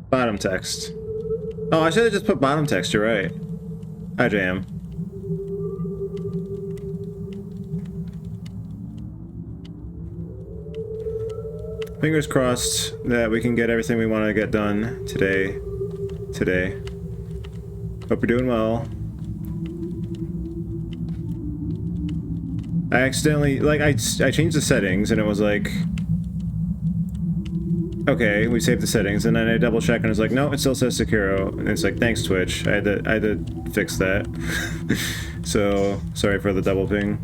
Bottom text. Oh, I should have just put bottom text, you're right. Hi, JM. Fingers crossed that we can get everything we want to get done today. Hope you're doing well. I accidentally, like, I changed the settings and it was like, okay, we saved the settings, and then I double check and it was like, no, it still says Sekiro, and it's like, thanks Twitch, I had to fix that. So, sorry for the double ping.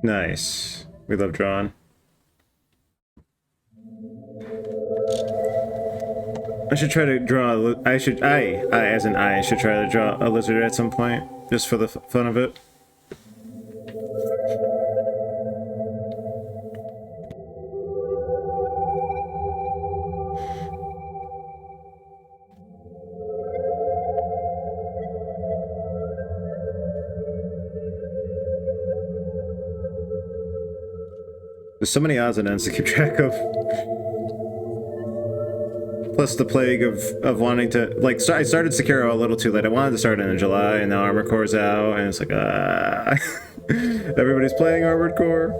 Nice. We love drawing. I should try to draw I should try to draw a lizard at some point, just for the fun of it. There's so many odds and ends to keep track of. Plus the plague of wanting to, like, I started Sekiro a little too late. I wanted to start it in July, and now Armored Core's out, and it's like, everybody's playing Armored Core.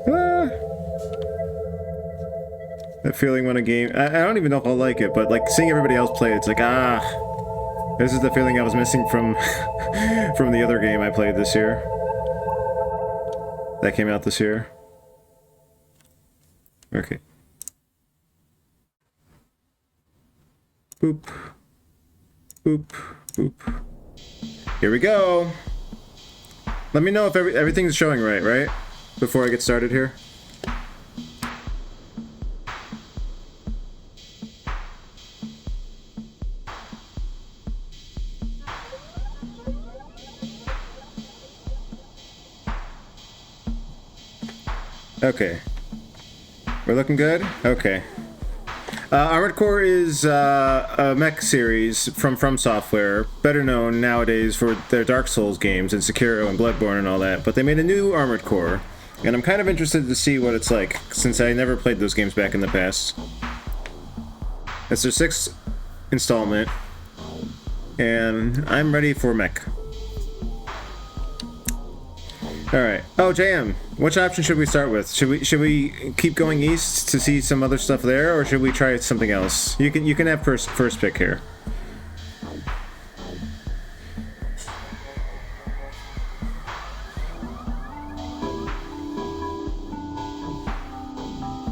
That feeling when a game, I don't even know if I'll like it, but like seeing everybody else play, it's like, this is the feeling I was missing from from the other game I played this year. That came out this year. Okay. Boop. Boop. Boop. Here we go. Let me know if everything's showing right? Before I get started here. Okay. We're looking good? Okay. Armored Core is a mech series from Software, better known nowadays for their Dark Souls games and Sekiro and Bloodborne and all that, but they made a new Armored Core, and I'm kind of interested to see what it's like, since I never played those games back in the past. It's their 6th installment, and I'm ready for mech. Alright. Oh, JM, which option should we start with? Should we keep going east to see some other stuff there, or should we try something else? You can have first pick here.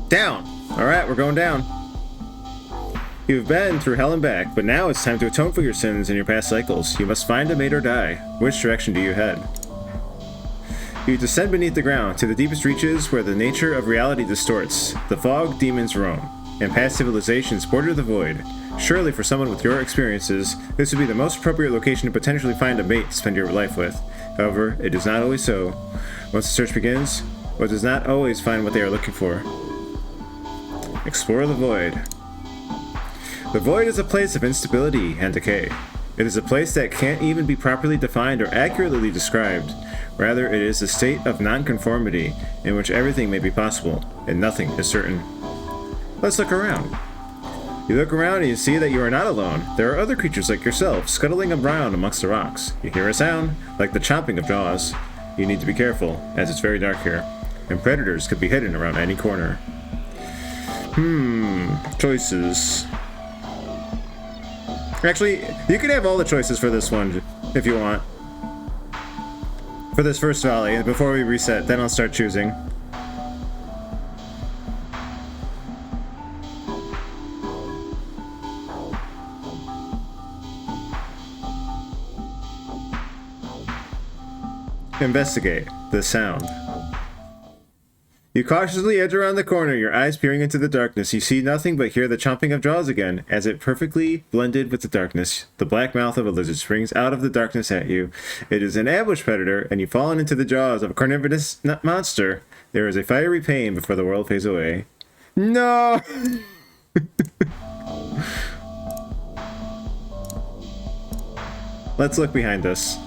Down! Alright, we're going down. You've been through hell and back, but now it's time to atone for your sins and your past cycles. You must find a mate or die. Which direction do you head? You descend beneath the ground to the deepest reaches where the nature of reality distorts. The fog demons roam, and past civilizations border the void. Surely for someone with your experiences, this would be the most appropriate location to potentially find a mate to spend your life with. However, it is not always so. Once the search begins, one does not always find what they are looking for. Explore the void. The void is a place of instability and decay. It is a place that can't even be properly defined or accurately described. Rather, it is a state of nonconformity in which everything may be possible, and nothing is certain. Let's look around. You look around and you see that you are not alone. There are other creatures like yourself, scuttling around amongst the rocks. You hear a sound, like the chomping of jaws. You need to be careful, as it's very dark here, and predators could be hidden around any corner. Choices. Actually, you can have all the choices for this one, if you want. For this first valley, before we reset, then I'll start choosing. Investigate the sound. You cautiously edge around the corner, your eyes peering into the darkness. You see nothing but hear the chomping of jaws again, as it perfectly blended with the darkness. The black mouth of a lizard springs out of the darkness at you. It is an ambush predator, and you've fallen into the jaws of a carnivorous monster. There is a fiery pain before the world fades away. No! Let's look behind us.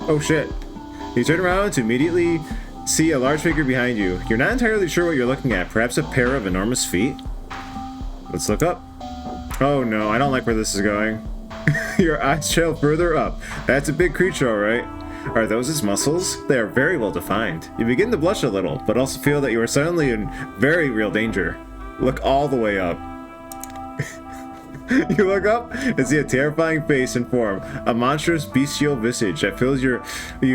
Oh shit. You turn around to immediately see a large figure behind you. You're not entirely sure what you're looking at. Perhaps a pair of enormous feet? Let's look up. Oh no, I don't like where this is going. Your eyes trail further up. That's a big creature, alright. Are those its muscles? They are very well defined. You begin to blush a little, but also feel that you are suddenly in very real danger. Look all the way up. You look up and see a terrifying face and form, a monstrous bestial visage that fills you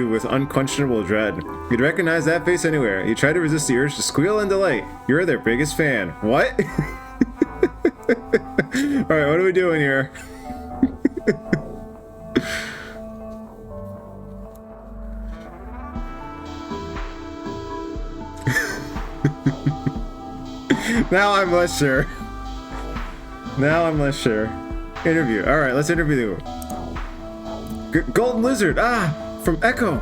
with unquestionable dread. You'd recognize that face anywhere. You try to resist the urge to squeal in delight. You're their biggest fan. What? Alright, what are we doing here? Now I'm less sure. Interview. Alright, let's interview. Golden Lizard! Ah! From Echo!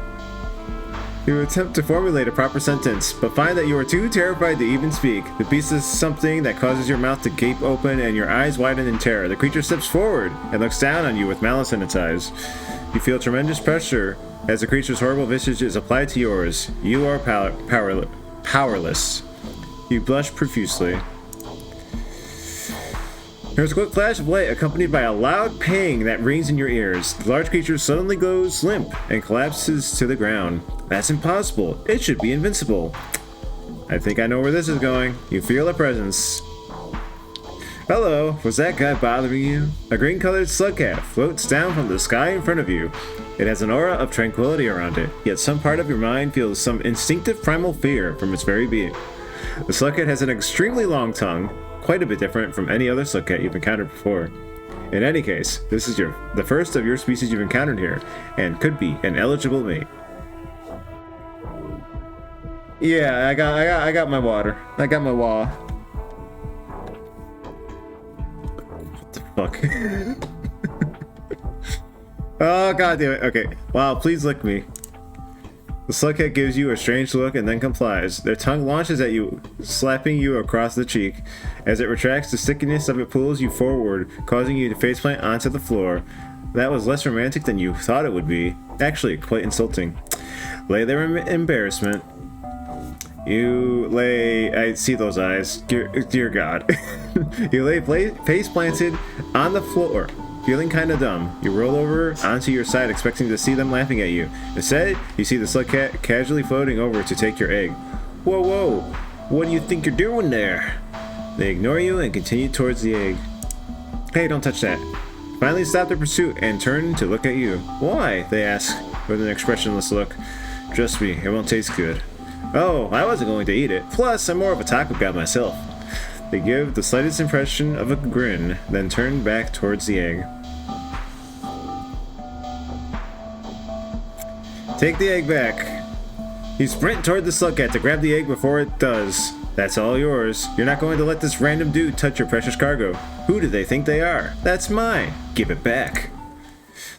You attempt to formulate a proper sentence, but find that you are too terrified to even speak. The beast is something that causes your mouth to gape open and your eyes widen in terror. The creature steps forward and looks down on you with malice in its eyes. You feel tremendous pressure as the creature's horrible visage is applied to yours. You are powerless. You blush profusely. There's a quick flash of light accompanied by a loud pang that rings in your ears. The large creature suddenly goes limp and collapses to the ground. That's impossible. It should be invincible. I think I know where this is going. You feel a presence. Hello, was that guy bothering you? A green-colored slugcat floats down from the sky in front of you. It has an aura of tranquility around it, yet some part of your mind feels some instinctive primal fear from its very being. The slugcat has an extremely long tongue, quite a bit different from any other slugcat you've encountered before. In any case, this is the first of your species you've encountered here, and could be an eligible mate. Yeah, I got my water. I got my wa. What the fuck? Oh god damn it. Okay. Wow, please lick me. The slugcat gives you a strange look and then complies. Their tongue launches at you, slapping you across the cheek. As it retracts, the stickiness of it pulls you forward, causing you to faceplant onto the floor. That was less romantic than you thought it would be. Actually, quite insulting. Lay there in embarrassment. I see those eyes. Dear God. You lay face planted on the floor, feeling kinda dumb. You roll over onto your side expecting to see them laughing at you. Instead, you see the slugcat casually floating over to take your egg. Whoa, what do you think you're doing there? They ignore you and continue towards the egg. Hey, don't touch that. Finally stop their pursuit and turn to look at you. Why? They ask with an expressionless look. Trust me, it won't taste good. Oh, I wasn't going to eat it. Plus, I'm more of a taco guy myself. They give the slightest impression of a grin, then turn back towards the egg. Take the egg back. You sprint toward the slugcat to grab the egg before it does. That's all yours. You're not going to let this random dude touch your precious cargo. Who do they think they are? That's mine. Give it back.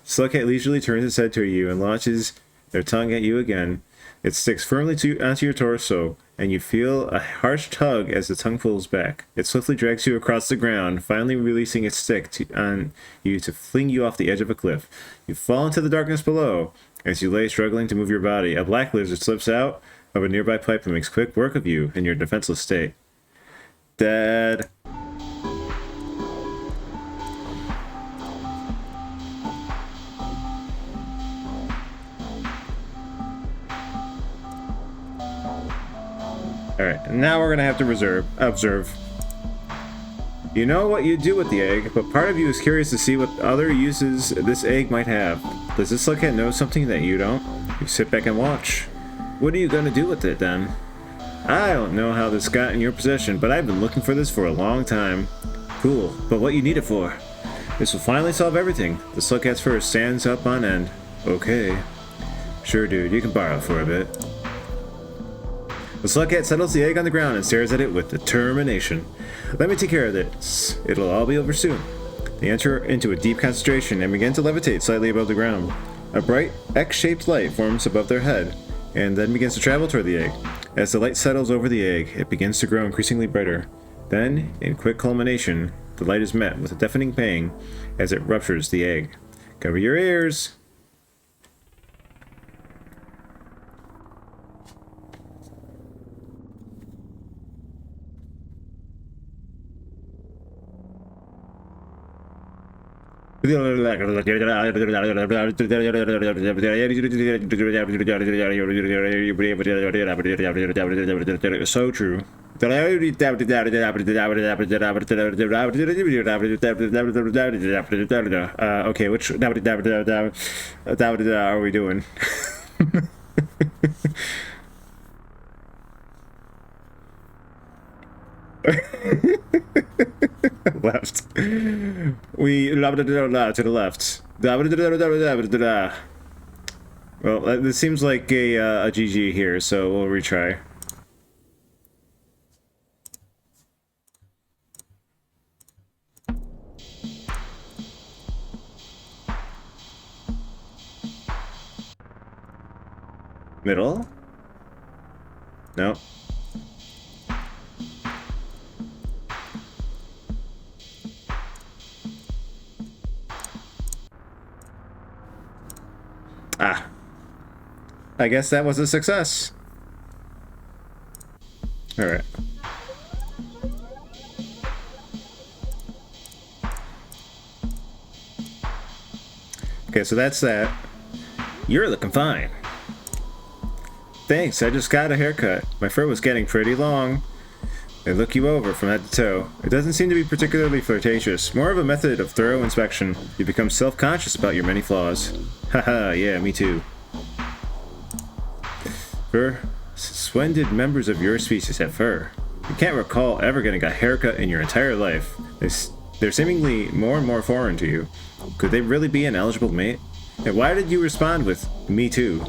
The slugcat leisurely turns its head to you and launches their tongue at you again. It sticks firmly onto your torso, and you feel a harsh tug as the tongue pulls back. It swiftly drags you across the ground, finally releasing its stick on you to fling you off the edge of a cliff. You fall into the darkness below. As you lay struggling to move your body, a black lizard slips out of a nearby pipe and makes quick work of you in your defenseless state. Dead. Alright, now we're gonna have to observe. You know what you do with the egg, but part of you is curious to see what other uses this egg might have. Does this slugcat know something that you don't? You sit back and watch. What are you gonna do with it then? I don't know how this got in your possession, but I've been looking for this for a long time. Cool, but what you need it for? This will finally solve everything. The slugcat's fur stands up on end. Okay. Sure dude, you can borrow it for a bit. The slugcat settles the egg on the ground and stares at it with determination. Let me take care of this. It'll all be over soon. They enter into a deep concentration and begin to levitate slightly above the ground. A bright X-shaped light forms above their head, and then begins to travel toward the egg. As the light settles over the egg, it begins to grow increasingly brighter. Then, in quick culmination, the light is met with a deafening pang as it ruptures the egg. Cover your ears! So true. Okay, which are we doing? Left. We to the left. Well, this seems like a GG here, so we'll retry. Middle? No. Ah. I guess that was a success. Alright. Okay, so that's that. You're looking fine. Thanks, I just got a haircut. My fur was getting pretty long. They look you over from head to toe. It doesn't seem to be particularly flirtatious, more of a method of thorough inspection. You become self-conscious about your many flaws. Haha, yeah, me too. Fur? Since when did members of your species have fur? You can't recall ever getting a haircut in your entire life. They're seemingly more and more foreign to you. Could they really be an eligible mate? And why did you respond with, me too?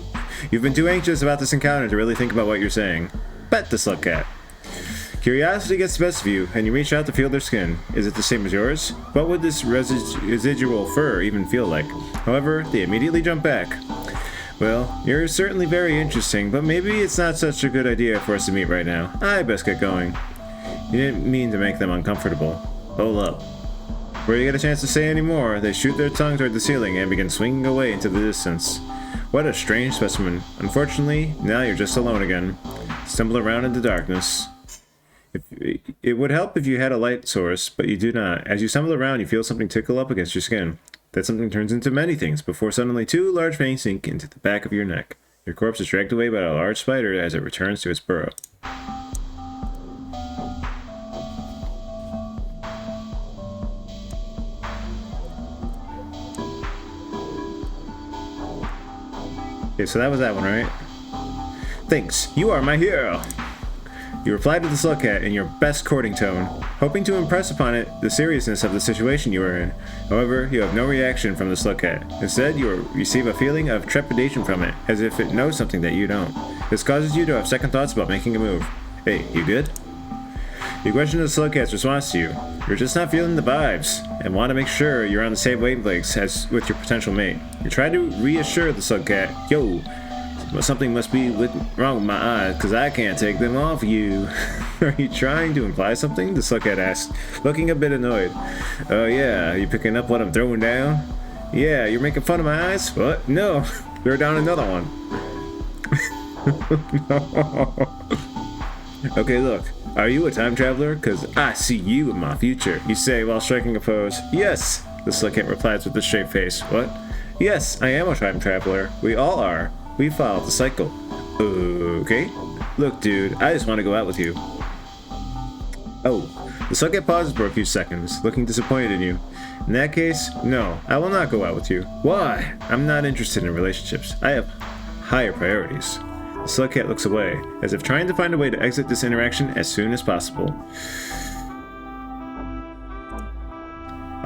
You've been too anxious about this encounter to really think about what you're saying. Bet the slugcat. Curiosity gets the best of you, and you reach out to feel their skin. Is it the same as yours? What would this residual fur even feel like? However, they immediately jump back. Well, you're certainly very interesting, but maybe it's not such a good idea for us to meet right now. I best get going. You didn't mean to make them uncomfortable. Hold up. Before you get a chance to say any more, they shoot their tongue toward the ceiling and begin swinging away into the distance. What a strange specimen. Unfortunately, now you're just alone again. Stumble around in the darkness. It would help if you had a light source, but you do not. As you stumble around, you feel something tickle up against your skin. That something turns into many things, before suddenly two large fangs sink into the back of your neck. Your corpse is dragged away by a large spider as it returns to its burrow. Okay, so that was that one, right? Thanks, you are my hero! You reply to the slugcat in your best courting tone, hoping to impress upon it the seriousness of the situation you are in. However, you have no reaction from the slugcat. Instead, you receive a feeling of trepidation from it, as if it knows something that you don't. This causes you to have second thoughts about making a move. Hey, you good? You question the slugcat's response to you. You're just not feeling the vibes, and want to make sure you're on the same wavelengths as with your potential mate. You try to reassure the slugcat, yo, something must be wrong with my eyes, because I can't take them off you. Are you trying to imply something? The slugcat asks, looking a bit annoyed. Oh yeah, you picking up what I'm throwing down? Yeah, you're making fun of my eyes? What? No, throw down another one. No. Okay, look. Are you a time traveler? Because I see you in my future. You say while striking a pose. Yes, the slugcat replies with a straight face. What? Yes, I am a time traveler. We all are. We follow the cycle. Okay. Look, dude, I just want to go out with you. Oh, the slugcat pauses for a few seconds, looking disappointed in you. In that case, no, I will not go out with you. Why? I'm not interested in relationships. I have higher priorities. The slugcat looks away, as if trying to find a way to exit this interaction as soon as possible.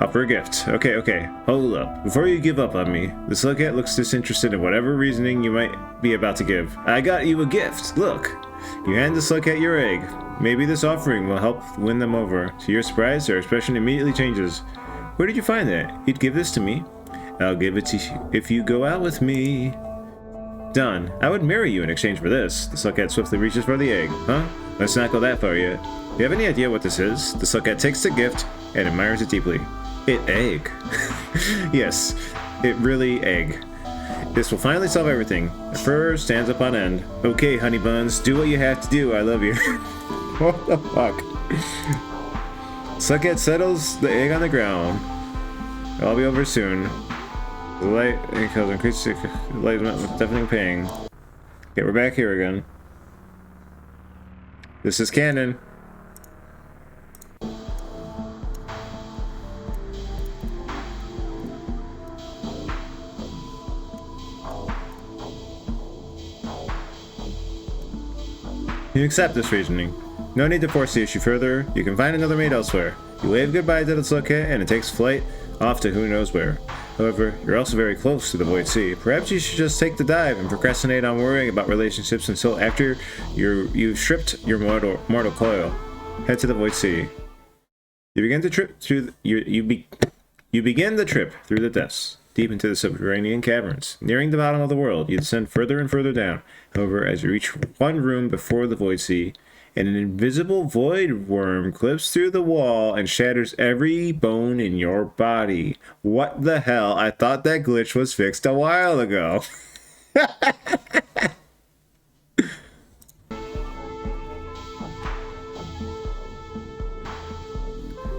Offer a gift. Okay, okay. Hold up. Before you give up on me, the slugcat looks disinterested in whatever reasoning you might be about to give. I got you a gift. Look. You hand the slugcat your egg. Maybe this offering will help win them over. To your surprise, their expression immediately changes. Where did you find that? You'd give this to me? I'll give it to you if you go out with me. Done. I would marry you in exchange for this. The slugcat swiftly reaches for the egg. Huh? Let's not go that far yet. Do you have any idea what this is? The slugcat takes the gift and admires it deeply. It egg. Yes, it really egg. This will finally solve everything. The fur stands up on end. Okay, honey buns, do what you have to do. I love you. What the fuck? Slugcat settles the egg on the ground. It'll be over soon. The light increases light with deafening ping. Okay, we're back here again. This is canon. You accept this reasoning. No need to force the issue further. You can find another mate elsewhere. You wave goodbye to the slugcat and it takes flight off to who knows where. However, you're also very close to the Void Sea. Perhaps you should just take the dive and procrastinate on worrying about relationships until after you've stripped your mortal coil. Head to the Void Sea. You begin the trip through you begin the trip through the depths, deep into the subterranean caverns. Nearing the bottom of the world, you descend further and further down. However, as you reach one room before the Void Sea, an invisible void worm clips through the wall and shatters every bone in your body. What the hell? I thought that glitch was fixed a while ago.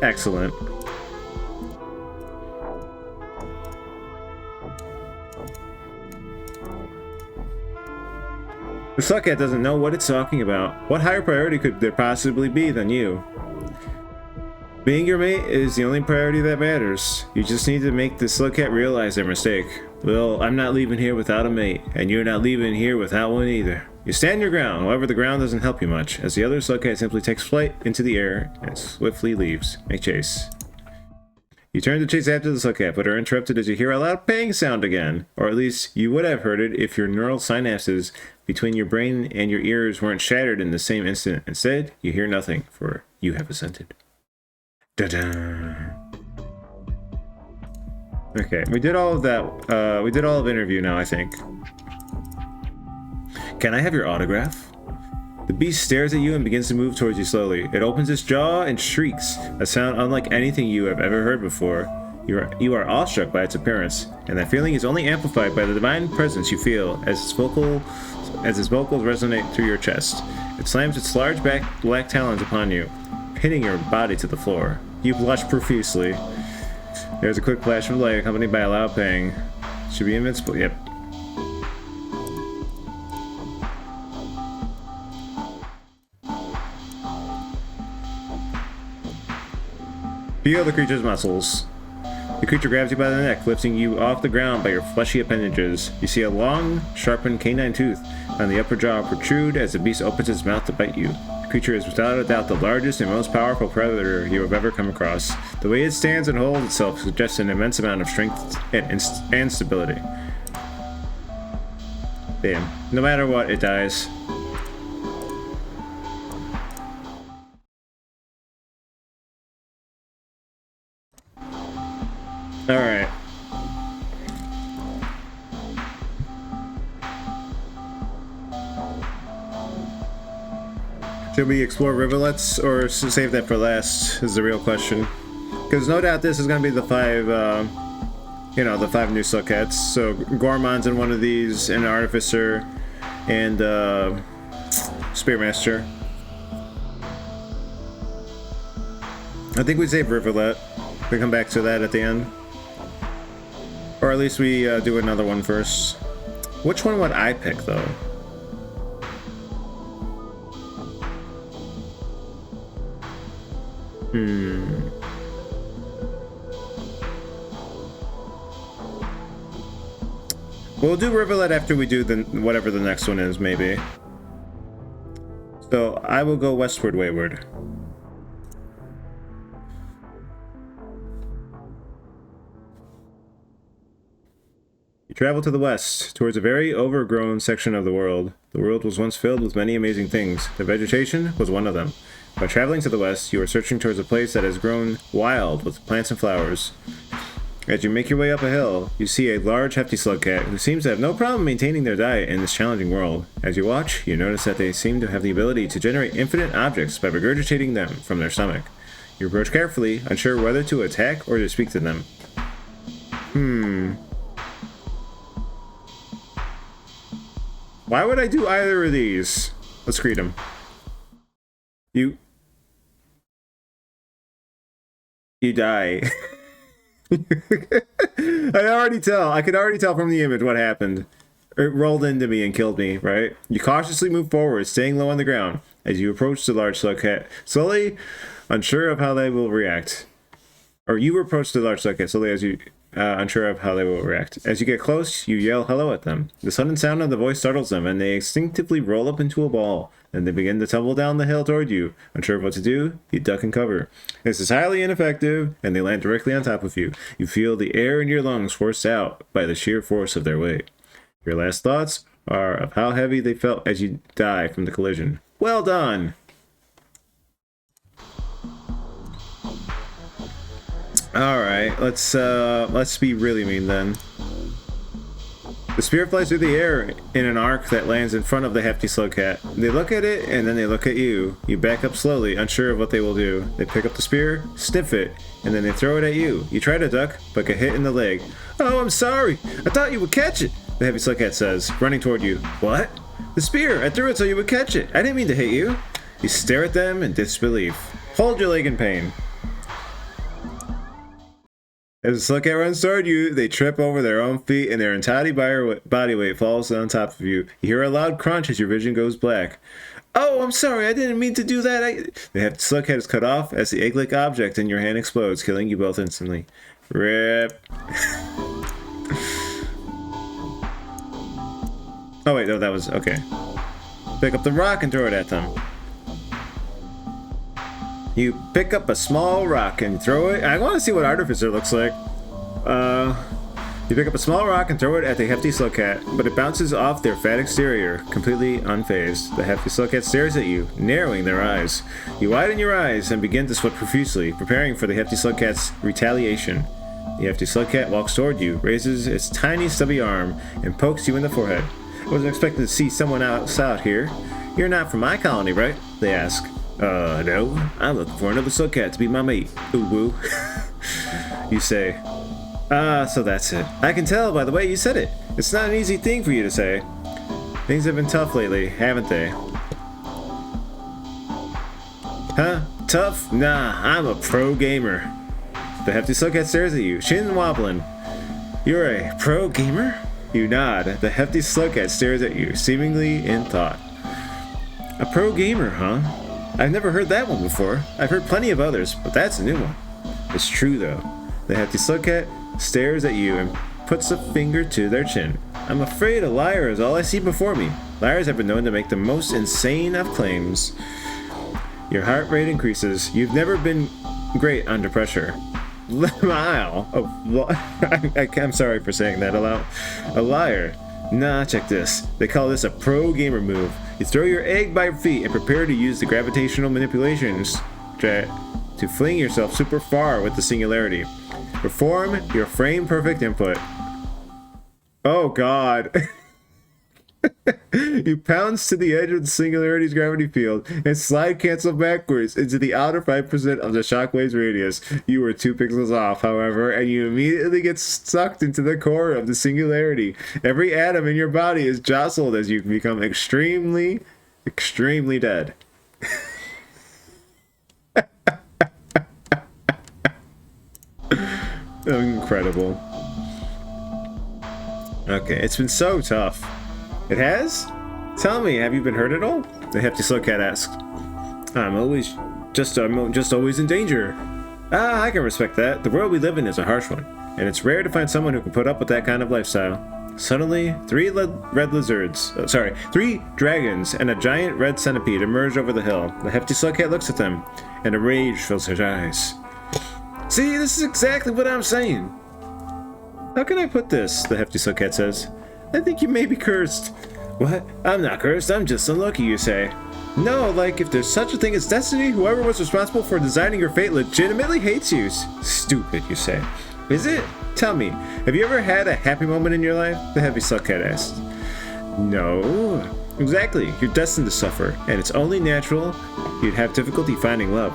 Excellent. The slugcat doesn't know what it's talking about. What higher priority could there possibly be than you? Being your mate is the only priority that matters. You just need to make the slugcat realize their mistake. Well, I'm not leaving here without a mate, and you're not leaving here without one either. You stand your ground, however the ground doesn't help you much, as the other slugcat simply takes flight into the air and swiftly leaves. Make chase. You turn to chase after the slugcat, but are interrupted as you hear a loud bang sound again. Or at least, you would have heard it if your neural synapses between your brain and your ears weren't shattered in the same instant. Instead, you hear nothing, for you have ascended. Da-da. Okay, we did all of that. We did all of interview now, I think. Can I have your autograph? The beast stares at you and begins to move towards you slowly. It opens its jaw and shrieks, a sound unlike anything you have ever heard before. You are awestruck by its appearance, and that feeling is only amplified by the divine presence you feel as its vocals resonate through your chest. It slams its large black talons upon you, pinning your body to the floor. You blush profusely. There's a quick flash of light accompanied by a loud bang. Should be invincible. Yep. Feel the creature's muscles. The creature grabs you by the neck, lifting you off the ground by your fleshy appendages. You see a long, sharpened canine tooth on the upper jaw protrude as the beast opens its mouth to bite you. The creature is without a doubt the largest and most powerful predator you have ever come across. The way it stands and holds itself suggests an immense amount of strength and stability. Damn. No matter what, it dies. Alright. Should we explore rivulets or save that for last is the real question. Because no doubt this is going to be the five, the 5 new slugcats. So Gourmand's in one of these, and Artificer, and Spearmaster. I think we save Rivulet. We come back to that at the end. Or at least we do another one first. Which one would I pick, though? We'll do Rivulet after we do whatever the next one is, maybe. So I will go Westward Wayward. You travel to the west, towards a very overgrown section of the world. The world was once filled with many amazing things. The vegetation was one of them. By traveling to the west, you are searching towards a place that has grown wild with plants and flowers. As you make your way up a hill, you see a large, hefty slug cat who seems to have no problem maintaining their diet in this challenging world. As you watch, you notice that they seem to have the ability to generate infinite objects by regurgitating them from their stomach. You approach carefully, unsure whether to attack or to speak to them. Why would I do either of these? Let's greet him. You die. I could already tell from the image what happened. It rolled into me and killed me, right? You cautiously move forward, staying low on the ground. As you approach the large slug cat, slowly unsure of how they will react. Or you approach the large slug cat slowly as you unsure of how they will react. As you get close, you yell hello at them. The sudden sound of the voice startles them, and they instinctively roll up into a ball. Then they begin to tumble down the hill toward you. Unsure of what to do, you duck and cover. This is highly ineffective, and they land directly on top of you. You feel the air in your lungs forced out by the sheer force of their weight. Your last thoughts are of how heavy they felt as you die from the collision. Well done! Alright, let's be really mean then. The spear flies through the air in an arc that lands in front of the hefty slug cat. They look at it, and then they look at you. You back up slowly, unsure of what they will do. They pick up the spear, sniff it, and then they throw it at you. You try to duck, but get hit in the leg. Oh, I'm sorry! I thought you would catch it! The hefty slug cat says, running toward you. What? The spear! I threw it so you would catch it! I didn't mean to hit you! You stare at them in disbelief. Hold your leg in pain. As the slug cat runs toward you, they trip over their own feet and their entire body weight falls on top of you. You hear a loud crunch as your vision goes black. Oh, I'm sorry, I didn't mean to do that. The slug cat is cut off as the egg-like object in your hand explodes, killing you both instantly. RIP. Oh wait, no, that was, okay. Pick up the rock and throw it at them. You pick up a small rock and throw it. I want to see what Artificer looks like. You pick up a small rock and throw it at the hefty slug cat, but it bounces off their fat exterior, completely unfazed. The hefty slug cat stares at you, narrowing their eyes. You widen your eyes and begin to sweat profusely, preparing for the hefty slug cat's retaliation. The hefty slug cat walks toward you, raises its tiny stubby arm, and pokes you in the forehead. I wasn't expecting to see someone else out here. You're not from my colony, right? They ask. No. I'm looking for another slug cat to be my mate. Ooh woo. You say. So that's it. I can tell by the way you said it. It's not an easy thing for you to say. Things have been tough lately, haven't they? Huh? Tough? Nah, I'm a pro gamer. The hefty slug cat stares at you, chin wobbling. You're a pro gamer? You nod. The hefty slug cat stares at you, seemingly in thought. A pro gamer, huh? I've never heard that one before. I've heard plenty of others, but that's a new one. It's true, though. The hefty slug cat stares at you and puts a finger to their chin. I'm afraid a liar is all I see before me. Liars have been known to make the most insane of claims. Your heart rate increases. You've never been great under pressure. Wow. I'm sorry for saying that aloud. A liar. Nah, check this. They call this a pro gamer move. You throw your egg by your feet and prepare to use the gravitational manipulations to fling yourself super far with the singularity. Perform your frame perfect input. Oh god. You pounce to the edge of the singularity's gravity field and slide cancel backwards into the outer 5% of the shockwave's radius. You were 2 pixels off, however, and you immediately get sucked into the core of the singularity. Every atom in your body is jostled as you become extremely, extremely dead. Incredible. Okay, it's been so tough. It has? Tell me, have you been hurt at all? The hefty slug cat asked. I'm just always in danger. Ah, I can respect that. The world we live in is a harsh one, and it's rare to find someone who can put up with that kind of lifestyle. Suddenly, three dragons and a giant red centipede emerge over the hill. The hefty slug cat looks at them, and a rage fills her eyes. See, this is exactly what I'm saying. How can I put this? The hefty Slugcat says. I think you may be cursed. What? I'm not cursed, I'm just unlucky, you say. No, like, if there's such a thing as destiny, whoever was responsible for designing your fate legitimately hates you. Stupid, you say. Is it? Tell me, have you ever had a happy moment in your life? The hefty Slugcat asked. No. Exactly, you're destined to suffer, and it's only natural you'd have difficulty finding love.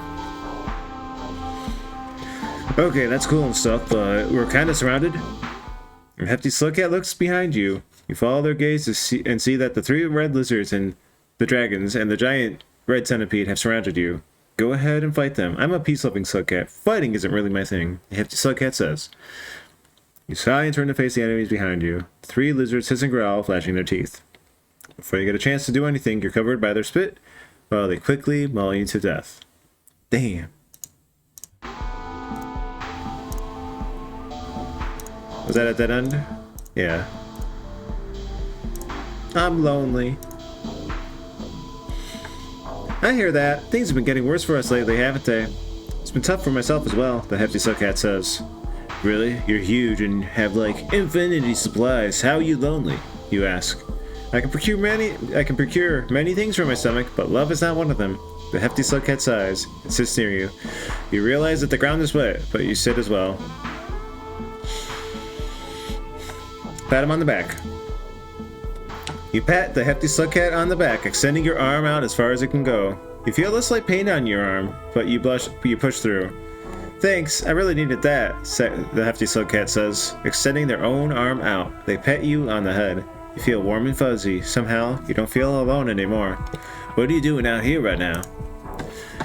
Okay, that's cool and stuff, but we're kind of surrounded. The hefty Slugcat looks behind you. You follow their gaze and see that the 3 red lizards and the dragons and the giant red centipede have surrounded you. Go ahead and fight them. I'm a peace-loving Slugcat. Fighting isn't really my thing, the hefty Slugcat says. You sigh and turn to face the enemies behind you. The 3 lizards hiss and growl, flashing their teeth. Before you get a chance to do anything, you're covered by their spit, while they quickly maul you to death. Damn. Was that a dead end? Yeah. I'm lonely. I hear that. Things have been getting worse for us lately, haven't they? It's been tough for myself as well, the hefty Slugcat says. Really? You're huge and have, like, infinity supplies. How are you lonely? You ask. I can procure many things for my stomach, but love is not one of them. The hefty Slugcat sighs. It sits near you. You realize that the ground is wet, but you sit as well. Pat him on the back. You pat the hefty Slugcat on the back, extending your arm out as far as it can go. You feel a slight pain on your arm, but you push through. Thanks, I really needed that, the hefty Slugcat says, extending their own arm out. They pet you on the head. You feel warm and fuzzy. Somehow, you don't feel alone anymore. What are you doing out here right now?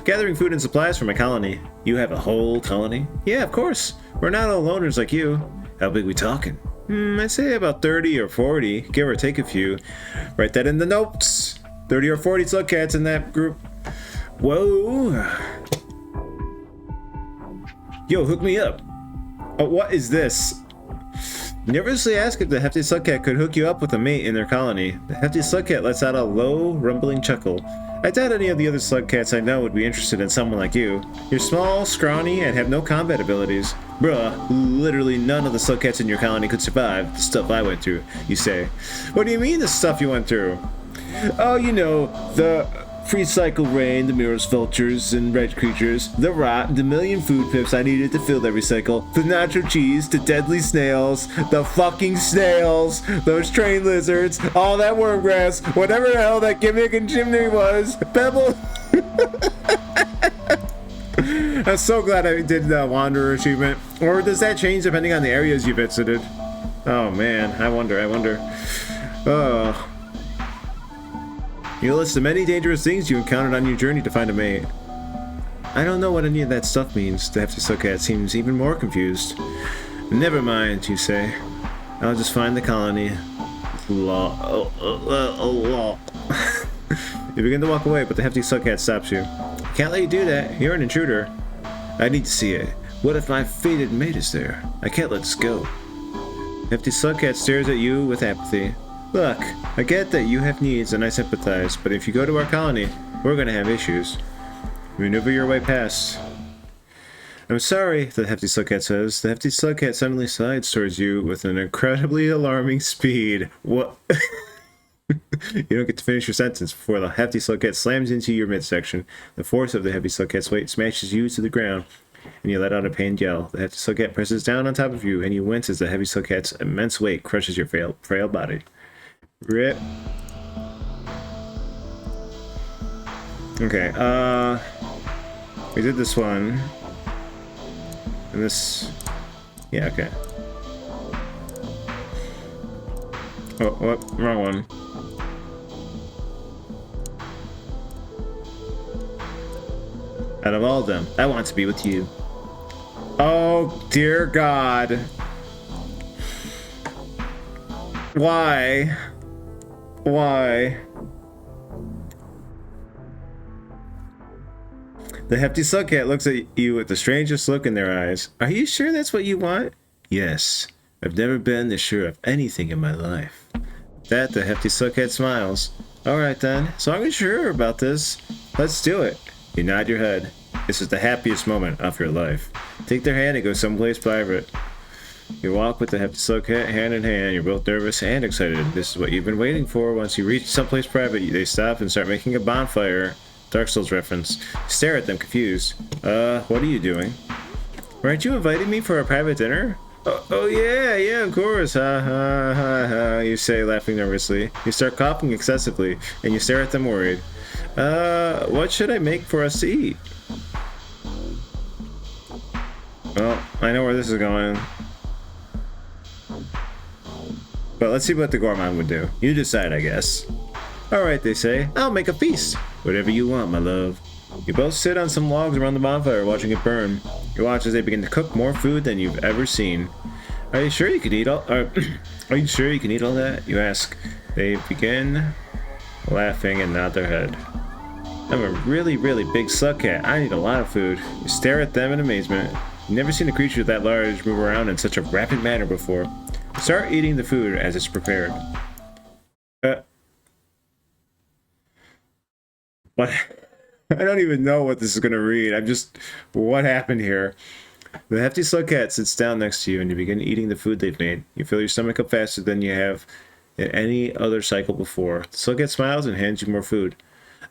Gathering food and supplies for my colony. You have a whole colony? Yeah, of course. We're not all loners like you. How big we talking? I'd say about 30 or 40, give or take a few. Write that in the notes. 30 or 40 Slugcats in that group. Whoa. Yo, hook me up. Oh, what is this? Nervously ask if the hefty Slugcat could hook you up with a mate in their colony. The hefty Slugcat lets out a low, rumbling chuckle. I doubt any of the other Slugcats I know would be interested in someone like you. You're small, scrawny, and have no combat abilities. Bruh, literally none of the Slugcats in your colony could survive the stuff I went through, you say. What do you mean the stuff you went through? Oh, you know, the free cycle rain, the mirrors, vultures, and red creatures, the rot, the million food pips I needed to fill every cycle, the nacho cheese, the deadly snails, the fucking snails, those train lizards, all that worm grass, whatever the hell that gimmick and chimney was, Pebble. I'm so glad I did the Wanderer achievement. Or does that change depending on the areas you visited? Oh man, I wonder. Oh. You list the many dangerous things you encountered on your journey to find a mate. I don't know what any of that stuff means. The hefty Slugcat seems even more confused. Never mind, you say. I'll just find the colony. You begin to walk away, but the hefty Slugcat stops you. I can't let you do that. You're an intruder. I need to see it. What if my fated mate is there? I can't let this go. Hefty Slugcat stares at you with apathy. Look, I get that you have needs and I sympathize, but if you go to our colony, we're gonna have issues. Maneuver your way past. I'm sorry, the hefty Slugcat says. The hefty Slugcat suddenly slides towards you with an incredibly alarming speed. What? You don't get to finish your sentence before the hefty Slugcat slams into your midsection. The force of the hefty Slugcat's weight smashes you to the ground, and you let out a pained yell. The hefty Slugcat presses down on top of you, and you wince as the heavy Slugcat's immense weight crushes your frail body. Rip. Okay, we did this one. And this... Yeah, okay. Oh, what? Wrong one. Out of all of them, I want to be with you. Oh, dear God. Why? Why? The hefty Slugcat looks at you with the strangest look in their eyes. Are you sure that's what you want? Yes. I've never been this sure of anything in my life. That the hefty Slugcat smiles. Alright then, as long as you're sure about this, let's do it. You nod your head. This is the happiest moment of your life. Take their hand and go someplace private. You walk with the hefty slugcat hand in hand. You're both nervous and excited. This is what you've been waiting for. Once you reach someplace private, they stop and start making a bonfire. Dark Souls reference. You stare at them confused. What are you doing? Weren't you inviting me for a private dinner? Oh yeah, of course. Ha ha ha ha, you say, laughing nervously. You start coughing excessively, and you stare at them worried. What should I make for us to eat? Well, I know where this is going. But let's see what the Gourmand would do. You decide, I guess. Alright, they say. I'll make a feast. Whatever you want, my love. You both sit on some logs around the bonfire, watching it burn. You watch as they begin to cook more food than you've ever seen. Are you sure you can eat all? Are you sure you can eat all that? You ask. They begin laughing and nod their head. I'm a really, really big slugcat. I need a lot of food. You stare at them in amazement. You've never seen a creature that large move around in such a rapid manner before. Start eating the food as it's prepared. What? I don't even know what this is going to read. What happened here? The hefty slugcat sits down next to you and you begin eating the food they've made. You fill your stomach up faster than you have in any other cycle before. The slugcat smiles and hands you more food.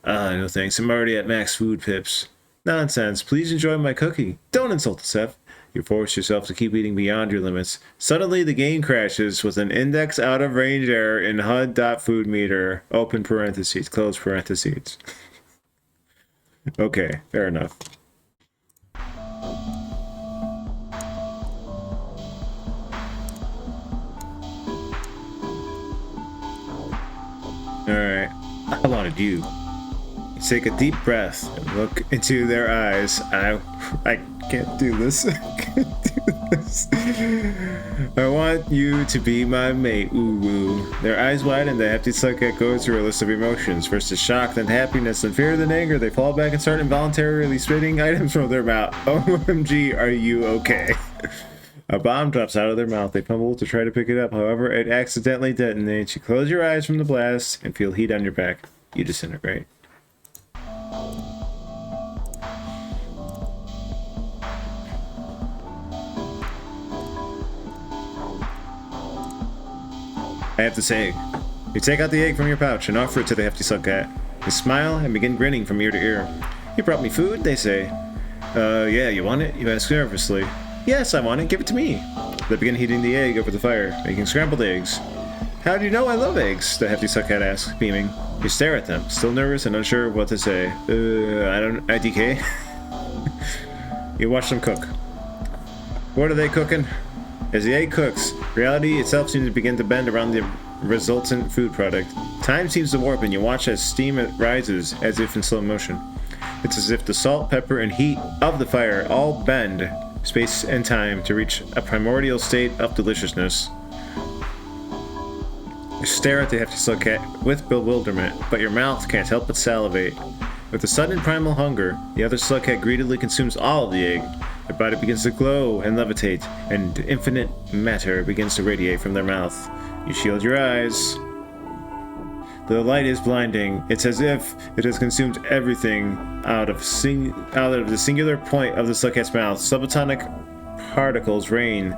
No thanks. I'm already at max food, Pips. Nonsense. Please enjoy my cookie. Don't insult the chef. You force yourself to keep eating beyond your limits. Suddenly, the game crashes with an index out of range error in HUD.FoodMeter. Open parentheses, close parentheses. Okay, fair enough. Alright, I wanted you. Take a deep breath and look into their eyes. I can't do this. I can't do this. I want you to be my mate. Ooh woo. Their eyes widen. The hefty slugcat goes through a list of emotions. First is shock, then happiness, then fear, then anger. They fall back and start involuntarily spitting items from their mouth. OMG, are you okay? A bomb drops out of their mouth. They fumble to try to pick it up. However, it accidentally detonates. You close your eyes from the blast and feel heat on your back. You disintegrate. I have this egg. You take out the egg from your pouch and offer it to the hefty slugcat. They smile and begin grinning from ear to ear. You brought me food, they say. Yeah, you want it? You ask nervously. Yes, I want it. Give it to me. They begin heating the egg over the fire, making scrambled eggs. How do you know I love eggs? The hefty slugcat asks, beaming. You stare at them, still nervous and unsure of what to say. IDK? You watch them cook. What are they cooking? As the egg cooks, reality itself seems to begin to bend around the resultant food product. Time seems to warp and you watch as steam rises, as if in slow motion. It's as if the salt, pepper, and heat of the fire all bend space and time to reach a primordial state of deliciousness. You stare at the hefty slugcat with bewilderment, but your mouth can't help but salivate. With a sudden primal hunger, the other slugcat greedily consumes all of the egg. Their body begins to glow and levitate, and infinite matter begins to radiate from their mouth. You shield your eyes. The light is blinding. It's as if it has consumed everything out of the singular point of the slugcat's mouth. Subatomic particles rain.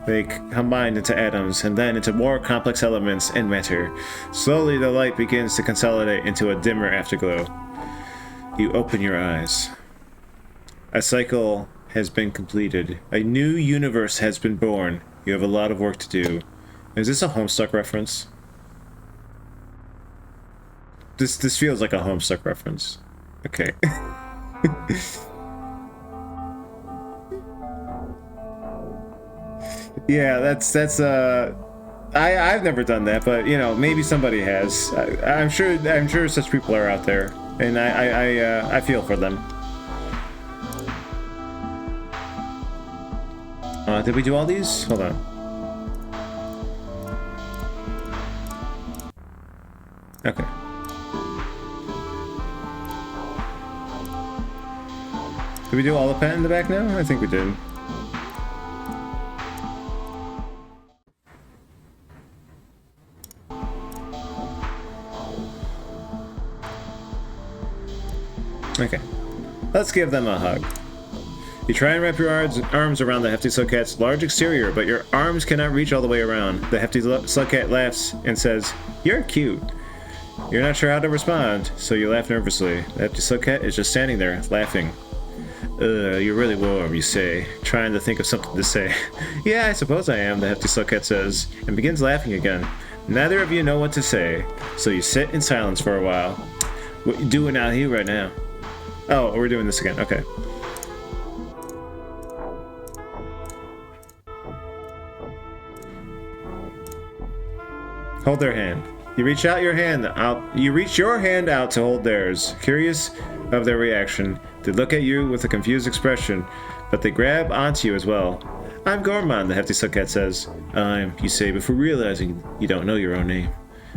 They combine into atoms, and then into more complex elements and matter. Slowly, the light begins to consolidate into a dimmer afterglow. You open your eyes. A cycle has been completed. A new universe has been born. You have a lot of work to do. Is this a Homestuck reference? This feels like a Homestuck reference. Okay. Yeah, that's I've never done that, but you know, maybe somebody has. I'm sure such people are out there, and I feel for them. Did we do all these? Hold on. Okay. Did we do all the pet in the back now? I think we did. Okay. Let's give them a hug. You try and wrap your arms around the hefty slugcat's large exterior, but your arms cannot reach all the way around. The hefty slugcat laughs and says, "You're cute." You're not sure how to respond, so you laugh nervously. The hefty slugcat is just standing there, laughing. You're really warm, you say, trying to think of something to say. "Yeah, I suppose I am," the hefty slugcat says, and begins laughing again. Neither of you know what to say, so you sit in silence for a while. "What you doing out here right now?" "Oh, we're doing this again, okay." Hold their hand. You reach your hand out to hold theirs. Curious of their reaction, they look at you with a confused expression, but they grab onto you as well. "I'm Gourmand," the hefty slugcat says. You say before realizing you don't know your own name.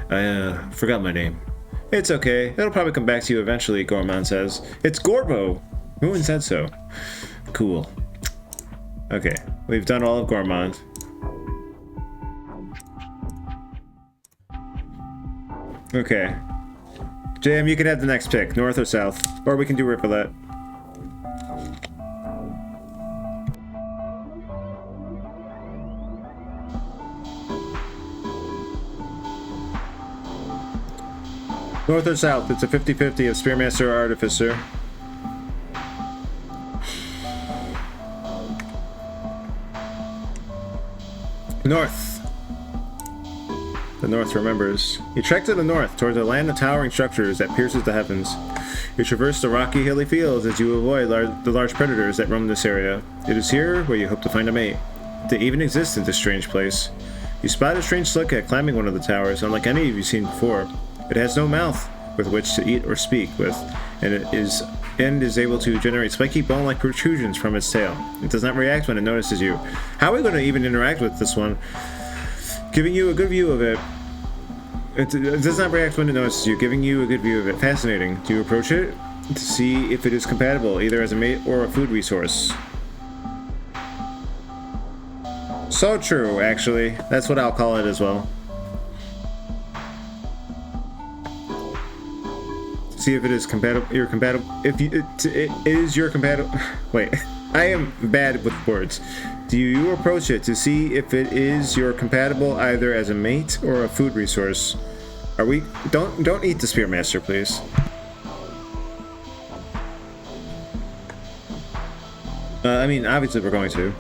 "I forgot my name." "It's okay. It'll probably come back to you eventually," Gourmand says. "It's Gorbo." Who said so? Cool. Okay, we've done all of Gourmand. Okay. JM, you can have the next pick, north or south. Or we can do Rivulet. North or south, it's a 50-50 of Spearmaster or Artificer. North. The north remembers. You trek to the north, towards a land of towering structures that pierces the heavens. You traverse the rocky, hilly fields as you avoid the large predators that roam this area. It is here where you hope to find a mate. They even exist in this strange place. You spot a strange slugcat climbing one of the towers, unlike any you've seen before. It has no mouth with which to eat or speak with, and is able to generate spiky bone-like protrusions from its tail. It does not react when it notices you. How are we going to even interact with this one? Giving you a good view of it. It does not react when it notices you, giving you a good view of it. Fascinating. Do you approach it to see if it is compatible, either as a mate or a food resource? So true, actually. That's what I'll call it as well. See if it is compatible. You're compatible. If it is your compatible. Wait, I am bad with words. Do you approach it to see if it is your compatible either as a mate or a food resource? Are we? Don't eat the Spearmaster, please. I mean, obviously we're going to.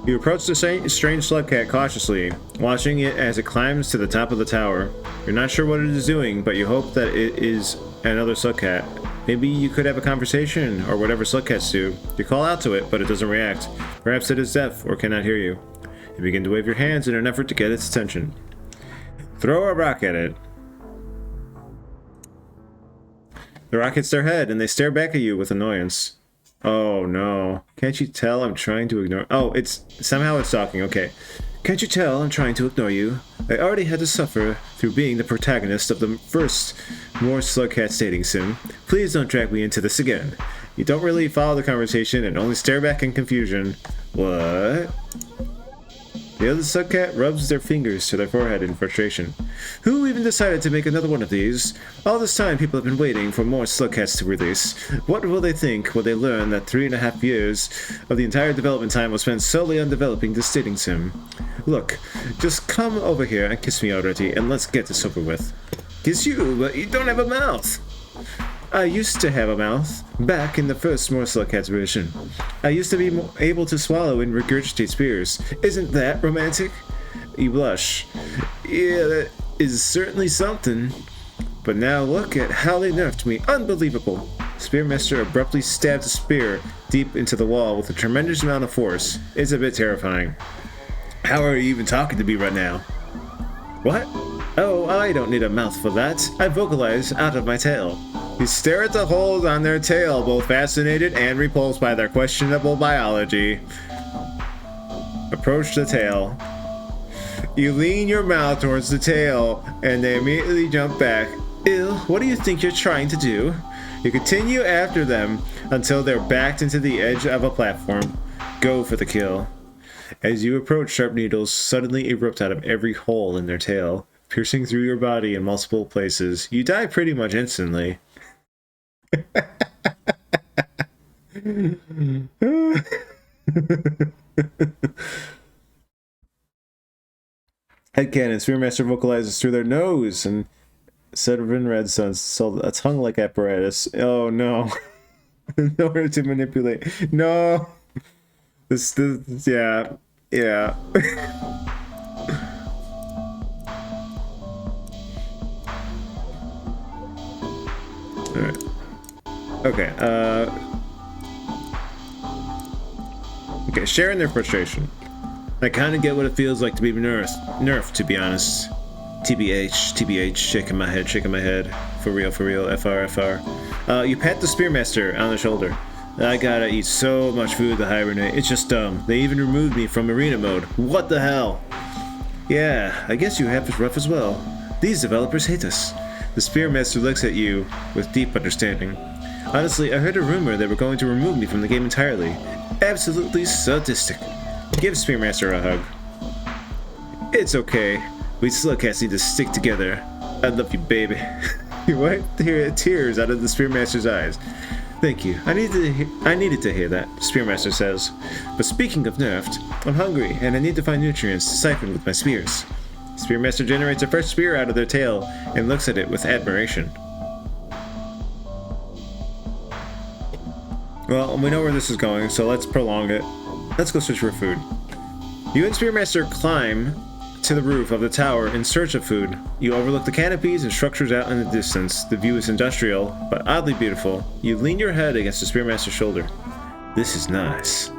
You approach the strange slugcat cautiously, watching it as it climbs to the top of the tower. You're not sure what it is doing, but you hope that it is another slugcat. Maybe you could have a conversation, or whatever slugcats do. You call out to it, but it doesn't react. Perhaps it is deaf, or cannot hear you. You begin to wave your hands in an effort to get its attention. Throw a rock at it. The rock hits their head, and they stare back at you with annoyance. Oh no. Can't you tell I'm trying to ignore— Oh, somehow it's talking, okay. Can't you tell I'm trying to ignore you? I already had to suffer through being the protagonist of the first more slugcats dating sim. Please don't drag me into this again. You don't really follow the conversation and only stare back in confusion. What? The other slugcat rubs their fingers to their forehead in frustration. Who even decided to make another one of these? All this time people have been waiting for more slugcats to release. What will they think when they learn that 3.5 years of the entire development time was spent solely on developing this dating sim? Look, just come over here and kiss me already, and let's get this over with. Kiss you, but you don't have a mouth. I used to have a mouth, back in the first More Slugcats version. I used to be able to swallow and regurgitate spears. Isn't that romantic? You blush. Yeah, that is certainly something. But now look at how they nerfed me. Unbelievable. Spearmaster abruptly stabs a spear deep into the wall with a tremendous amount of force. It's a bit terrifying. How are you even talking to me right now? What? Oh, I don't need a mouth for that. I vocalize out of my tail. You stare at the holes on their tail, both fascinated and repulsed by their questionable biology. Approach the tail. You lean your mouth towards the tail, and they immediately jump back. Ew, what do you think you're trying to do? You continue after them until they're backed into the edge of a platform. Go for the kill. As you approach, sharp needles suddenly erupt out of every hole in their tail, piercing through your body in multiple places. You die pretty much instantly. Headcanon, Spearmaster vocalizes through their nose and Severin Redstones, so a tongue-like apparatus. Oh no. Nowhere to manipulate. No. This yeah. Yeah. Alright. Okay, okay, sharing their frustration. I kinda get what it feels like to be nerfed, to be honest. TBH, shaking my head. For real, FR. You pat the Spearmaster on the shoulder. I gotta eat so much food to hibernate. It's just dumb. They even removed me from arena mode. What the hell? Yeah, I guess you have it rough as well. These developers hate us. The Spearmaster looks at you with deep understanding. Honestly, I heard a rumor they were going to remove me from the game entirely. Absolutely sadistic. Give Spearmaster a hug. It's okay. We still can't seem to stick together. I love you, baby. You wiped tears out of the Spearmaster's eyes. Thank you. I needed to hear that, Spearmaster says. But speaking of nerfed, I'm hungry, and I need to find nutrients to siphon with my spears. Spearmaster generates a fresh spear out of their tail and looks at it with admiration. Well, we know where this is going, so let's prolong it. Let's go search for food. You and Spearmaster climb to the roof of the tower in search of food. You overlook the canopies and structures out in the distance. The view is industrial, but oddly beautiful. You lean your head against the Spearmaster's shoulder. This is nice.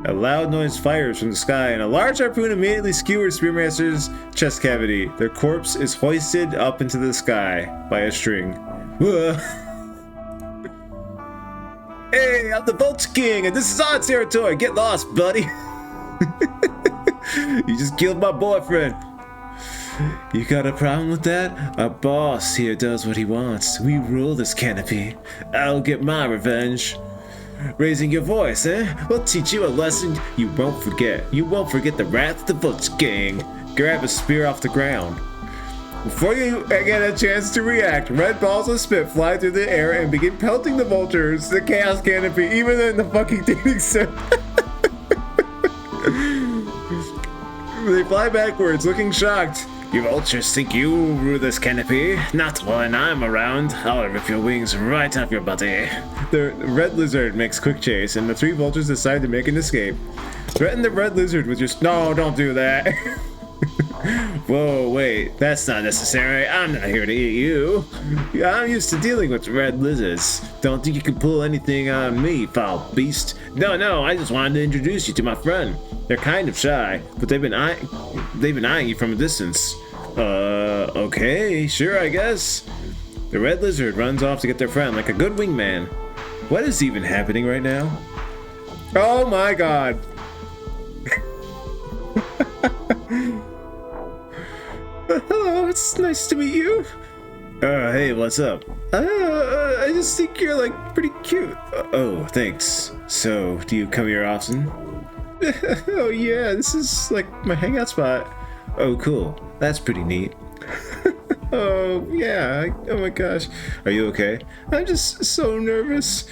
A loud noise fires from the sky, and a large harpoon immediately skewers Spearmaster's chest cavity. Their corpse is hoisted up into the sky by a string. Hey, I'm the Boats King, and this is our territory. Get lost, buddy. You just killed my boyfriend. You got a problem with that? Our boss here does what he wants. We rule this canopy. I'll get my revenge. Raising your voice, eh? We'll teach you a lesson you won't forget. You won't forget the wrath of the Vulture Gang. Grab a spear off the ground. Before you get a chance to react, red balls of spit fly through the air and begin pelting the vultures, the chaos canopy, even in the fucking dating sim. They fly backwards, looking shocked. You vultures think you rule this canopy? Not when I'm around. I'll rip your wings right off your body. The red lizard makes quick chase, and the three vultures decide to make an escape. Threaten the red lizard with your... No, don't do that. Whoa, wait, that's not necessary. I'm not here to eat you. I'm used to dealing with red lizards. Don't think you can pull anything on me, foul beast. No, I just wanted to introduce you to my friend. They're kind of shy, but they've been eyeing you from a distance. Okay, sure, I guess. The red lizard runs off to get their friend like a good wingman. What is even happening right now? Oh my god. Hello, it's nice to meet you. Hey, what's up? I just think you're, like, pretty cute. Oh, thanks. So, do you come here often? Oh, yeah, this is, like, my hangout spot. Oh, cool. That's pretty neat. Oh, yeah. Oh, my gosh. Are you okay? I'm just so nervous.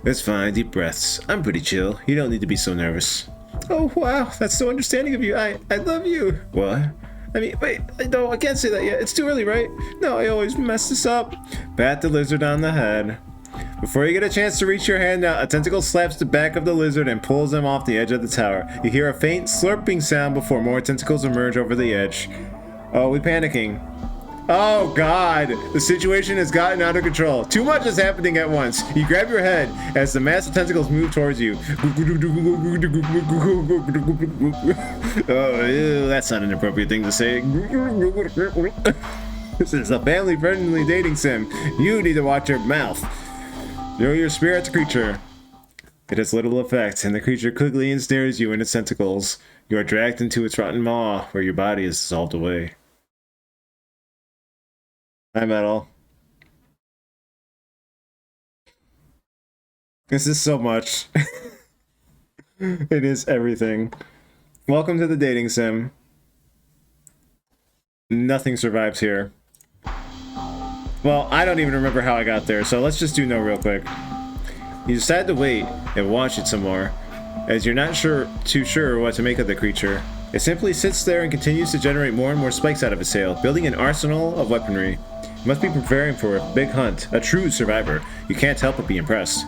It's fine. Deep breaths. I'm pretty chill. You don't need to be so nervous. Oh, wow. That's so understanding of you. I love you. What? I mean, wait, no, I can't say that yet. It's too early, right? No, I always mess this up. Pat the lizard on the head. Before you get a chance to reach your hand out, a tentacle slaps the back of the lizard and pulls him off the edge of the tower. You hear a faint slurping sound before more tentacles emerge over the edge. Oh, we're panicking. Oh god, the situation has gotten out of control. Too much is happening at once. You grab your head as the massive tentacles move towards you. Oh, ew, that's not an appropriate thing to say. This is a family-friendly dating sim. You need to watch your mouth. Throw your spear at the creature. It has little effect, and the creature quickly ensnares you in its tentacles. You are dragged into its rotten maw, where your body is dissolved away. Hi, Metal. This is so much. It is everything. Welcome to the dating sim. Nothing survives here. Well, I don't even remember how I got there, so let's just do no real quick. You decide to wait and watch it some more, as you're not too sure what to make of the creature. It simply sits there and continues to generate more and more spikes out of its tail, building an arsenal of weaponry. You must be preparing for a big hunt, a true survivor. You can't help but be impressed.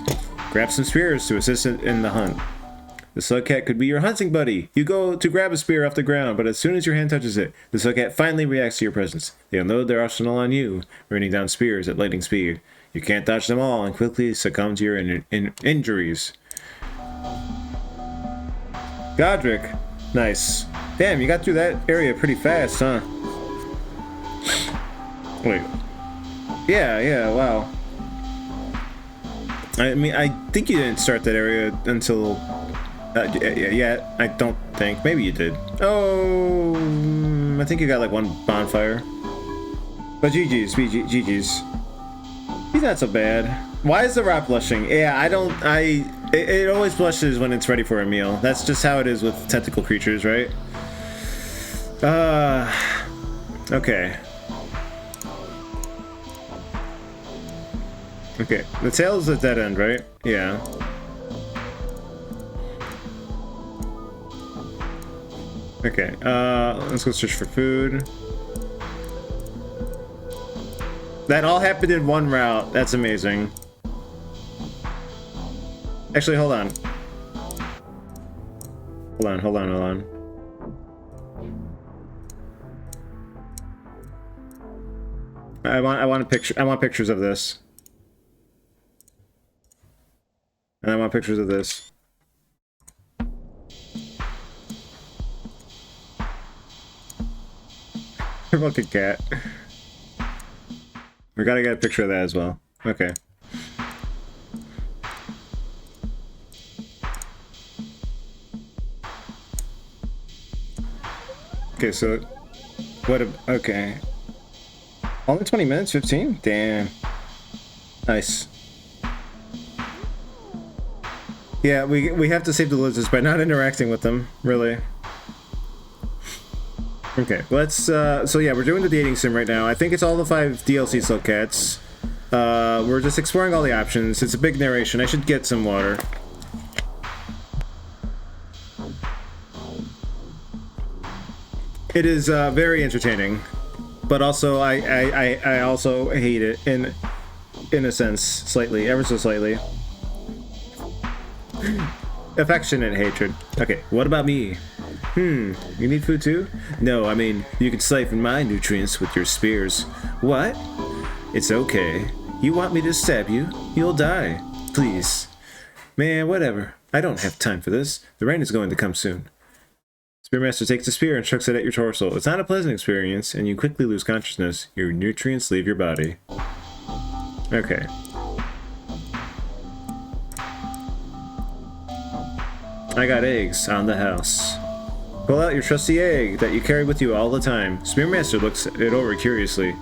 Grab some spears to assist in the hunt. The slugcat could be your hunting buddy. You go to grab a spear off the ground, but as soon as your hand touches it, the slugcat finally reacts to your presence. They unload their arsenal on you, raining down spears at lightning speed. You can't dodge them all and quickly succumb to your injuries. Godric. Nice. Damn, you got through that area pretty fast, huh? Wait. Yeah, wow. I mean, I think you didn't start that area until... yeah, I don't think. Maybe you did. Oh, I think you got like one bonfire. But GG's. He's not so bad. Why is the rock blushing? Yeah, it always blushes when it's ready for a meal. That's just how it is with tentacle creatures, right? Okay. Okay, the tail is a dead end, right? Yeah. Okay, let's go search for food. That all happened in one route. That's amazing. Actually, hold on. Hold on. I want pictures of this. And I want pictures of this. Fucking cat. We gotta get a picture of that as well. Okay. Okay, so what? Okay. Only 20 minutes, 15? Damn. Nice. Yeah, we have to save the lizards by not interacting with them, really. Okay, let's, so yeah, we're doing the dating sim right now. I think it's all the 5 DLC slugcats. We're just exploring all the options. It's a big narration. I should get some water. It is, very entertaining. But also, I also hate it, in a sense, slightly, ever so slightly. Affectionate hatred. Okay, what about me? You need food too? No, I mean, you can siphon my nutrients with your spears. What? It's okay. You want me to stab you? You'll die. Please. Man, whatever. I don't have time for this. The rain is going to come soon. Spearmaster takes the spear and chucks it at your torso. It's not a pleasant experience, and you quickly lose consciousness. Your nutrients leave your body. Okay. I got eggs on the house. Pull out your trusty egg that you carry with you all the time. Spearmaster looks it over curiously.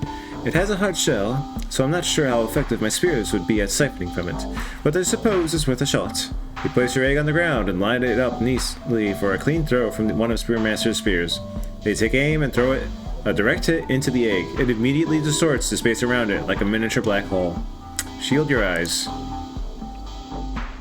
It has a hard shell, so I'm not sure how effective my spears would be at siphoning from it, but I suppose it's worth a shot. You place your egg on the ground and line it up neatly for a clean throw from one of Spearmaster's spears. They take aim and throw it a direct hit into the egg. It immediately distorts the space around it like a miniature black hole. Shield your eyes.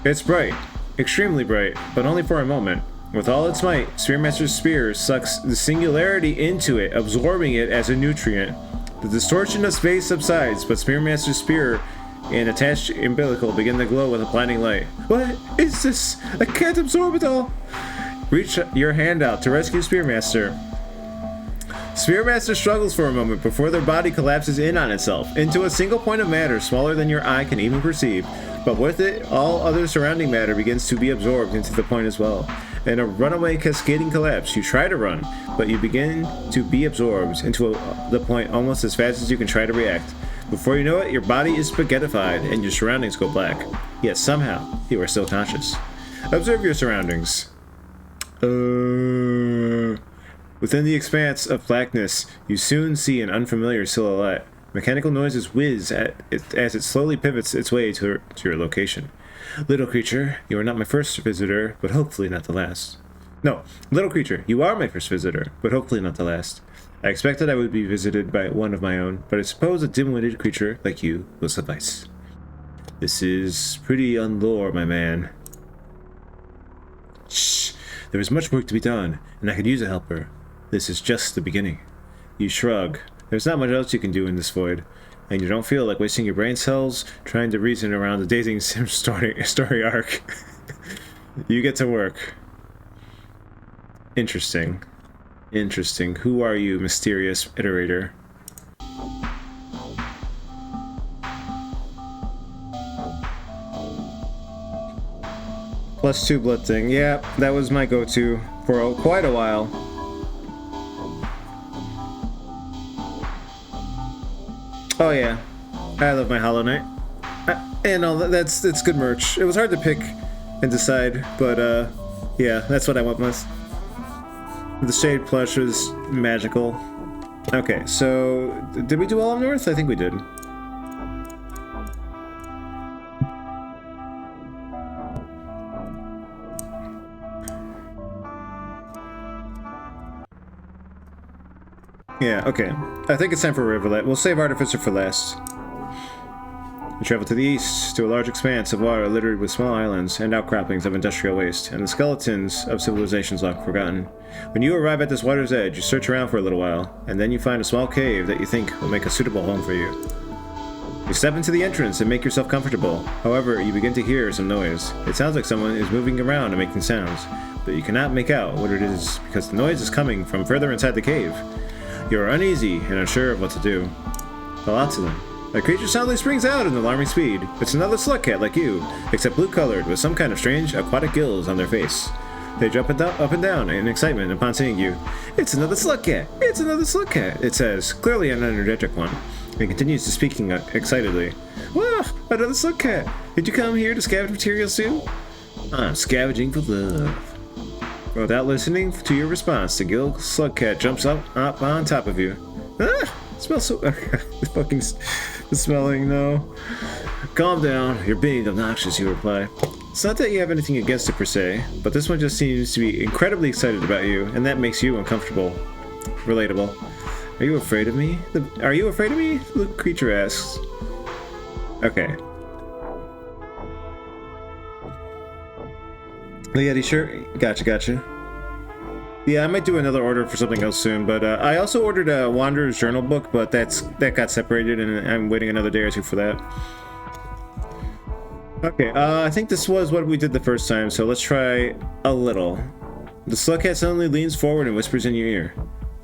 It's bright. Extremely bright, but only for a moment. With all its might, Spearmaster's spear sucks the singularity into it, absorbing it as a nutrient. The distortion of space subsides, but Spearmaster's spear and attached umbilical begin to glow with a blinding light. What is this? I can't absorb it all! Reach your hand out to rescue Spearmaster. Spearmaster struggles for a moment before their body collapses in on itself, into a single point of matter smaller than your eye can even perceive. But with it, all other surrounding matter begins to be absorbed into the point as well. In a runaway cascading collapse, you try to run, but you begin to be absorbed into the point almost as fast as you can try to react. Before you know it, your body is spaghettified and your surroundings go black. Yet somehow, you are still conscious. Observe your surroundings. Within the expanse of blackness, you soon see an unfamiliar silhouette. Mechanical noises whiz as it slowly pivots its way to your location. Little creature, you are not my first visitor, but hopefully not the last. No, little creature, you are my first visitor, but hopefully not the last. I expected I would be visited by one of my own, but I suppose a dim-witted creature like you will suffice. This is pretty unlore, my man. Shh. There is much work to be done, and I could use a helper. This is just the beginning. You shrug. There's not much else you can do in this void, and you don't feel like wasting your brain cells trying to reason around the dazing sim story arc. You get to work. Interesting. Interesting. Who are you, mysterious iterator? +2 blood thing. Yeah, that was my go-to for quite a while. Oh yeah, I love my Hollow Knight. And all that's good merch. It was hard to pick and decide, but yeah, that's what I went with. The shade plush was magical. Okay, so did we do all of North? I think we did. Yeah, okay. I think it's time for Rivulet. We'll save Artificer for last. We travel to the east, to a large expanse of water littered with small islands and outcroppings of industrial waste, and the skeletons of civilizations long forgotten. When you arrive at this water's edge, you search around for a little while, and then you find a small cave that you think will make a suitable home for you. You step into the entrance and make yourself comfortable. However, you begin to hear some noise. It sounds like someone is moving around and making sounds, but you cannot make out what it is because the noise is coming from further inside the cave. You are uneasy and unsure of what to do. Call out to them. A creature suddenly springs out at an alarming speed. It's another slug cat like you, except blue-colored with some kind of strange aquatic gills on their face. They jump up and down in excitement upon seeing you. It's another slug cat! It's another slug cat! It says, clearly an energetic one. It continues to speaking excitedly. Whoa! Another slug cat! Did you come here to scavenge materials too? I'm scavenging for love. Without listening to your response, the gill slugcat jumps up on top of you. Ah! It smells so... fucking smelling, no. Calm down. You're being obnoxious, you reply. It's not that you have anything against it per se, but this one just seems to be incredibly excited about you, and that makes you uncomfortable. Relatable. Are you afraid of me? Are you afraid of me? The creature asks. Okay. The Yeti shirt? Gotcha. Yeah, I might do another order for something else soon, but I also ordered a Wanderer's Journal book, but that got separated, and I'm waiting another day or two for that. Okay, I think this was what we did the first time, so let's try a little. The slugcat suddenly leans forward and whispers in your ear.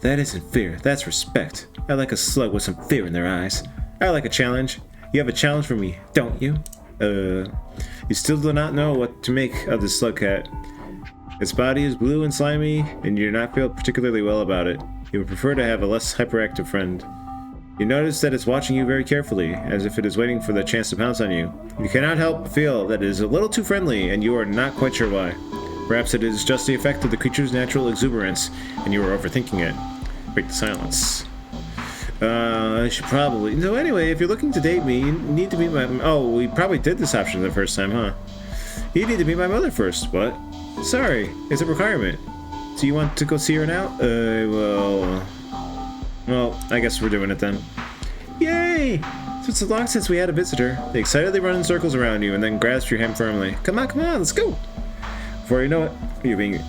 That isn't fear, that's respect. I like a slug with some fear in their eyes. I like a challenge. You have a challenge for me, don't you? You still do not know what to make of this slugcat. Its body is blue and slimy, and you do not feel particularly well about it. You would prefer to have a less hyperactive friend. You notice that it's watching you very carefully, as if it is waiting for the chance to pounce on you. You cannot help but feel that it is a little too friendly, and you are not quite sure why. Perhaps it is just the effect of the creature's natural exuberance, and you are overthinking it. Break the silence. I should probably... No, anyway, if you're looking to date me, you need to meet my... Oh, we probably did this option the first time, huh? You need to meet my mother first. What? Sorry, it's a requirement. Do you want to go see her now? Well, I guess we're doing it then. Yay! It's so long since we had a visitor. They excitedly run in circles around you and then grasp your hand firmly. Come on, let's go! Before you know it,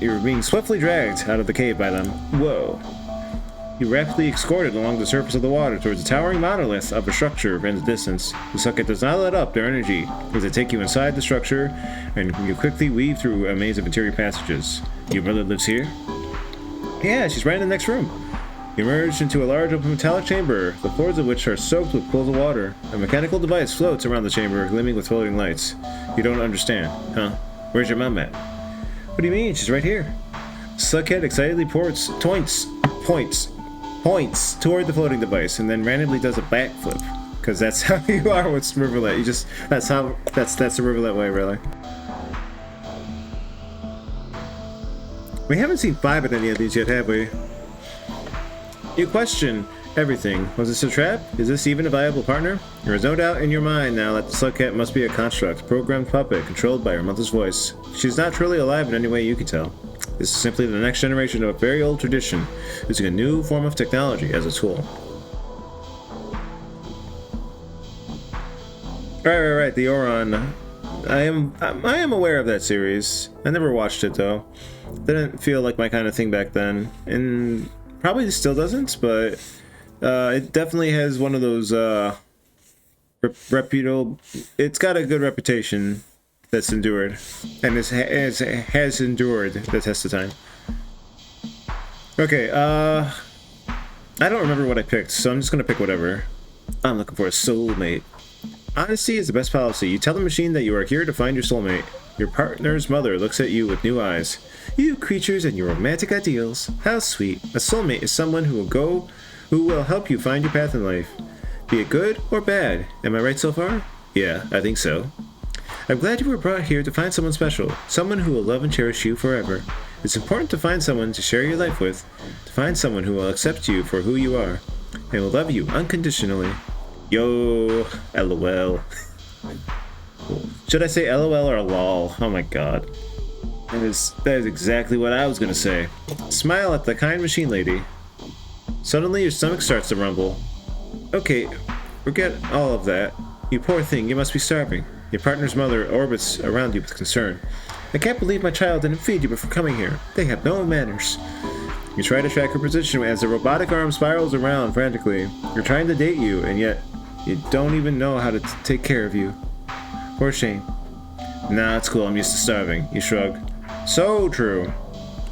you're being swiftly dragged out of the cave by them. Whoa. You rapidly escorted along the surface of the water towards a towering monolith of a structure in the distance. The slugcat does not let up their energy as they take you inside the structure, and you quickly weave through a maze of interior passages. Your mother lives here? Yeah, she's right in the next room. You emerge into a large open metallic chamber, the floors of which are soaked with pools of water. A mechanical device floats around the chamber, gleaming with floating lights. You don't understand, huh? Where's your mom at? What do you mean? She's right here. Slugcat excitedly points toward the floating device and then randomly does a backflip. Because that's how you are with Rivulet. That's the Rivulet way, really. We haven't seen 5 in any of these yet, have we? You question everything. Was this a trap? Is this even a viable partner? There is no doubt in your mind now that the slugcat must be a construct, programmed puppet, controlled by her mother's voice. She's not truly alive in any way you can tell. This is simply the next generation of a very old tradition, using a new form of technology as a tool. Right. The Oron. I am aware of that series. I never watched it though. Didn't feel like my kind of thing back then, and probably still doesn't. But it definitely has one of those reputable. It's got a good reputation that's endured, and has endured the test of time. Okay, I don't remember what I picked, so I'm just gonna pick whatever. I'm looking for a soulmate. Honesty is the best policy. You tell the machine that you are here to find your soulmate. Your partner's mother looks at you with new eyes. You creatures and your romantic ideals. How sweet. A soulmate is someone who will help you find your path in life. Be it good or bad. Am I right so far? Yeah, I think so. I'm glad you were brought here to find someone special. Someone who will love and cherish you forever. It's important to find someone to share your life with. To find someone who will accept you for who you are. And will love you unconditionally. Yo, LOL. Should I say LOL or LOL? Oh my god. That is exactly what I was gonna say. Smile at the kind machine lady. Suddenly your stomach starts to rumble. Okay, forget all of that. You poor thing, you must be starving. Your partner's mother orbits around you with concern. I can't believe my child didn't feed you before coming here. They have no manners. You try to track her position as the robotic arm spirals around frantically. You're trying to date you, and yet you don't even know how to take care of you. Poor shame. Nah, it's cool. I'm used to starving. You shrug. So true.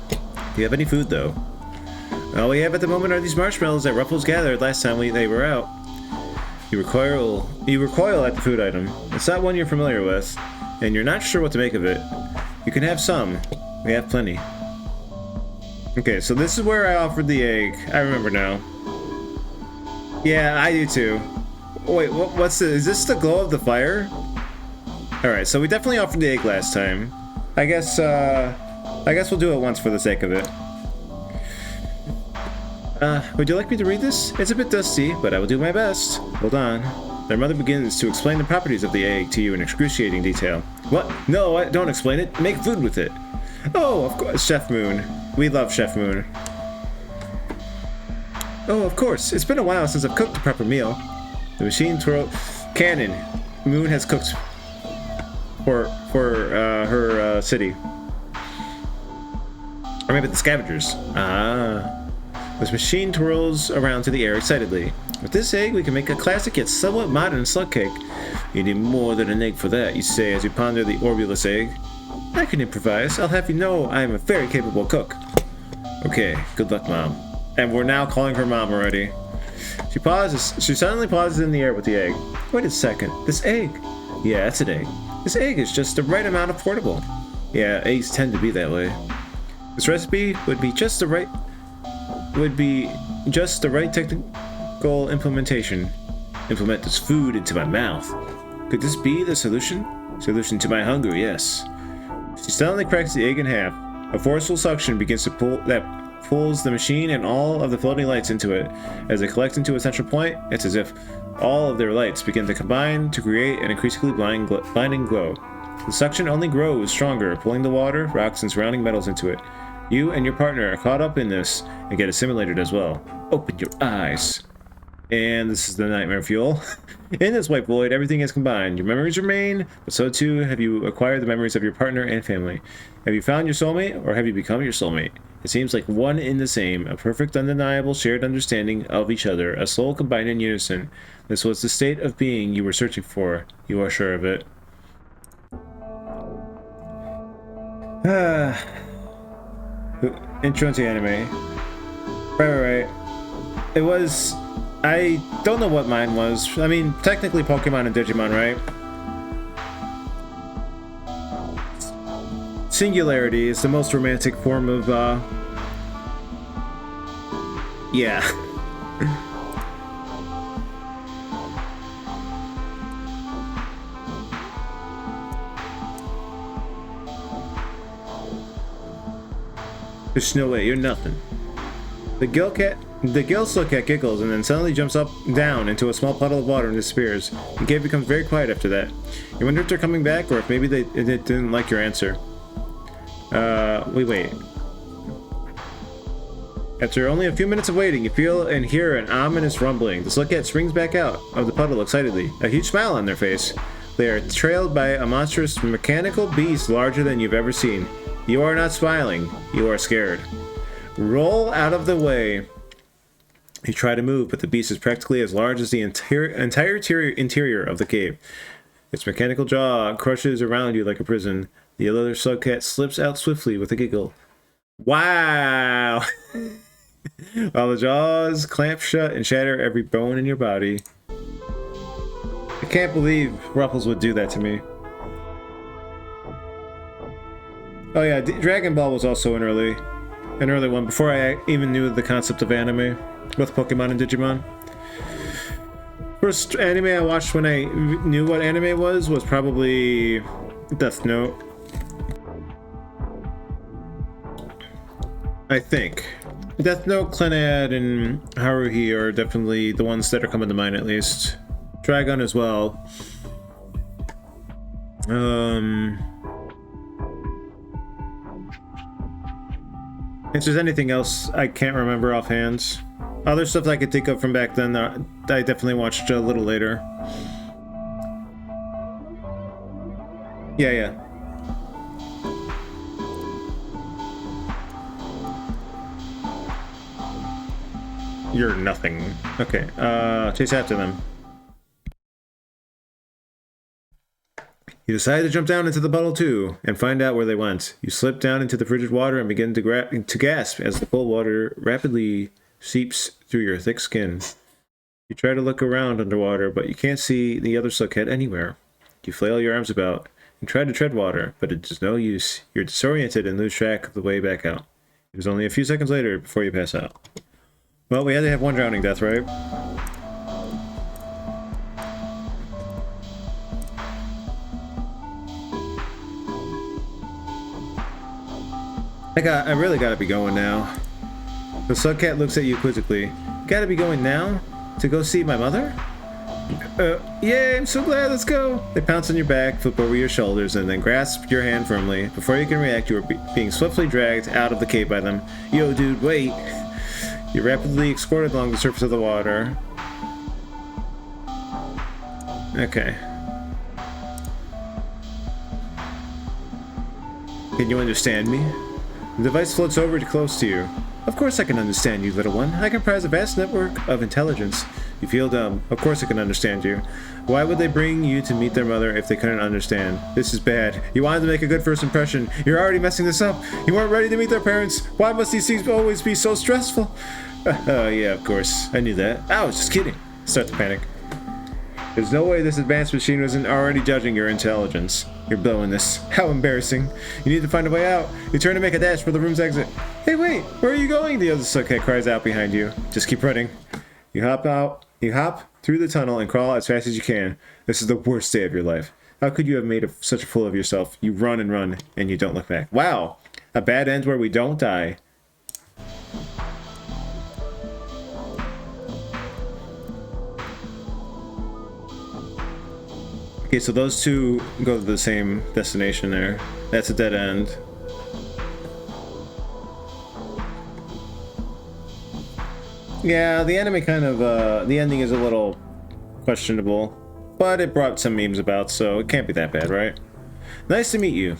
Do you have any food, though? All we have at the moment are these marshmallows that Ruffles gathered last time they were out. You recoil at the food item. It's not one you're familiar with, and you're not sure what to make of it. You can have some. We have plenty. Okay, so this is where I offered the egg. I remember now. Yeah, I do too. Wait, what's the... Is this the glow of the fire? Alright, so we definitely offered the egg last time. I guess we'll do it once for the sake of it. Would you like me to read this? It's a bit dusty, but I will do my best. Hold on. Their mother begins to explain the properties of the egg to you in excruciating detail. What? No, don't explain it. Make food with it. Oh, of course, Chef Moon. We love Chef Moon. Oh, of course. It's been a while since I've cooked a proper meal. The machine twirl... Canon. Moon has cooked for her city. Or maybe the scavengers. Ah. This machine twirls around to the air excitedly. With this egg, we can make a classic yet somewhat modern slug cake. You need more than an egg for that, you say as you ponder the orbulous egg. I can improvise. I'll have you know I am a very capable cook. Okay, good luck, Mom. And we're now calling her Mom already. She pauses. She suddenly pauses in the air with the egg. Wait a second. This egg. Yeah, it's an egg. This egg is just the right amount of portable. Yeah, eggs tend to be that way. This recipe would be just the right technical implementation. Implement this food into my mouth. Could this be the solution? Solution to my hunger, yes. She suddenly cracks the egg in half. A forceful suction begins to pulls the machine and all of the floating lights into it. As they collect into a central point, it's as if all of their lights begin to combine to create an increasingly blinding glow. The suction only grows stronger, pulling the water, rocks, and surrounding metals into it. You and your partner are caught up in this and get assimilated as well. Open your eyes. And this is the nightmare fuel. In this white void, everything is combined. Your memories remain, but so too have you acquired the memories of your partner and family. Have you found your soulmate, or have you become your soulmate? It seems like one in the same, a perfect, undeniable shared understanding of each other, a soul combined in unison. This was the state of being you were searching for. You are sure of it. Intro into anime. Right. It was... I don't know what mine was. I mean, technically Pokemon and Digimon, right? Singularity is the most romantic form of, yeah. There's no way, you're nothing. The Gilso cat giggles and then suddenly jumps up down into a small puddle of water and disappears. The cave becomes very quiet after that. You wonder if they're coming back or if maybe they didn't like your answer. We wait. After only a few minutes of waiting, you feel and hear an ominous rumbling. The Slugcat springs back out of the puddle excitedly, a huge smile on their face. They are trailed by a monstrous mechanical beast larger than you've ever seen. You are not smiling. You are scared. Roll out of the way. You try to move, but the beast is practically as large as the entire interior of the cave. Its mechanical jaw crushes around you like a prison. The other subcat slips out swiftly with a giggle. Wow! While the jaws clamp shut and shatter every bone in your body. I can't believe Ruffles would do that to me. Oh yeah, Dragon Ball was also an early one, before I even knew the concept of anime with Pokemon and Digimon. First anime I watched when I knew what anime was probably Death Note. I think. Death Note, Clannad, and Haruhi are definitely the ones that are coming to mind, at least. Dragon as well. If there's anything else I can't remember offhand. Other stuff I could think of from back then I definitely watched a little later. Yeah. You're nothing. Okay, chase after them. You decide to jump down into the puddle too, and find out where they went. You slip down into the frigid water and begin to gasp as the cold water rapidly seeps through your thick skin. You try to look around underwater, but you can't see the other suckhead anywhere. You flail your arms about and try to tread water, but it is no use. You're disoriented and lose track of the way back out. It was only a few seconds later before you pass out. Well, we had to have one drowning death, right? I really gotta be going now. The subcat looks at you quizzically. Gotta be going now? To go see my mother? Yeah, I'm so glad, let's go! They pounce on your back, flip over your shoulders, and then grasp your hand firmly. Before you can react, you are being swiftly dragged out of the cave by them. Yo, dude, wait! You're rapidly escorted along the surface of the water. Okay. Can you understand me? The device floats over close to you. Of course I can understand you, little one. I comprise a vast network of intelligence. You feel dumb. Of course I can understand you. Why would they bring you to meet their mother if they couldn't understand? This is bad. You wanted to make a good first impression. You're already messing this up. You weren't ready to meet their parents. Why must these things always be so stressful? Yeah, of course. I knew that. I was just kidding. Start to panic. There's no way this advanced machine wasn't already judging your intelligence. You're blowing this. How embarrassing. You need to find a way out. You turn to make a dash for the room's exit. Hey, wait! Where are you going? The other suckhead cries out behind you. Just keep running. You hop through the tunnel and crawl as fast as you can. This is the worst day of your life. How could you have made such a fool of yourself? You run, and you don't look back. Wow! A bad end where we don't die. Okay, so those two go to the same destination there. That's a dead end. Yeah, the anime kind of, the ending is a little questionable, but it brought some memes about, so it can't be that bad, right? Nice to meet you.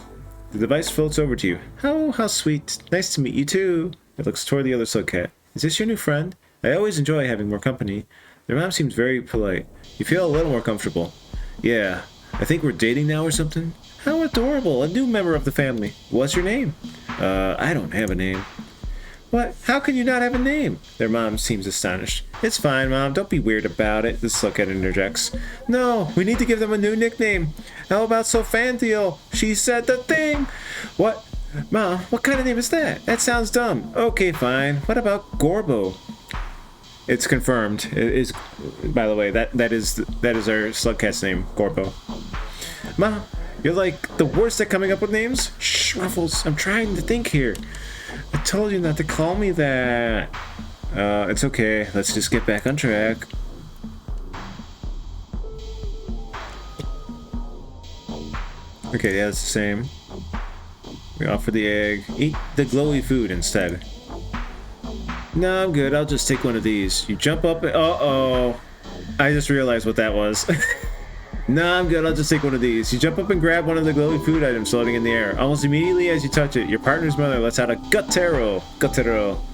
The device floats over to you. Oh, how sweet. Nice to meet you too. It looks toward the other subcat. Is this your new friend? I always enjoy having more company. Their mom seems very polite. You feel a little more comfortable. Yeah, I think we're dating now or something. How adorable, a new member of the family. What's your name? I don't have a name. What? How can you not have a name? Their mom seems astonished. It's fine, Mom. Don't be weird about it. This subcat interjects. No, we need to give them a new nickname. How about Sophantiel? She said the thing. What? Mom, what kind of name is that? That sounds dumb. Okay, fine. What about Gorbo? It's confirmed. It is, by the way, that is our subcat's name, Gorbo. Mom, you're like the worst at coming up with names. Shh, Ruffles. I'm trying to think here. I told you not to call me that. It's okay. Let's just get back on track. Okay, yeah, it's the same. We offer the egg. Eat the glowy food instead. No, I'm good. I'll just take one of these. You jump up and... Uh-oh. I just realized what that was. Nah, I'm good. I'll just take one of these. You jump up and grab one of the glowing food items floating in the air. Almost immediately as you touch it, your partner's mother lets out a guttural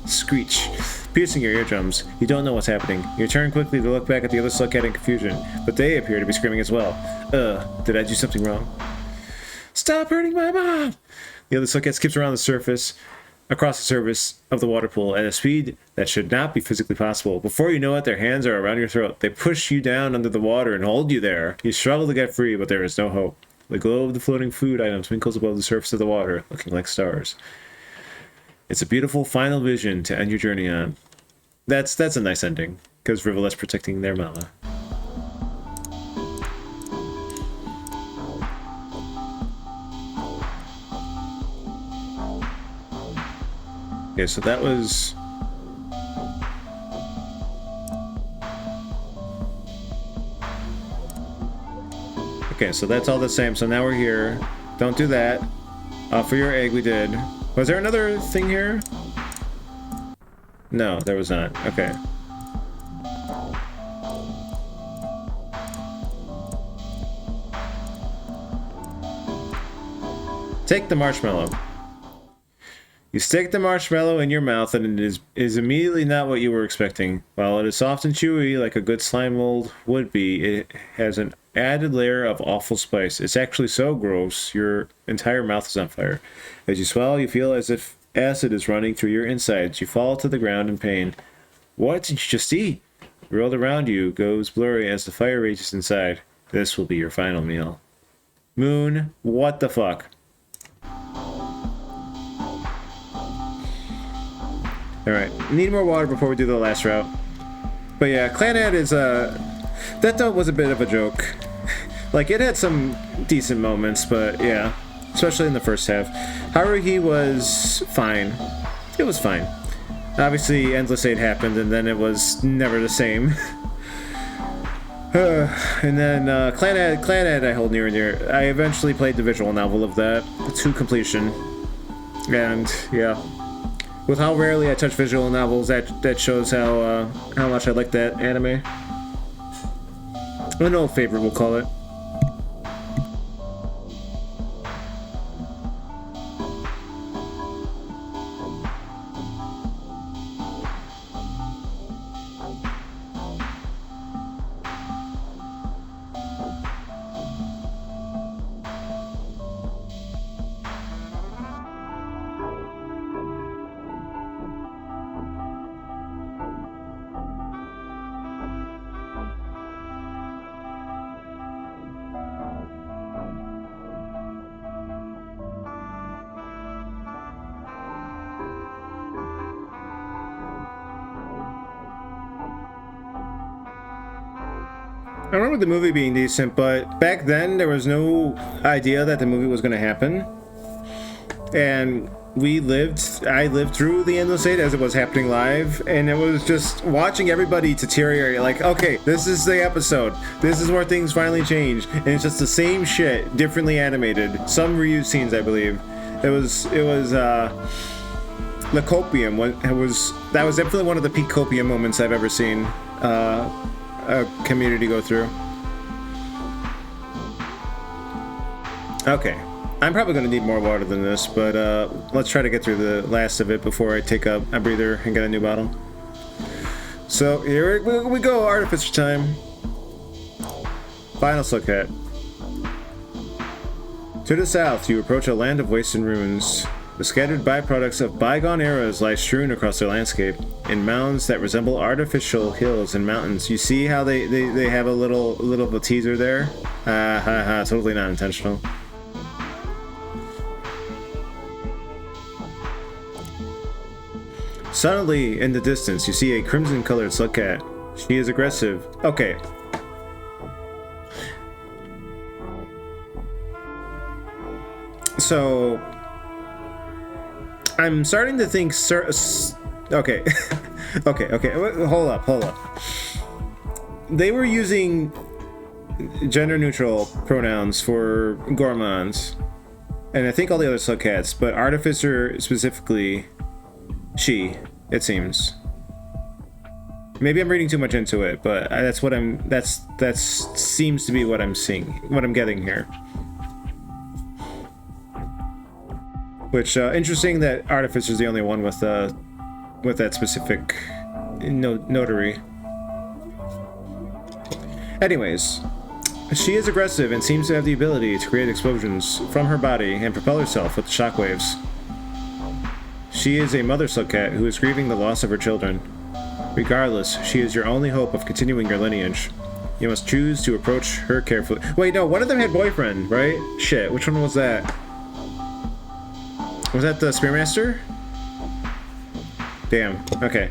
screech, piercing your eardrums. You don't know what's happening. You turn quickly to look back at the other slugcat in confusion, but they appear to be screaming as well. Did I do something wrong? Stop hurting my mom! The other slugcat skips around the surface, across the surface of the water pool at a speed that should not be physically possible. Before you know it, their hands are around your throat. They push you down under the water and hold you there. You struggle to get free, but there is no hope. The glow of the floating food item twinkles above the surface of the water, looking like stars. It's a beautiful final vision to end your journey on. That's a nice ending, because Rivulet's protecting their mama. Okay, so that was... Okay, so that's all the same. So now we're here. Don't do that. For your egg, we did. Was there another thing here? No, there was not. Okay. Take the marshmallow. You stick the marshmallow in your mouth and it is immediately not what you were expecting. While it is soft and chewy like a good slime mold would be, it has an added layer of awful spice. It's actually so gross, your entire mouth is on fire. As you swallow, you feel as if acid is running through your insides. You fall to the ground in pain. What did you just eat? The world around you goes blurry as the fire rages inside. This will be your final meal. Moon, what the fuck? Alright, need more water before we do the last route. But yeah, Clanad is, that though was a bit of a joke. Like, it had some decent moments, but yeah. Especially in the first half. Haruhi was fine. It was fine. Obviously, Endless 8 happened, and then it was never the same. And then, Clanad I hold near and dear. I eventually played the visual novel of that to completion. And, yeah. With how rarely I touch visual novels, that shows how much I like that anime. An old favorite, we'll call it. I remember the movie being decent, but back then there was no idea that the movie was going to happen. And I lived through the Endless 8 as it was happening live, and it was just watching everybody deteriorate, like, okay, this is the episode. This is where things finally change. And it's just the same shit, differently animated. Some reused scenes, I believe. It was Lycopium. That was definitely one of the peak copium moments I've ever seen. A community go through. Okay, I'm probably going to need more water than this, but let's try to get through the last of it before I take a breather and get a new bottle. So here we go, Artificer time. Final look at. To the south, you approach a land of waste and ruins. The scattered byproducts of bygone eras lie strewn across their landscape, in mounds that resemble artificial hills and mountains. You see how they have a little of a teaser there? Totally not intentional. Suddenly, in the distance, you see a crimson-colored slugcat. She is aggressive. Okay. So... I'm starting to think... Okay. okay. Hold up. They were using gender-neutral pronouns for Gourmands. And I think all the other slugcats, but Artificer specifically, she, it seems. Maybe I'm reading too much into it, but that's what that seems to be what I'm seeing, what I'm getting here. Which, interesting that Artificer is the only one with that specific notary. Anyways, she is aggressive and seems to have the ability to create explosions from her body and propel herself with the shockwaves. She is a mother slug cat who is grieving the loss of her children. Regardless, she is your only hope of continuing your lineage. You must choose to approach her carefully. Wait, no, one of them had boyfriend, right? Shit, which one was that? Was that the Spearmaster? Damn, okay.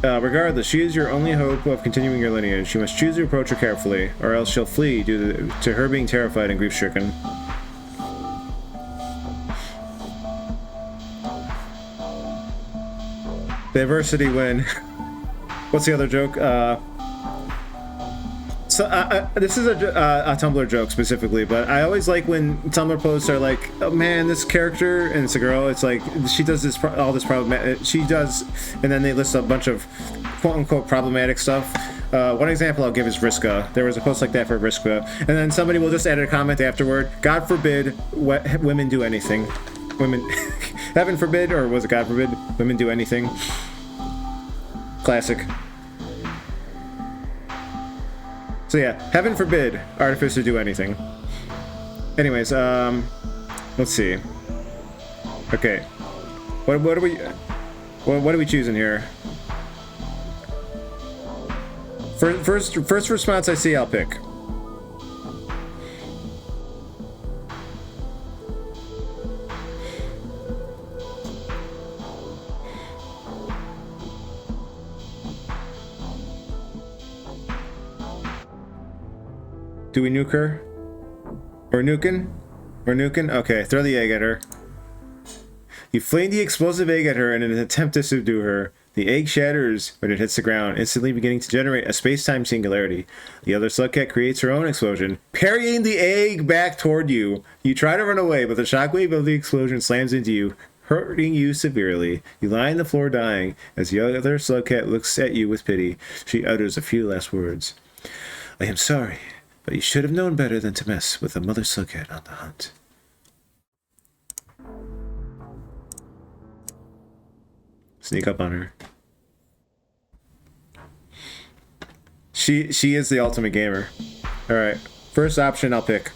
Regardless, she is your only hope of continuing your lineage. You must choose to approach her carefully, or else she'll flee due to her being terrified and grief-stricken. Diversity win. What's the other joke? This is a Tumblr joke specifically, but I always like when Tumblr posts are like, oh man, this character, and it's a girl, it's like, she does this, all this problematic, she does, and then they list a bunch of quote-unquote problematic stuff. One example I'll give is Vriska. There was a post like that for Vriska, and then somebody will just add a comment afterward, God forbid women do anything. Women, heaven forbid, or was it God forbid, women do anything. Classic. So yeah, heaven forbid Artificer do anything. Anyways, let's see. Okay, what are we choosing here? First response I see, I'll pick. Do we nuke her? Or nukin'? Or nukin'? Okay, throw the egg at her. You fling the explosive egg at her in an attempt to subdue her. The egg shatters when it hits the ground, instantly beginning to generate a space-time singularity. The other slugcat creates her own explosion, parrying the egg back toward you. You try to run away, but the shockwave of the explosion slams into you, hurting you severely. You lie on the floor dying. As the other slugcat looks at you with pity, she utters a few last words. I am sorry, but you should have known better than to mess with a mother slugcat on the hunt. Sneak up on her. She is the ultimate gamer. Alright, first option I'll pick.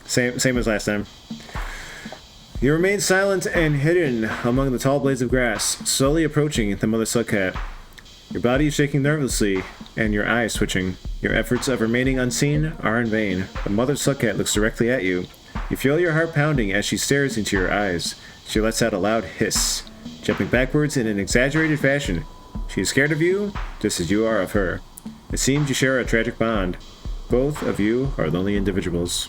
Same as last time. You remain silent and hidden among the tall blades of grass, slowly approaching the mother slugcat. Your body is shaking nervously, and your eyes twitching. Your efforts of remaining unseen are in vain. The mother slugcat looks directly at you. You feel your heart pounding as she stares into your eyes. She lets out a loud hiss, jumping backwards in an exaggerated fashion. She is scared of you, just as you are of her. It seems you share a tragic bond. Both of you are lonely individuals.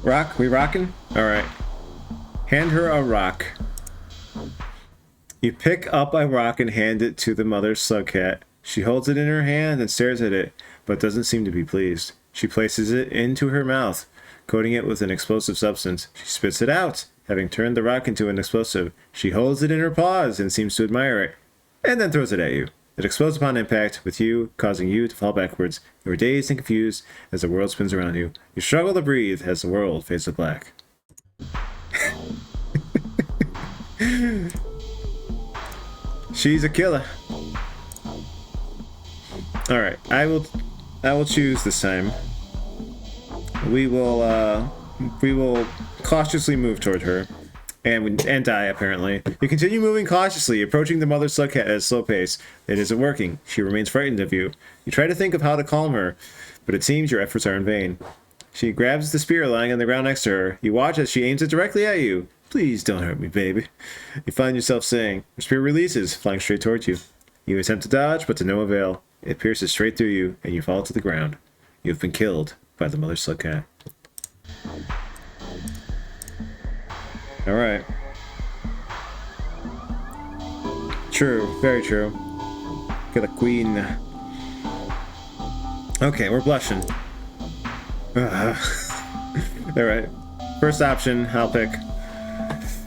Rock? We rockin'? Alright. Hand her a rock. You pick up a rock and hand it to the mother slugcat. She holds it in her hand and stares at it, but doesn't seem to be pleased. She places it into her mouth, coating it with an explosive substance. She spits it out. Having turned the rock into an explosive, she holds it in her paws and seems to admire it, and then throws it at you. It explodes upon impact, with you causing you to fall backwards. You are dazed and confused as the world spins around you. You struggle to breathe as the world fades to black. She's a killer. Alright, I will choose this time. We will cautiously move toward her. And die, apparently. You continue moving cautiously, approaching the mother slugcat at a slow pace. It isn't working. She remains frightened of you. You try to think of how to calm her, but it seems your efforts are in vain. She grabs the spear lying on the ground next to her. You watch as she aims it directly at you. Please don't hurt me, baby. You find yourself saying. Her spear releases, flying straight towards you. You attempt to dodge, but to no avail. It pierces straight through you, and you fall to the ground. You have been killed by the mother slugcat. Alright. True, very true. Get a queen. Okay, we're blushing. Alright. First option, I'll pick.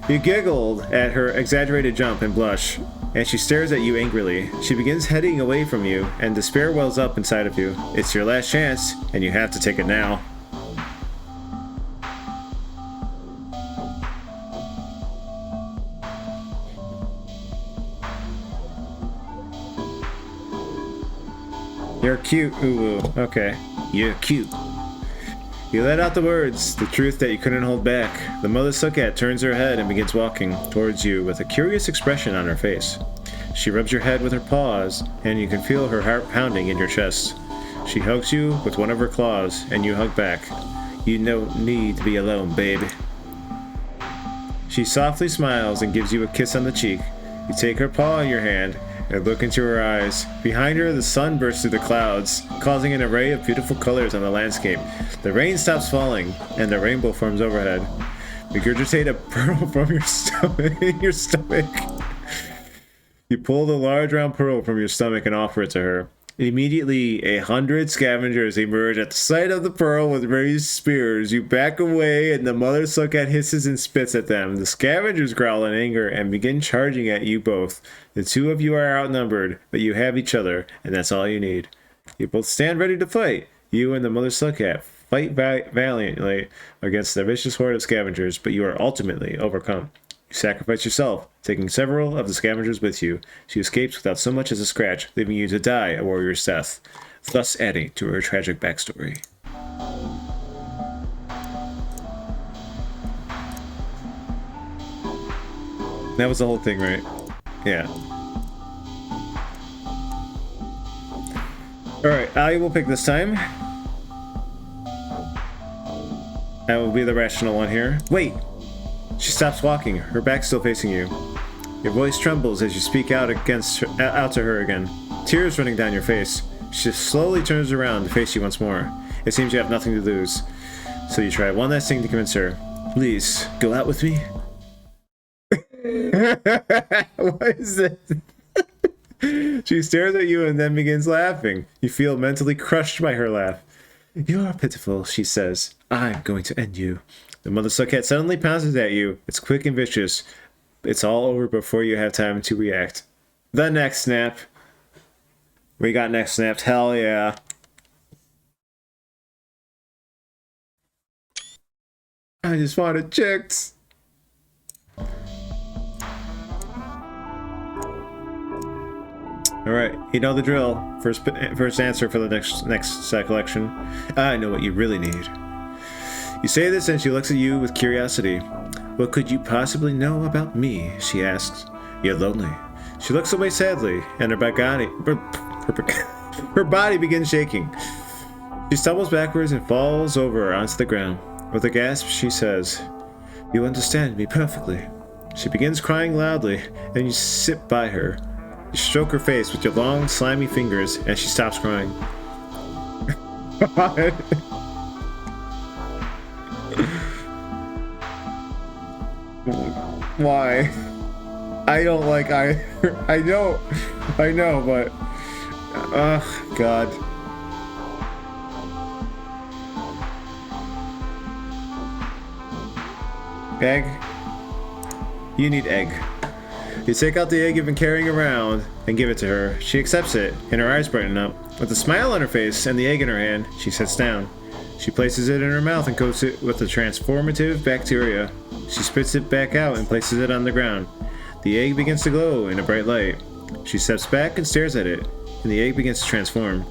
You giggled at her exaggerated jump and blush, and she stares at you angrily. She begins heading away from you, and despair wells up inside of you. It's your last chance, and you have to take it now. You're cute, Ulu. Okay. You're cute. You let out the words, the truth that you couldn't hold back. The mother Sukat turns her head and begins walking towards you with a curious expression on her face. She rubs your head with her paws, and you can feel her heart pounding in your chest. She hugs you with one of her claws, and you hug back. You don't need to be alone, baby. She softly smiles and gives you a kiss on the cheek. You take her paw in your hand and look into her eyes. Behind her, the sun bursts through the clouds, causing an array of beautiful colors on the landscape. The rain stops falling, and the rainbow forms overhead. Regurgitate a pearl from your stomach. You pull the large round pearl from your stomach and offer it to her. Immediately, 100 scavengers emerge at the sight of the pearl with raised spears. You back away, and the mother Sukat hisses and spits at them. The scavengers growl in anger and begin charging at you both. The two of you are outnumbered, but you have each other, and that's all you need. You both stand ready to fight. You and the mother Sukat fight valiantly against the vicious horde of scavengers, but you are ultimately overcome. You sacrifice yourself, taking several of the scavengers with you. She escapes without so much as a scratch, leaving you to die a warrior's death, thus adding to her tragic backstory. That was the whole thing, right? Yeah. Alright, I will pick this time. That will be the rational one here. Wait! She stops walking, her back still facing you. Your voice trembles as you speak out to her again, tears running down your face. She slowly turns around to face you once more. It seems you have nothing to lose. So you try one last thing to convince her. Please, go out with me? What is this? She stares at you and then begins laughing. You feel mentally crushed by her laugh. You're pitiful, she says. I'm going to end you. The mother Sukat suddenly pounces at you. It's quick and vicious. It's all over before you have time to react. The neck snap. We got neck snapped. Hell yeah. I just wanted chicks. Alright, you know the drill. First answer for the next collection. I know what you really need. You say this and she looks at you with curiosity. What could you possibly know about me? She asks. You're lonely. She looks away sadly, and her body begins shaking. She stumbles backwards and falls over onto the ground. With a gasp, she says, You understand me perfectly. She begins crying loudly, and you sit by her. You stroke her face with your long, slimy fingers, and she stops crying. Why? I don't like I know, but ugh, God. Egg? You need egg. You take out the egg you've been carrying around and give it to her. She accepts it, and her eyes brighten up. With a smile on her face and the egg in her hand, she sits down. She places it in her mouth and coats it with the transformative bacteria. She spits it back out and places it on the ground. The egg begins to glow in a bright light. She steps back and stares at it, and the egg begins to transform.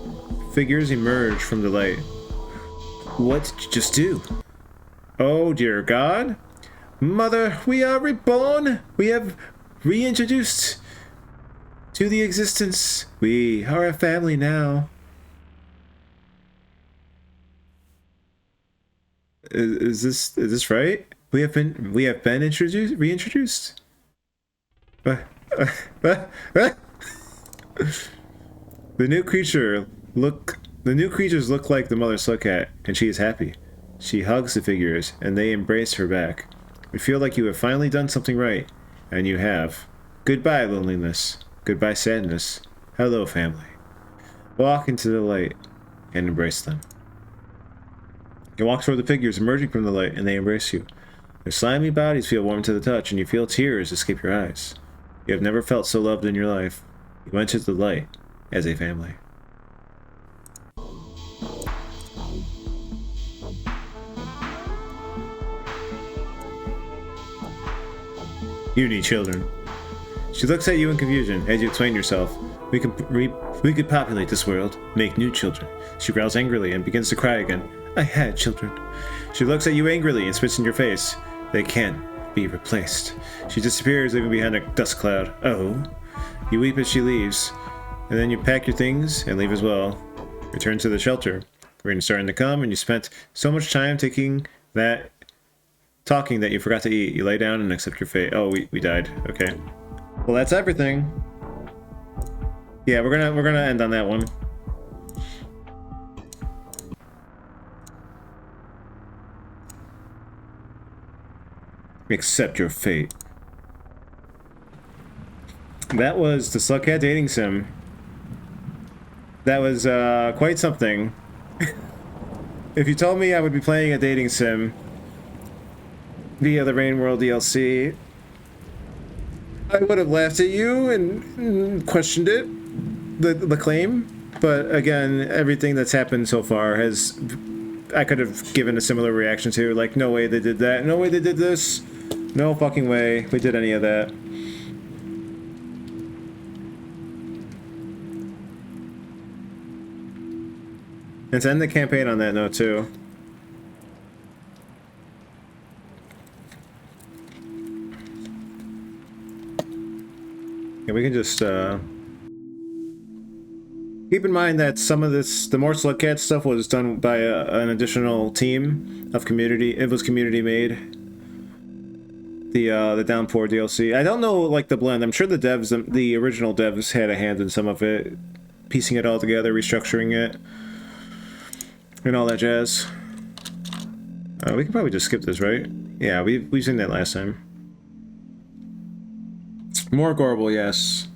Figures emerge from the light. What did you just do? Oh dear God. Mother, we are reborn. We have reintroduced to the existence. We are a family now. Is this right? We have been reintroduced. The new creatures look like the mother Sukat, and she is happy. She hugs the figures, and they embrace her back. You feel like you have finally done something right, and you have. Goodbye, loneliness. Goodbye, sadness. Hello, family. Walk into the light and embrace them. You walk toward the figures emerging from the light, and they embrace you. Their slimy bodies feel warm to the touch, and you feel tears escape your eyes. You have never felt so loved in your life. You enter the light as a family. You need children. She looks at you in confusion as you explain yourself. We could populate this world, make new children. She growls angrily and begins to cry again. I had children. She looks at you angrily and spits in your face. They can't be replaced. She disappears, leaving behind a dust cloud. Oh. You weep as she leaves, and then you pack your things and leave as well. Return to the shelter. Rain is starting to come, and you spent so much time talking that you forgot to eat. You lay down and accept your fate. Oh, we died. Okay. Well, that's everything. Yeah, we're gonna end on that one. Accept your fate. That was the Slugcat dating sim. That was quite something. If you told me I would be playing a dating sim via the Rain World DLC, I would have laughed at you and questioned it, the claim. But again, everything that's happened so far has, I could have given a similar reaction to, like, no way they did that, no way they did this, no fucking way we did any of that. And to end the campaign on that note too. Yeah, we can just keep in mind that some of this, the more Slugcat stuff was done by an additional team of community. It was community made. The Downpour DLC. I don't know, like, the blend. I'm sure the devs, the original devs, had a hand in some of it, piecing it all together, restructuring it, and all that jazz. We can probably just skip this, right? Yeah, we've seen that last time. More Gorbo, yes.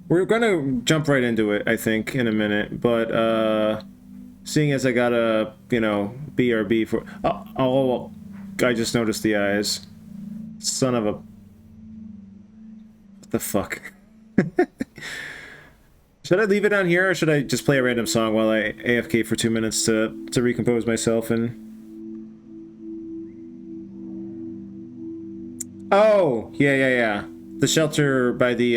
We're gonna jump right into it, I think, in a minute, but seeing as I got a, you know, BRB for... Oh, I just noticed the eyes. Son of a... What the fuck? Should I leave it on here, or should I just play a random song while I AFK for 2 minutes to recompose myself and... Oh! Yeah. The shelter by the,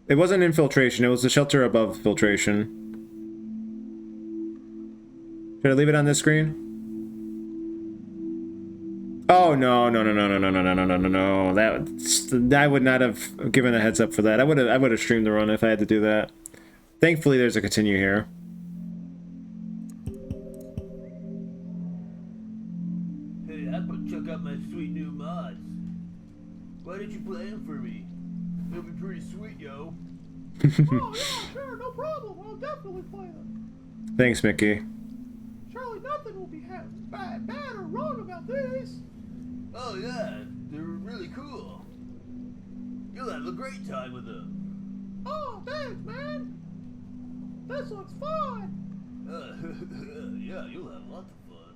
It wasn't infiltration, it was the shelter above filtration. Should I leave it on this screen? Oh, no. That I would not have given a heads up for that. I would have streamed the run if I had to do that. Thankfully, there's a continue here. Hey, I'd go check out my sweet new mods. Why didn't you play them for me? They'll be pretty sweet, yo. Oh, yeah, sure, no problem. I'll definitely play them. Thanks, Mickey. Surely nothing will be bad or wrong about these. Oh, yeah, they're really cool. You'll have a great time with them. Oh, thanks, man. This looks fun. Yeah, you'll have lots of fun.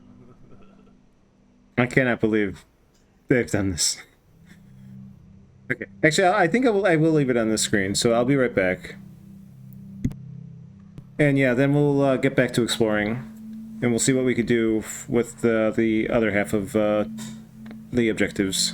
I cannot believe they've done this. Okay. Actually, I think I will leave it on this screen, so I'll be right back. And yeah, then we'll get back to exploring, and we'll see what we could do with the other half of the objectives.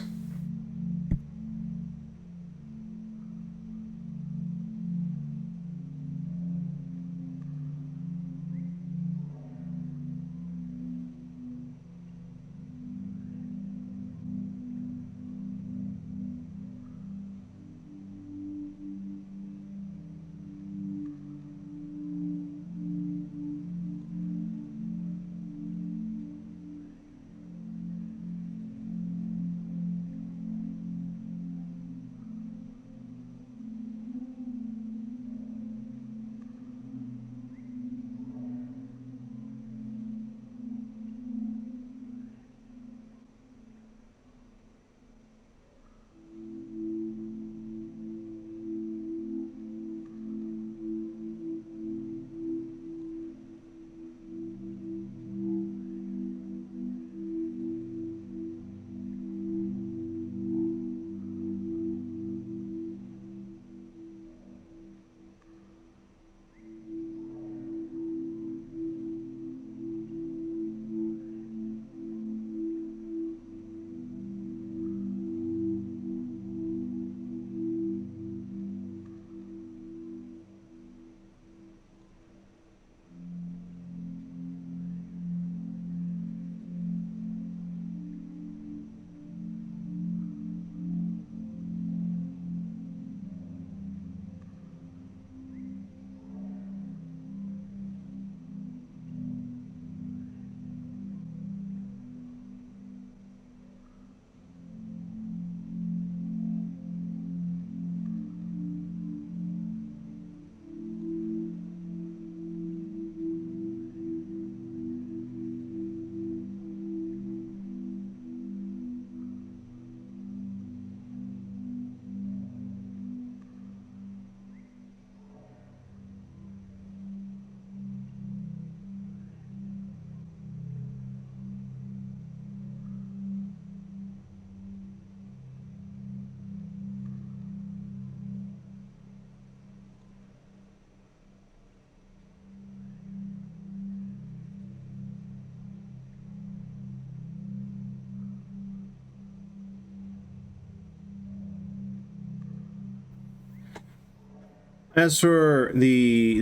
As for the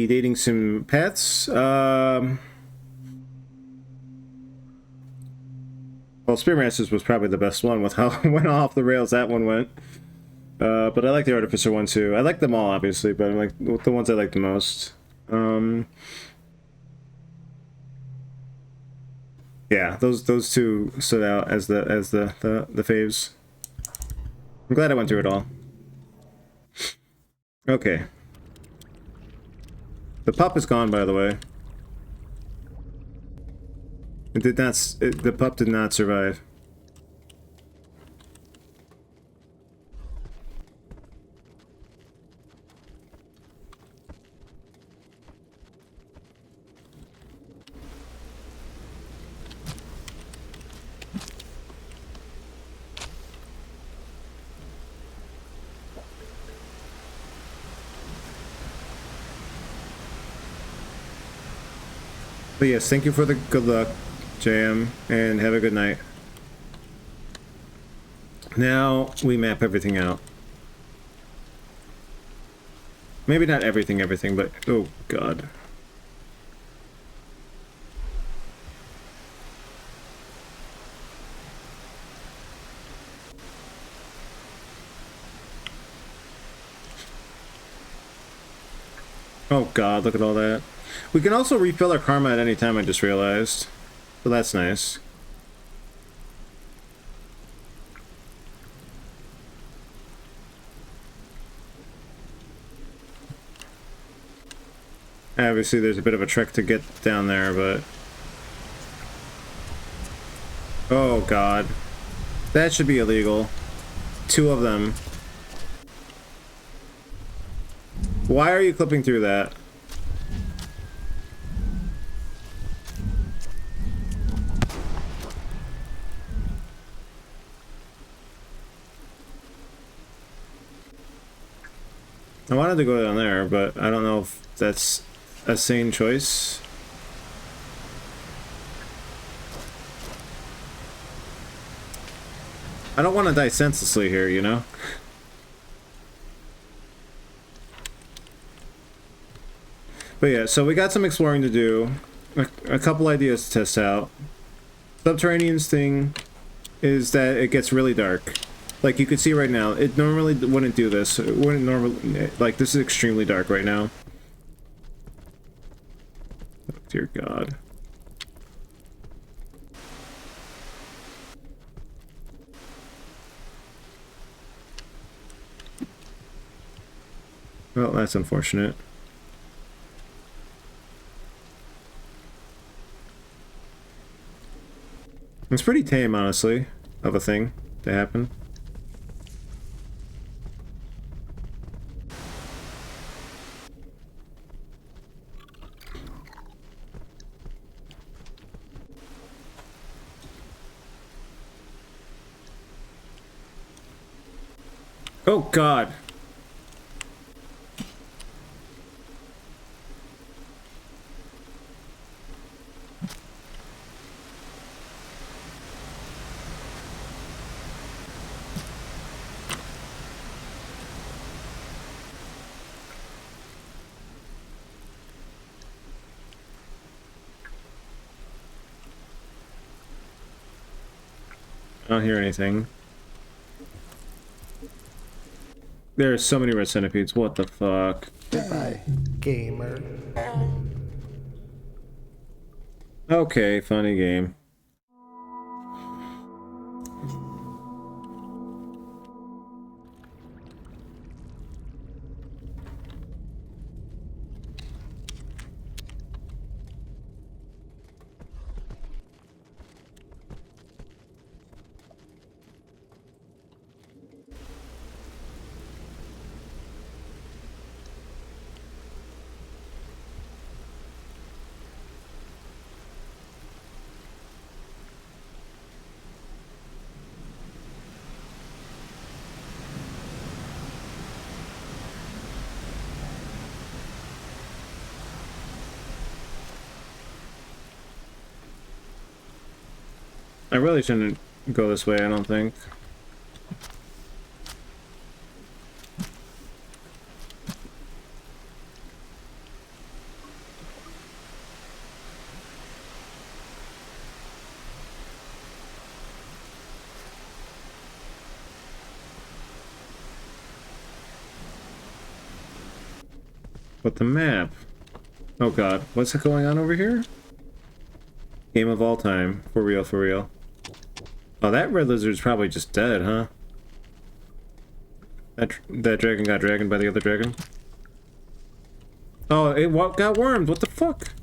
dating sim paths, well, Spearmasters was probably the best one with how went off the rails that one went. But I like the Artificer one too. I like them all, obviously, but I'm like the ones I like the most. Yeah, those two stood out as the faves. I'm glad I went through it all. Okay. The pup is gone, by the way. It did not. The pup did not survive. But yes, thank you for the good luck, JM, and have a good night. Now we map everything out. Maybe not everything, but oh god. Oh god, look at all that. We can also refill our karma at any time, I just realized. So that's nice. Obviously there's a bit of a trek to get down there, but... oh god. That should be illegal. 2 of them. Why are you clipping through that? I wanted to go down there, but I don't know if that's a sane choice. I don't want to die senselessly here, you know? But yeah, so we got some exploring to do. A couple ideas to test out. Subterranean's thing is that it gets really dark. Like you can see right now, it normally wouldn't do this. It wouldn't normally, like this is extremely dark right now. Oh, dear God. Well, that's unfortunate. It's pretty tame, honestly, of a thing to happen. Oh, God. I don't hear anything. There are so many red centipedes. What the fuck? Goodbye, gamer. Okay, funny game. I really shouldn't go this way, I don't think. But the map... Oh god, what's going on over here? Game of all time. For real, for real. Oh, that red lizard's probably just dead, huh? That dragon got dragoned by the other dragon. Oh, it got wormed. What the fuck?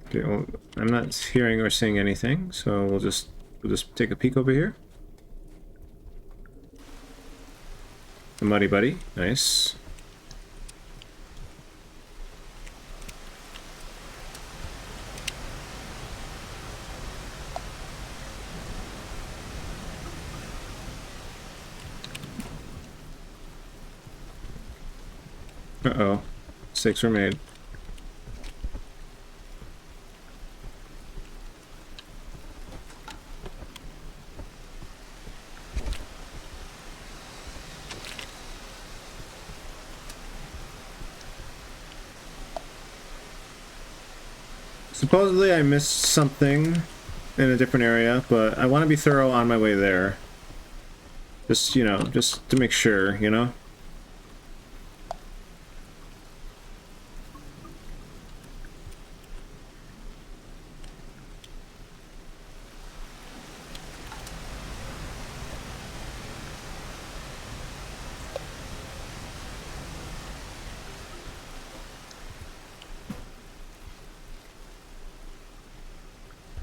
Okay, well, I'm not hearing or seeing anything, so we'll just take a peek over here. A muddy buddy, nice. Uh-oh. Mistakes were made. Supposedly I missed something in a different area, but I want to be thorough on my way there. Just, you know, just to make sure, you know?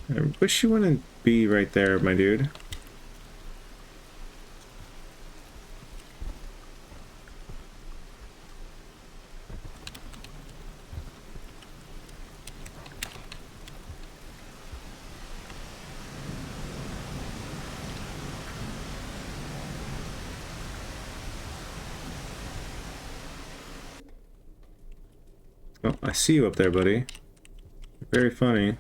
I wish you wouldn't be right there, my dude. Oh, I see you up there, buddy. Very funny.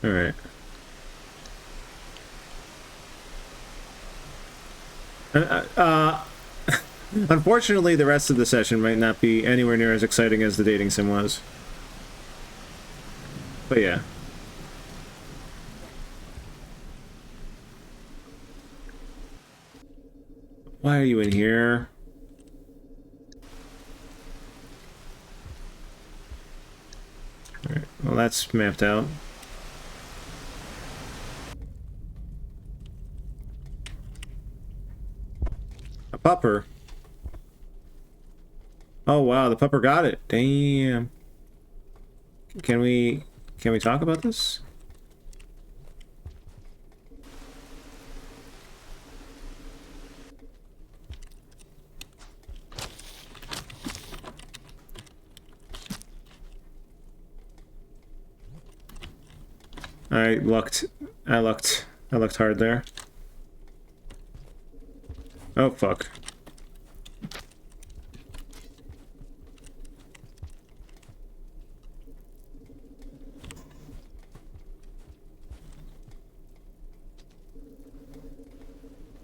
Alright. Unfortunately, the rest of the session might not be anywhere near as exciting as the dating sim was. But yeah. Why are you in here? Alright, well that's mapped out. A pupper. Oh wow, the pupper got it. Damn. Can we talk about this? I lucked hard there. Oh fuck.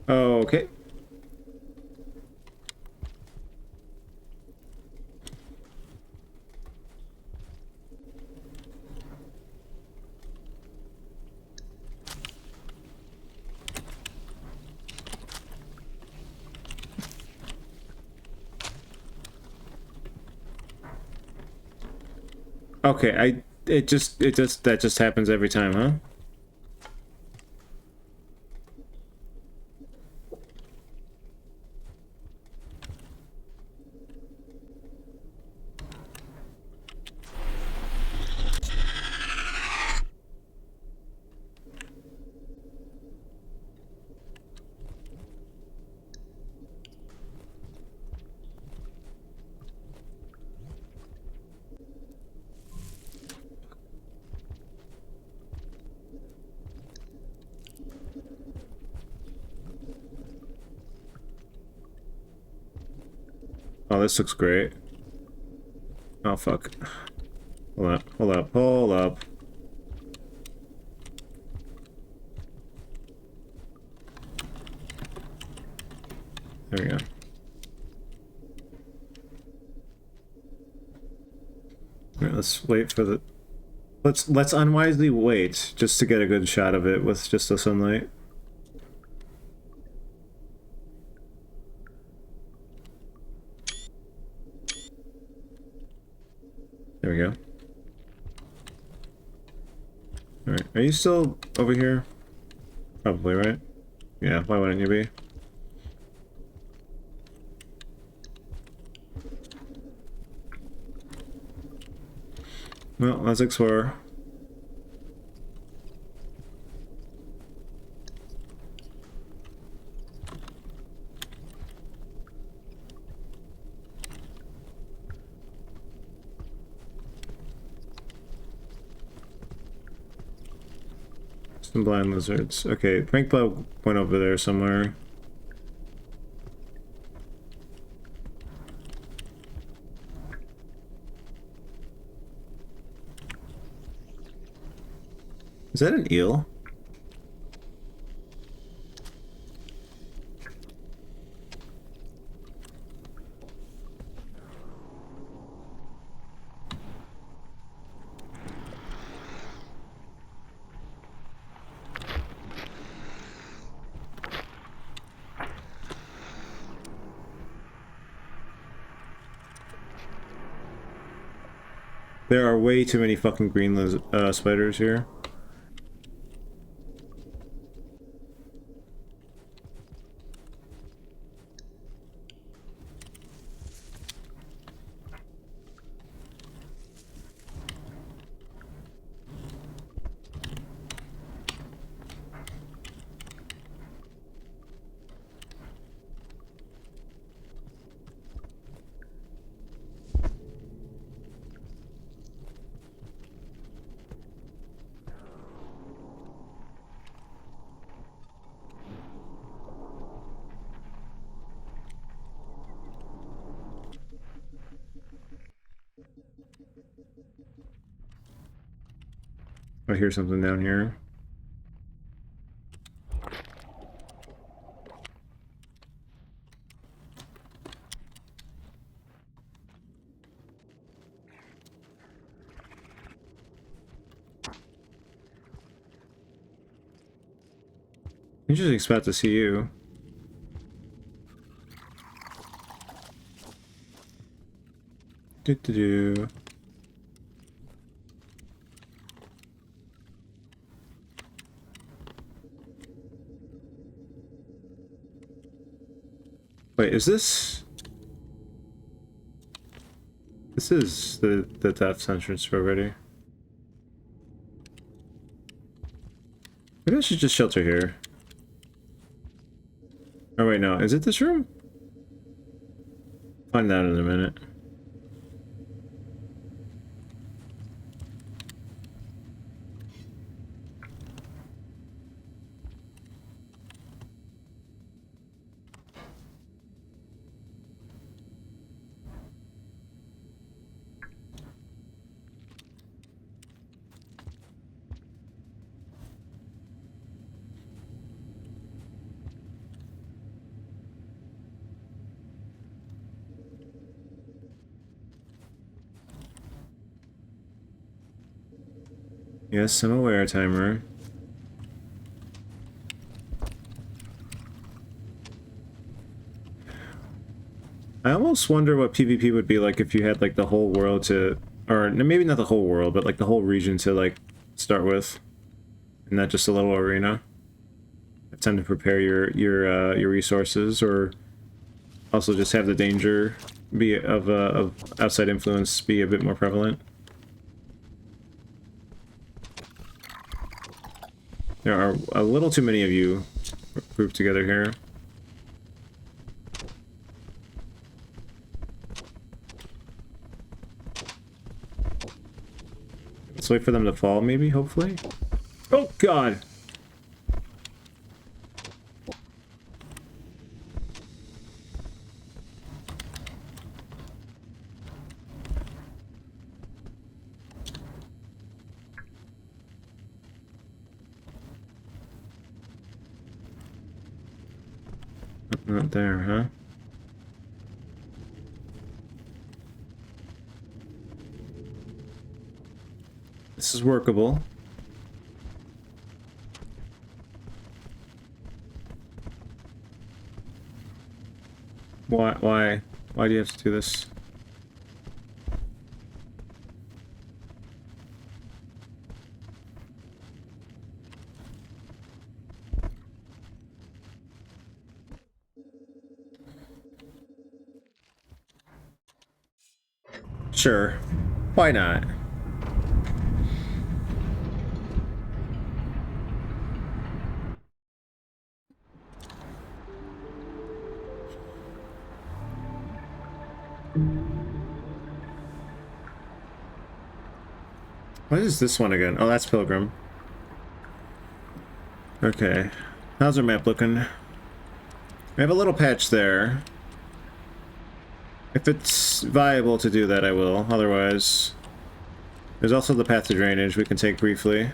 Okay. Okay, that just happens every time, huh? Oh, this looks great. Oh, fuck. Hold up, hold up, hold up. There we go. let's wait for the... Let's unwisely wait just to get a good shot of it with just the sunlight. There we go. Alright, are you still over here? Probably, right? Yeah, why wouldn't you be? Well, let's explore. Some blind lizards. Okay, prank bug went over there somewhere. Is that an eel? There are way too many fucking green spiders here. I hear something down here. I'm just expect to see you. Do. Wait, is this... This is the death entrance already. Maybe I should just shelter here. Oh wait, no. Is it this room? Find out in a minute. Yes, I'm aware, timer. I almost wonder what PvP would be like if you had like the whole world to, or maybe not the whole world, but like the whole region to like start with, and not just a little arena. Have time to prepare your resources, or also just have the danger be of outside influence be a bit more prevalent. There are a little too many of you grouped together here. Let's wait for them to fall, maybe, hopefully. Oh, God! Not there, huh? this is workable. Why do you have to do this? Sure. Why not? What is this one again? Oh, that's Pilgrim. Okay. How's our map looking? We have a little patch there. If it's viable to do that, I will. Otherwise, there's also the path to drainage we can take briefly.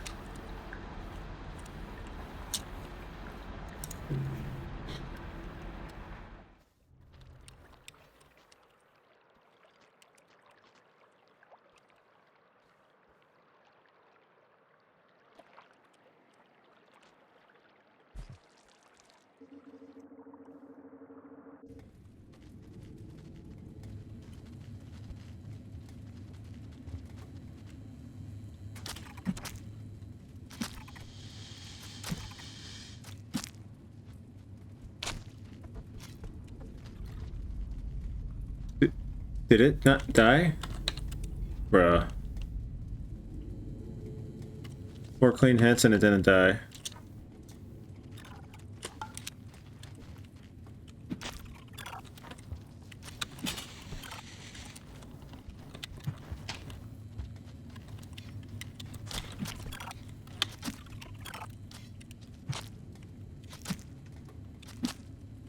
Did it not die? Bruh. 4 clean hits and it didn't die.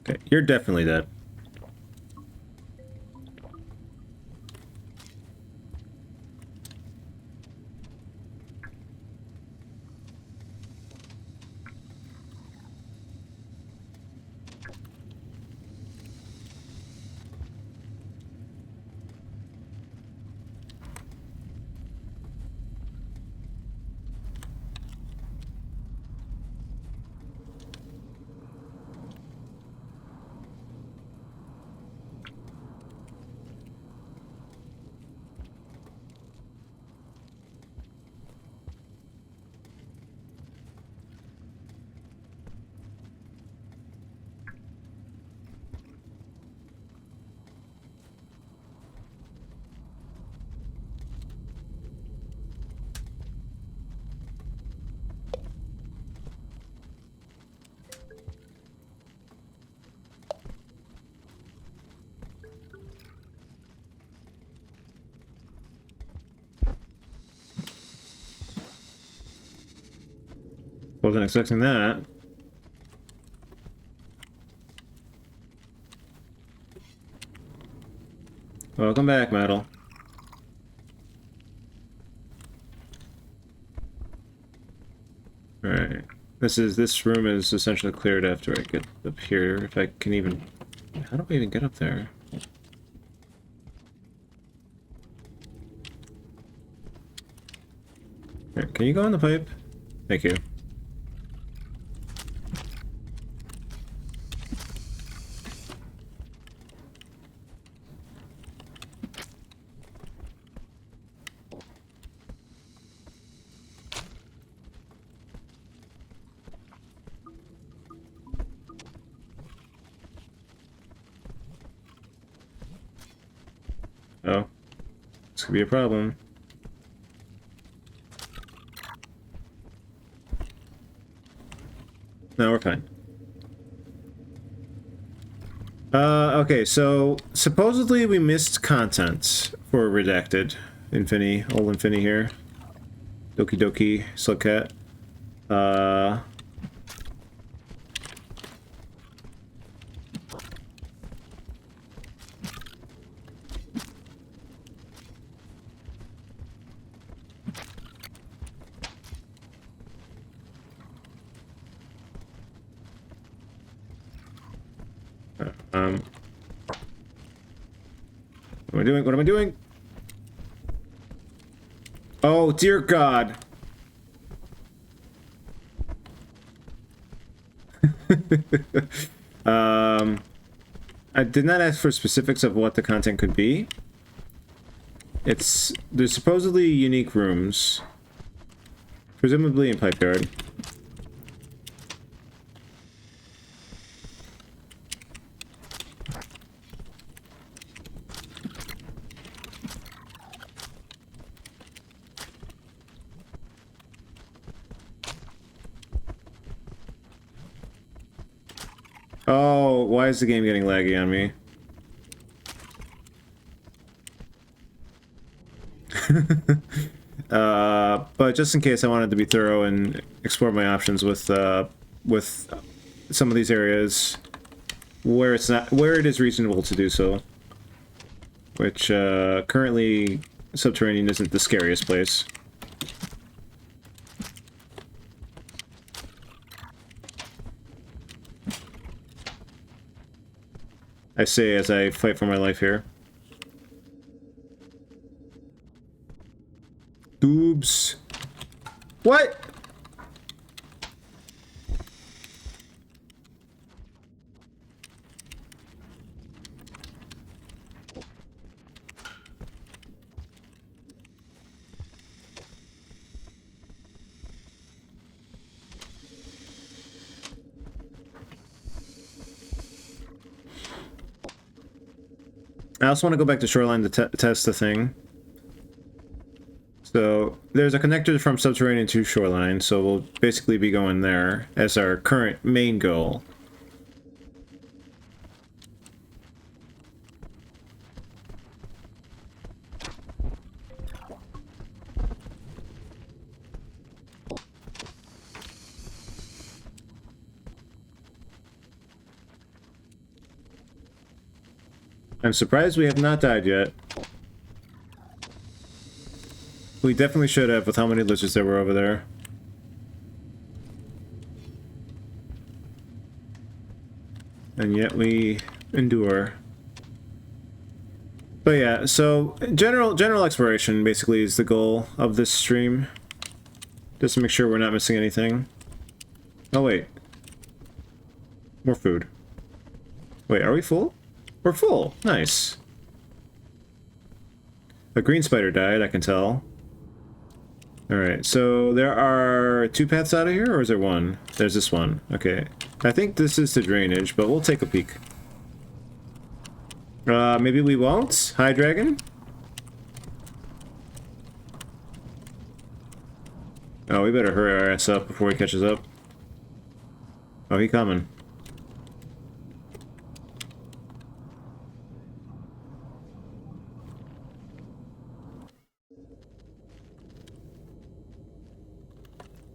Okay, you're definitely dead. Wasn't expecting that. Welcome back, Metal. Alright. This room is essentially cleared after I get up here. If I can even... How do I even get up there? Right, can you go on the pipe? Thank you. Oh, this could be a problem. No, we're fine. Okay, so supposedly we missed content for Redacted. Infinity, old Infinity here. Doki Doki, Slugcat. What am I doing? What am I doing? Oh, dear God. I did not ask for specifics of what the content could be. There's supposedly unique rooms. Presumably in Pipe Yard. Oh, why is the game getting laggy on me? But just in case, I wanted to be thorough and explore my options with some of these areas where it is reasonable to do so. Which currently, Subterranean isn't the scariest place. I say as I fight for my life here. Boobs. What? I also want to go back to Shoreline to test the thing. So, there's a connector from Subterranean to Shoreline, so we'll basically be going there as our current main goal. I'm surprised we have not died yet. We definitely should have with how many lizards there were over there. And yet we endure. But yeah, so general exploration basically is the goal of this stream. Just to make sure we're not missing anything. Oh wait. More food. Wait, are we full? We're full. Nice. A green spider died, I can tell. Alright, so there are 2 paths out of here, or is there one? There's this one. Okay. I think this is the drainage, but we'll take a peek. Maybe we won't? Hi, dragon? Oh, we better hurry our ass up before he catches up. Oh, he coming.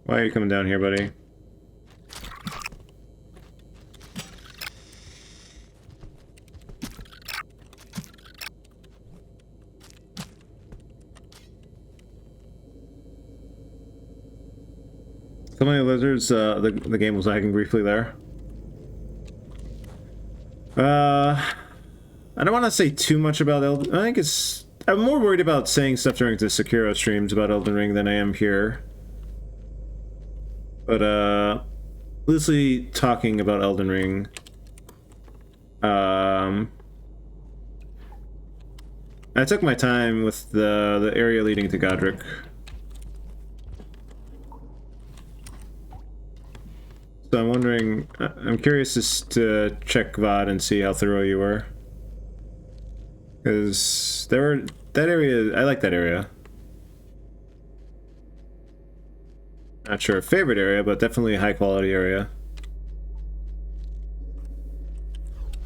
Why are you coming down here, buddy? So many lizards, the game was lagging briefly there. I don't want to say too much about Elden Ring. I think I'm more worried about saying stuff during the Sekiro streams about Elden Ring than I am here. But, loosely talking about Elden Ring, I took my time with the area leading to Godric. So I'm wondering, I'm curious just to check VOD and see how thorough you were. Because that area, I like that area. Not sure a favorite area, but definitely a high quality area.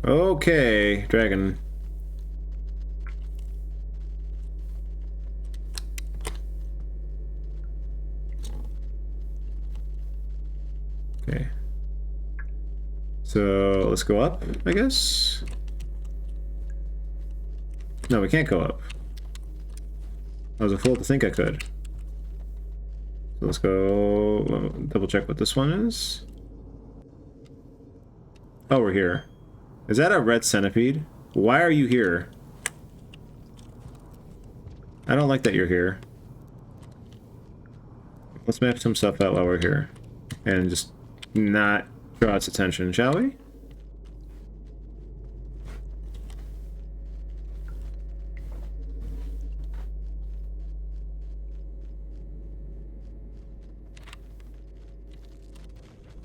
Okay, dragon. Okay. So let's go up, I guess. No, we can't go up. I was a fool to think I could. So let's go double check what this one is. Oh, we're here. Is that a red centipede? Why are you here? I don't like that you're here. Let's map some stuff out while we're here. And just not draw its attention, shall we?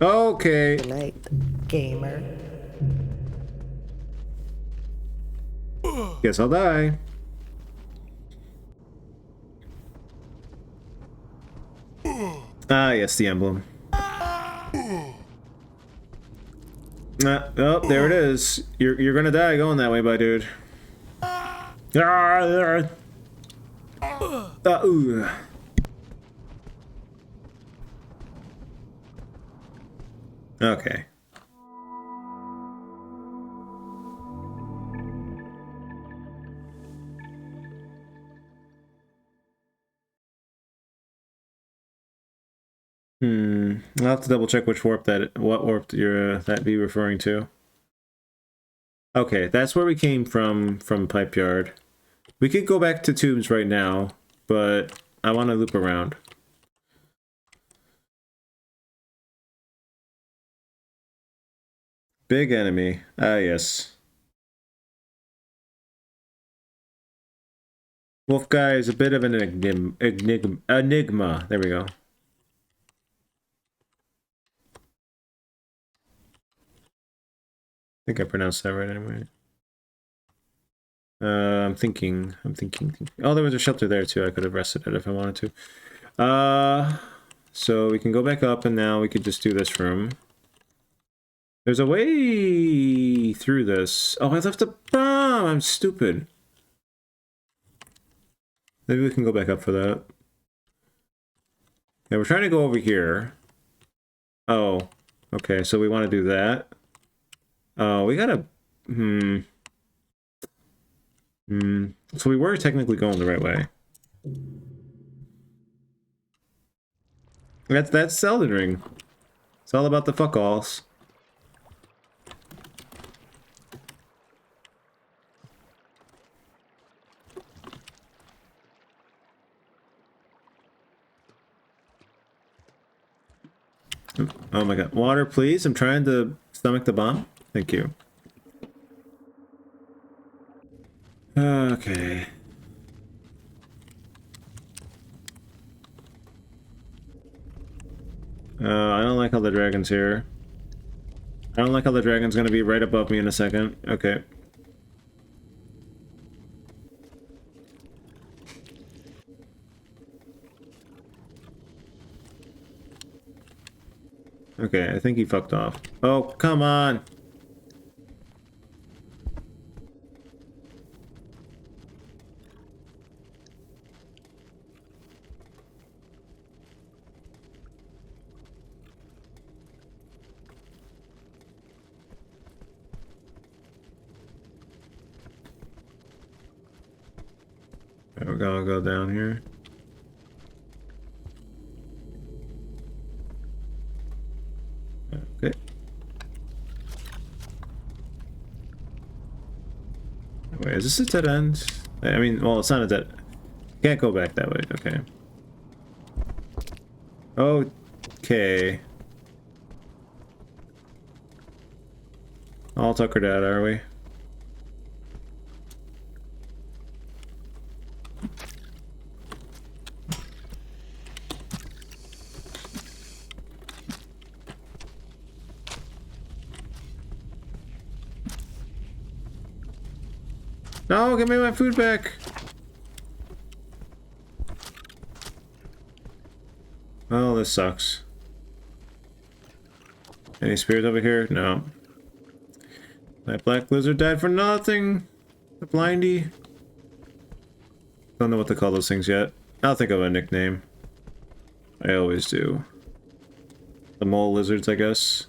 Okay. Good night, gamer. Guess I'll die. Ah, yes, the emblem. Oh, there it is. You're gonna die going that way, my dude. Ooh. Okay. I'll have to double check which warp what warp you're that be referring to. Okay, that's where we came from Pipe Yard. We could go back to Tubes right now, but I want to loop around. Big enemy. Ah, yes. Wolf guy is a bit of an enigma. There we go. I think I pronounced that right anyway. I'm thinking. Oh, there was a shelter there too. I could have rested it if I wanted to. So we can go back up and now we could just do this room. There's a way through this. Oh, I left a bomb! I'm stupid. Maybe we can go back up for that. Yeah, we're trying to go over here. Oh, okay, so we want to do that. Oh, we gotta... So we were technically going the right way. That's Elden Ring. It's all about the fuck-alls. Oh my god. Water, please. I'm trying to stomach the bomb. Thank you. Okay. I don't like how the dragon's here. I don't like how the dragon's gonna be right above me in a second. Okay. Okay, I think he fucked off. Oh, come on! We're gonna go down here. Okay. Wait, is this a dead end? I mean, well, it's not a dead... Can't go back that way, okay. Okay. All tuckered out, are we? No, give me my food back. Oh, this sucks. Any spears over here? No. That black lizard died for nothing. The blindy. Don't know what to call those things yet. I'll think of a nickname. I always do. The mole lizards, I guess.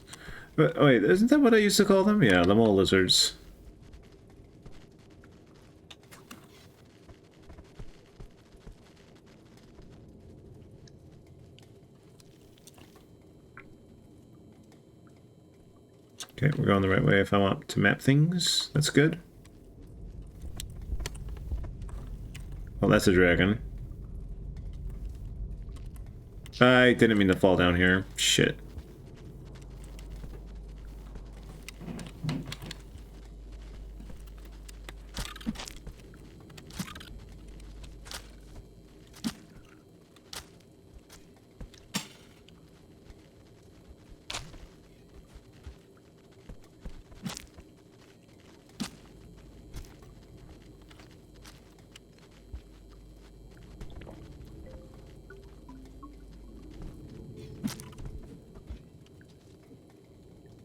But wait, isn't that what I used to call them? Yeah, the mole lizards. Okay, we're going the right way if I want to map things. That's good. Well, that's a dragon. I didn't mean to fall down here. Shit.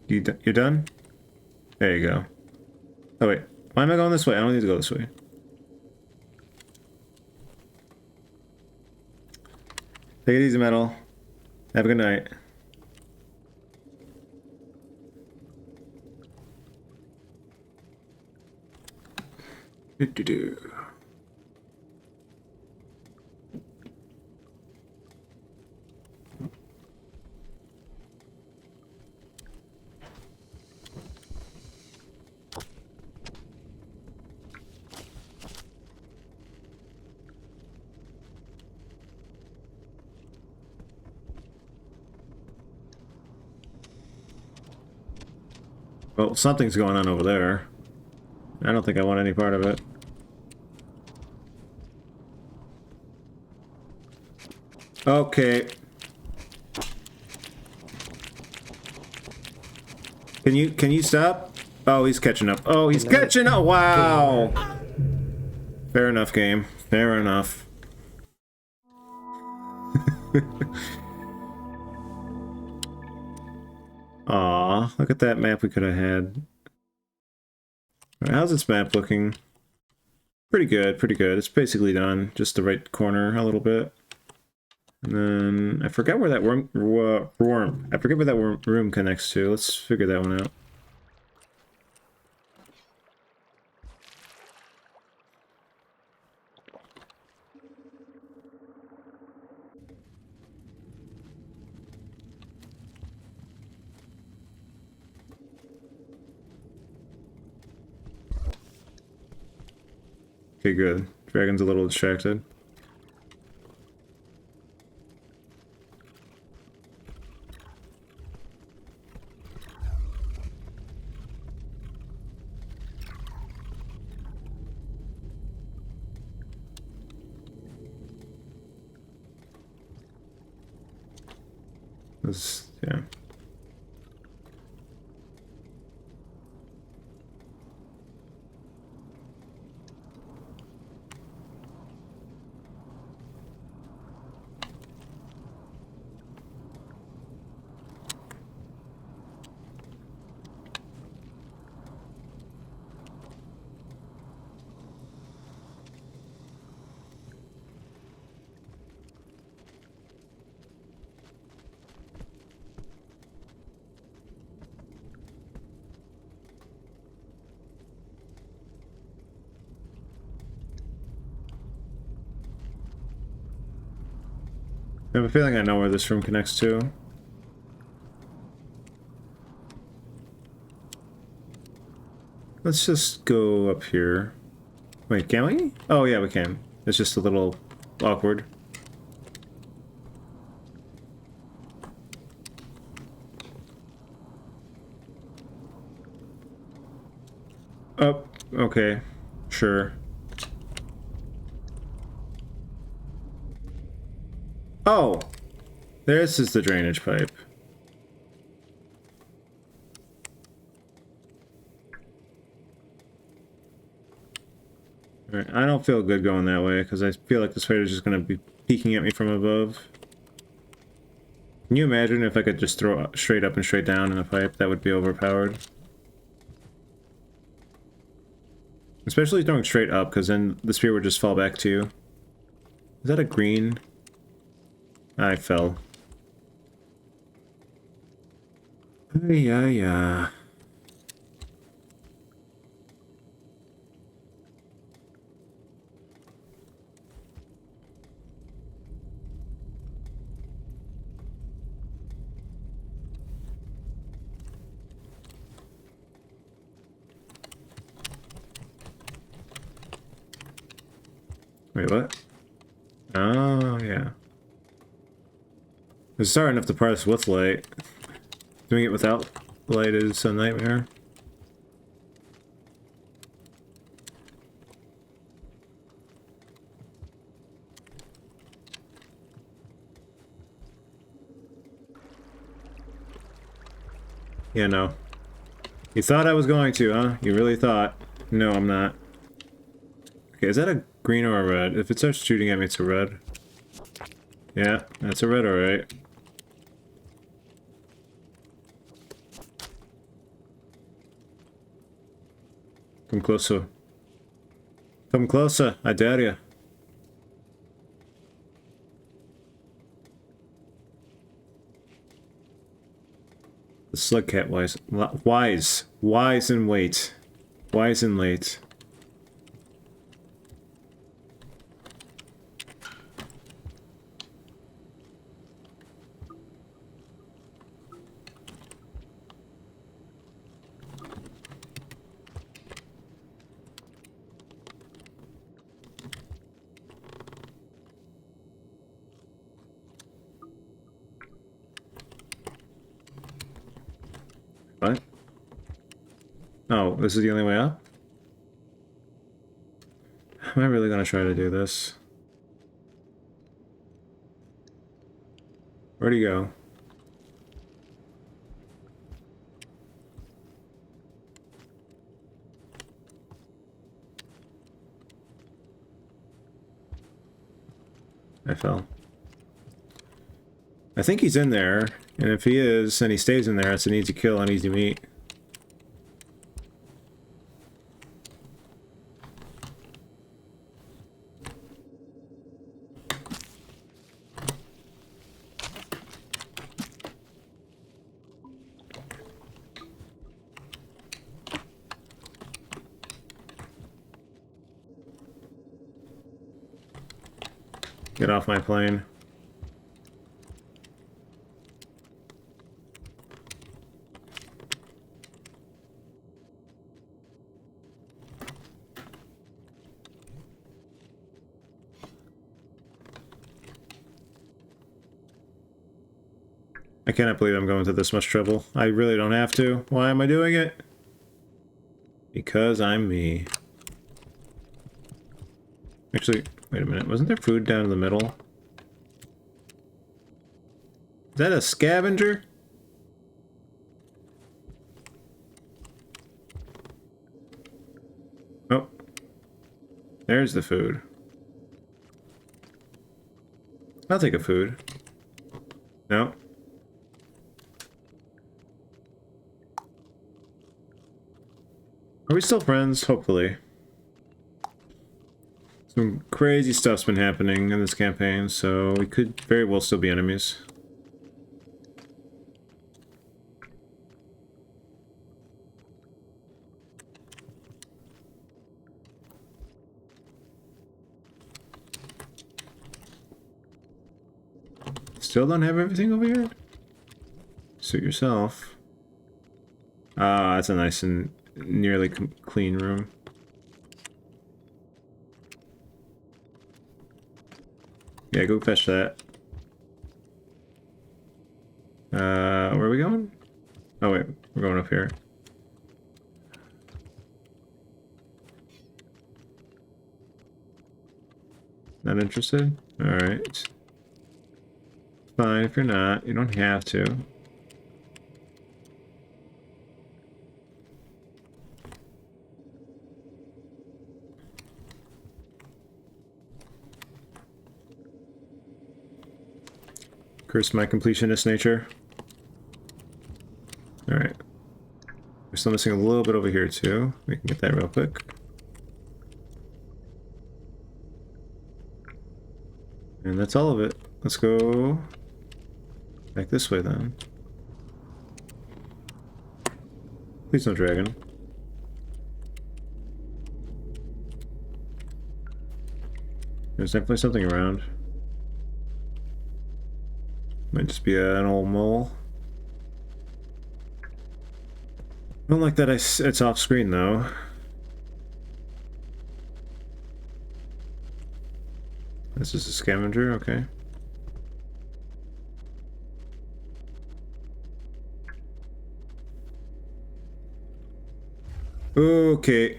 You're done? There you go. Oh wait, why am I going this way? I don't need to go this way. Take it easy, Metal. Have a good night. Do-do-do. Well, something's going on over there. I don't think I want any part of it. Okay. Can you stop? Oh, he's catching up. Oh, he's catching up. Wow. Fair enough, game. Fair enough. Aw, look at that map we could have had. Alright, how's this map looking? Pretty good, pretty good. It's basically done. Just the right corner a little bit. And then I forgot where that I forget where that room connects to. Let's figure that one out. Okay, good. Dragon's a little distracted. Yeah. I have a feeling I know where this room connects to. Let's just go up here. Wait, can we? Oh yeah, we can. It's just a little awkward. Oh, okay. Sure. Oh! This is the drainage pipe. Alright, I don't feel good going that way, because I feel like the spider's just going to be peeking at me from above. Can you imagine if I could just throw straight up and straight down in a pipe? That would be overpowered. Especially throwing straight up, because then the spear would just fall back to you. Is that a green? I fell. Yeah. Wait, what? Oh, yeah. It's starting enough to parse with light. Doing it without light is a nightmare. Yeah, no. You thought I was going to, huh? You really thought. No, I'm not. Okay, is that a green or a red? If it starts shooting at me, it's a red. Yeah, that's a red, alright. Come closer. Come closer, I dare you. The slug cat wise and wait. Wise and late. What? Oh, this is the only way up? Am I really gonna try to do this? Where'd he go? I fell. I think he's in there, and if he is, and he stays in there, it's an easy kill on easy meat. Get off my plane. I cannot believe I'm going to this much trouble. I really don't have to. Why am I doing it? Because I'm me. Actually, wait a minute. Wasn't there food down in the middle? Is that a scavenger? Oh. There's the food. I'll take a food. No. Are we still friends? Hopefully. Some crazy stuff's been happening in this campaign, so we could very well still be enemies. Still don't have everything over here? Suit yourself. Ah, that's a nice and nearly clean room. Yeah, go fetch that. Where are we going? Oh wait, we're going up here. Not interested? Alright. Fine if you're not. You don't have to. Curse my completionist nature. Alright. We're still missing a little bit over here too. We can get that real quick. And that's all of it. Let's go back this way then. Please no dragon. There's definitely something around. Might just be an old mole. I don't like that it's off screen though. This is a scavenger, okay. Okay.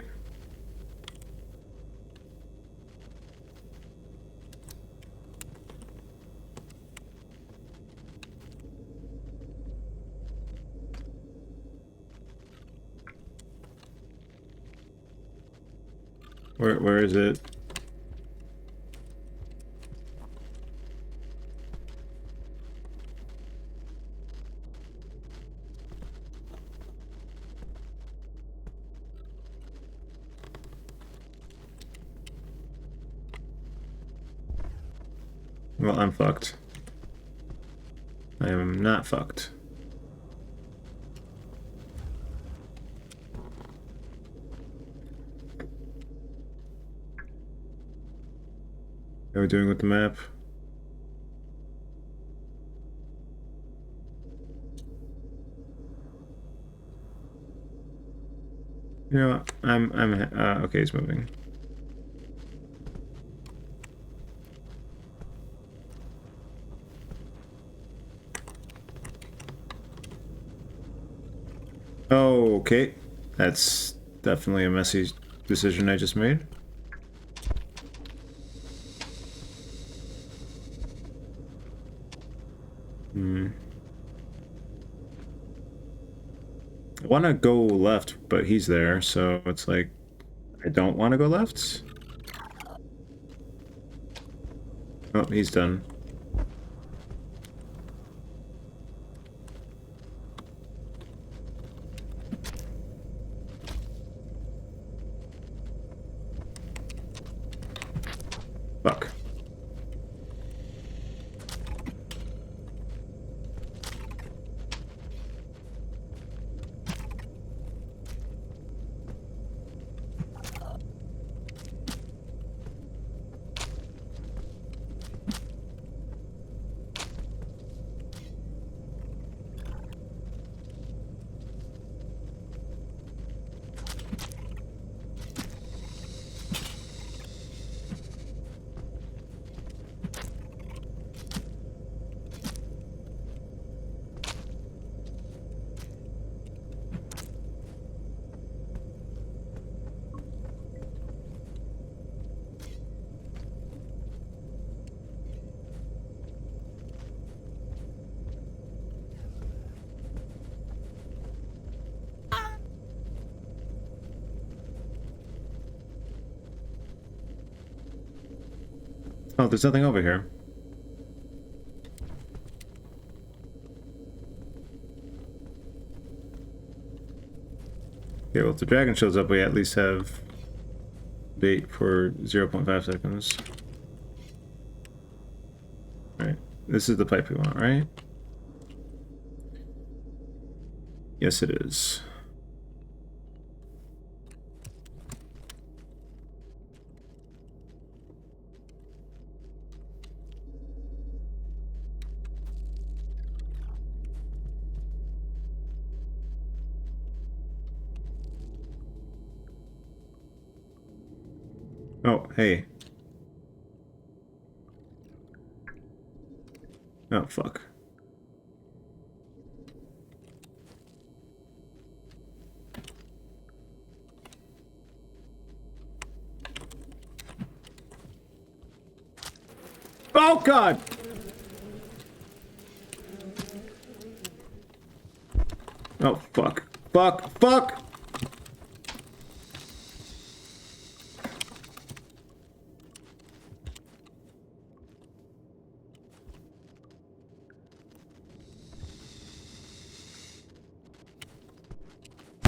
Where is it? Well, I'm fucked. I am not fucked. How are we doing with the map? You know, okay, he's moving. Oh, okay. That's definitely a messy decision I just made. I want to go left, but he's there, so it's like I don't want to go left. Oh, he's done. Fuck. Oh, there's nothing over here. Okay, well, if the dragon shows up, we at least have bait for 0.5 seconds. Right. This is the pipe we want, right? Yes, it is. Oh, hey. Oh, fuck. Oh, God! Oh, fuck. Fuck! Fuck!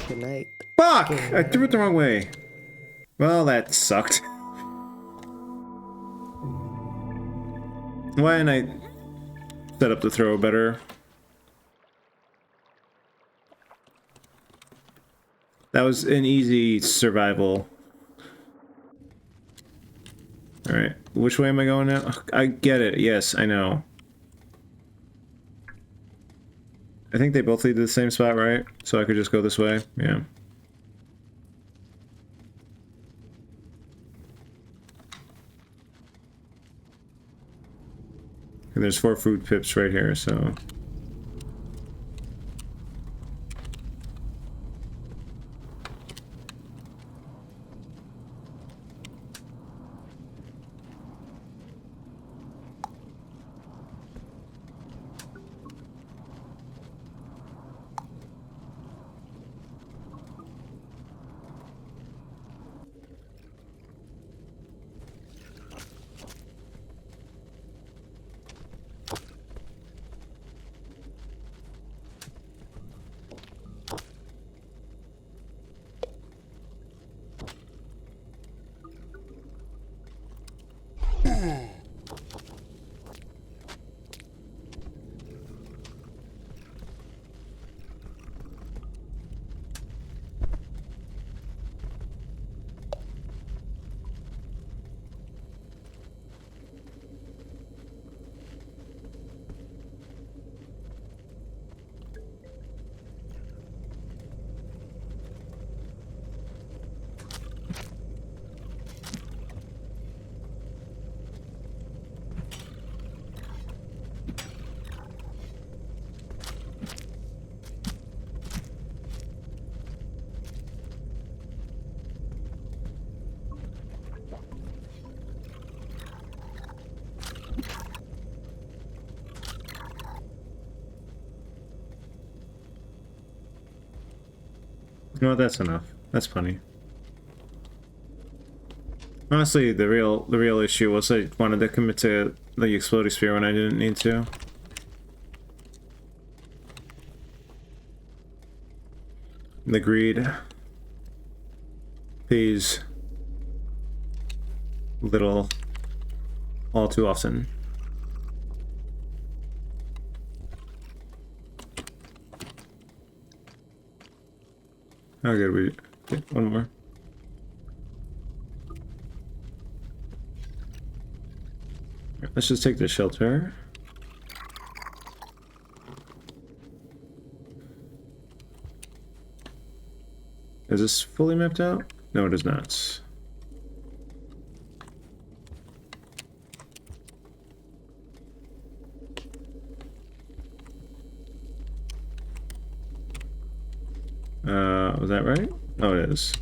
Good night. Fuck! I threw it the wrong way. Well, that sucked. Why didn't I set up the throw better? That was an easy survival. Alright, which way am I going now? I get it, yes, I know. I think they both lead to the same spot, right? So I could just go this way? Yeah. And there's 4 food pips right here, so... No, that's enough. That's plenty. Honestly, the real issue was I wanted to commit to the exploding sphere when I didn't need to. The greed pays little all too often. How good we get one more. Let's just take the shelter. Is this fully mapped out? No, it is not. Was that right? Oh, it is.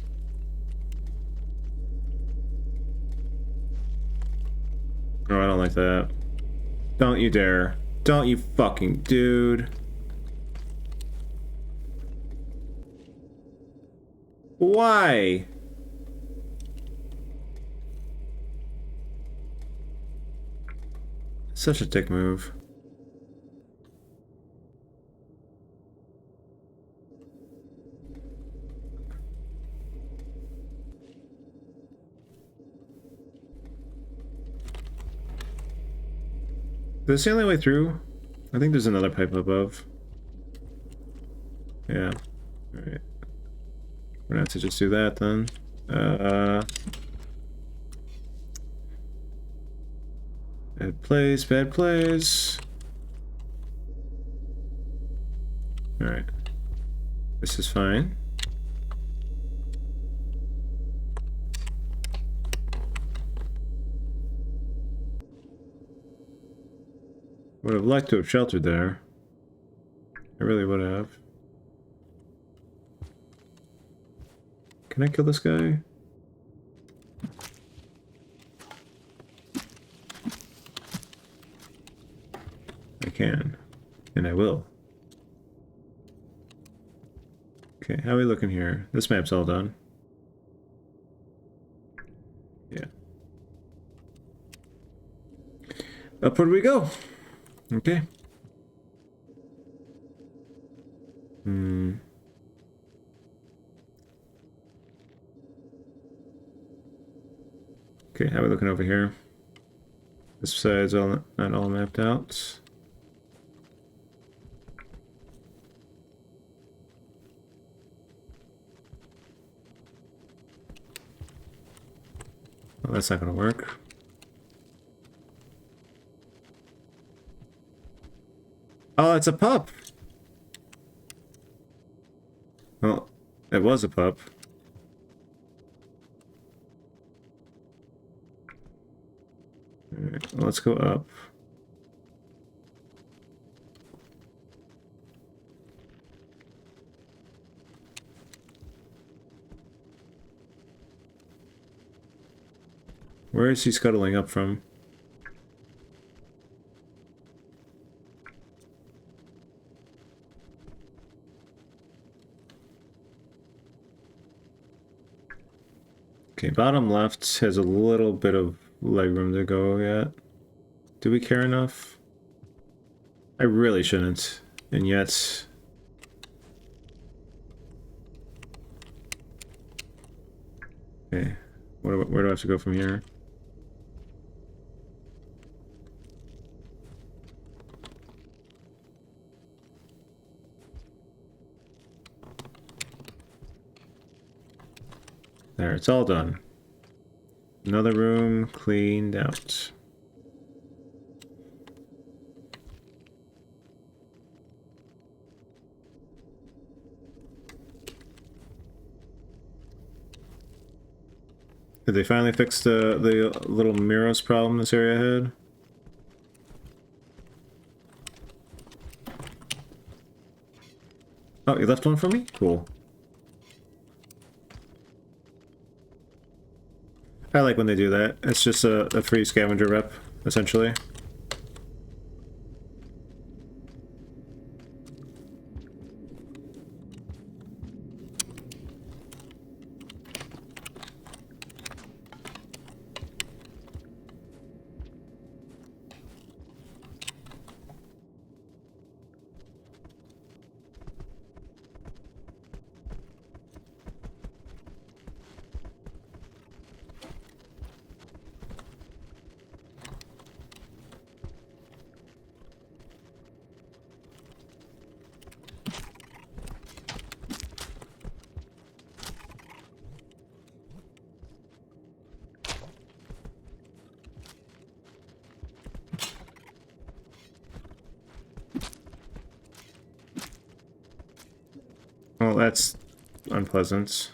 Oh, I don't like that. Don't you dare. Don't you fucking dude. Why? Such a dick move. Is this the only way through? I think there's another pipe above. Yeah. Alright. We're gonna have to just do that then. Bad plays, bad plays. Alright. This is fine. Would have liked to have sheltered there. I really would have. Can I kill this guy? I can. And I will. Okay, how are we looking here? This map's all done. Yeah. Upward we go! Okay. Okay, how are we looking over here? This side's all not all mapped out. Well, that's not gonna work. Oh, it's a pup! Well, it was a pup. Alright, well, let's go up. Where is he scuttling up from? Okay, bottom left has a little bit of legroom to go yet. Do we care enough? I really shouldn't, and yet... Okay, where do I have to go from here? There, it's all done. Another room cleaned out. Did they finally fix the little Miros problem this area had? Oh, you left one for me? Cool. I like when they do that. It's just a free scavenger rep, essentially. that's unpleasant.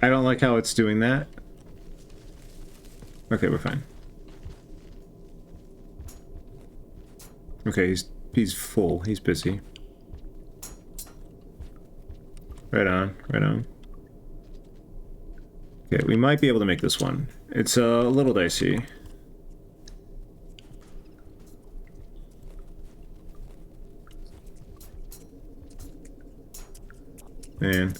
I don't like how it's doing that. Okay, we're fine. Okay, he's full. He's busy. Right on, right on. Okay, we might be able to make this one. It's a little dicey. Man.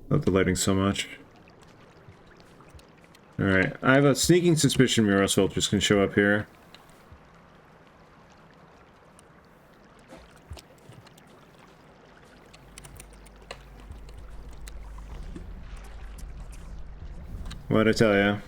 Love the lighting so much. Alright, I have a sneaking suspicion Muros Vultures can show up here. What'd I tell ya?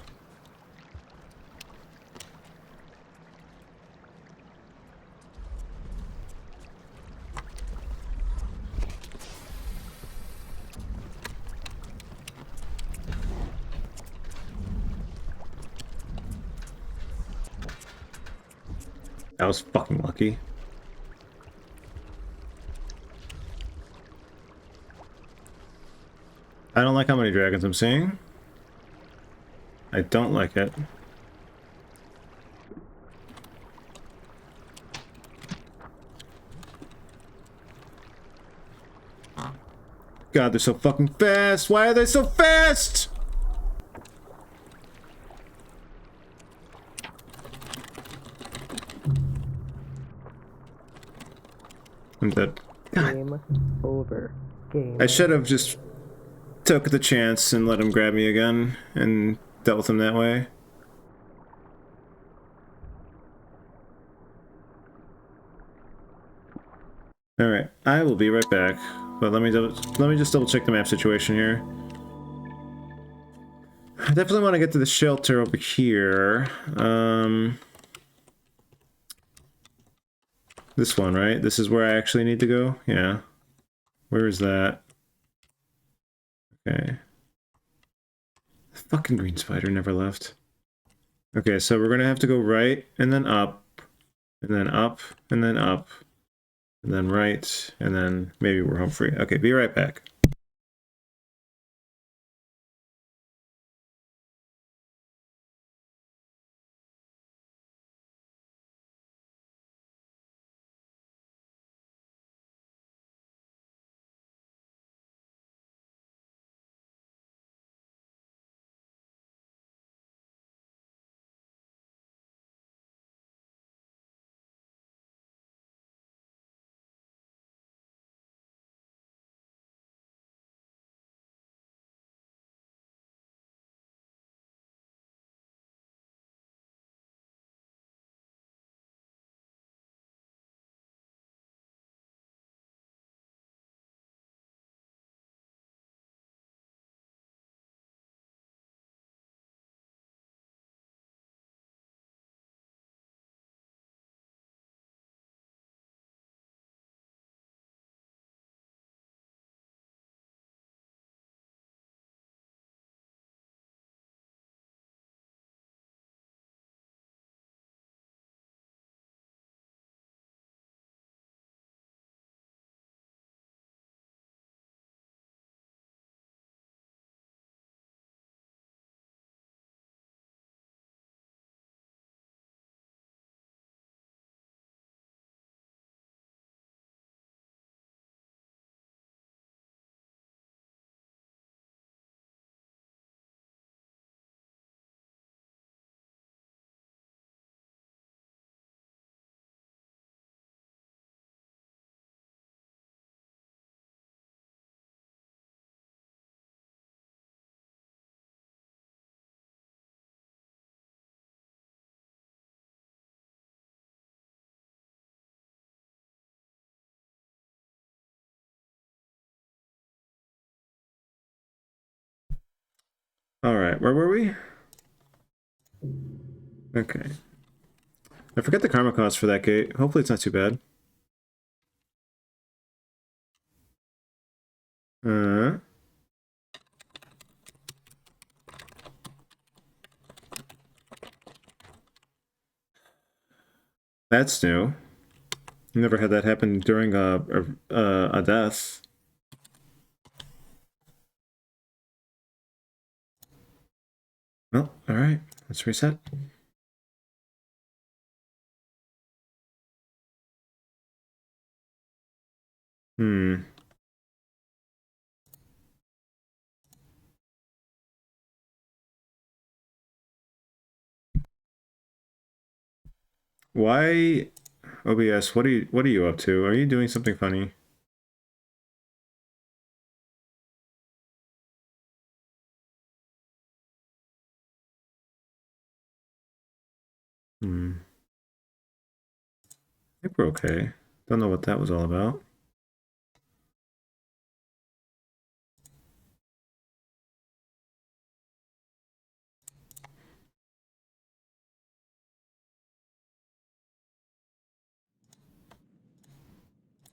That was fucking lucky. I don't like how many dragons I'm seeing. I don't like it. God, they're so fucking fast! Why are they so fast?! I'm dead. Game over. Game I should have just took the chance and let him grab me again and dealt with him that way. Alright, I will be right back. But let me just double check the map situation here. I definitely want to get to the shelter over here. This one, right? This is where I actually need to go? Yeah. Where is that? Okay. The fucking green spider never left. Okay, so we're gonna have to go right, and then up, and then up, and then up, and then right, and then maybe we're home free. Okay, be right back. Alright, where were we? Okay. I forget the karma cost for that gate. Hopefully it's not too bad. That's new. Never had that happen during a death. Well, alright. Let's reset. Why, OBS, what are you up to? Are you doing something funny? I think we're okay. Don't know what that was all about.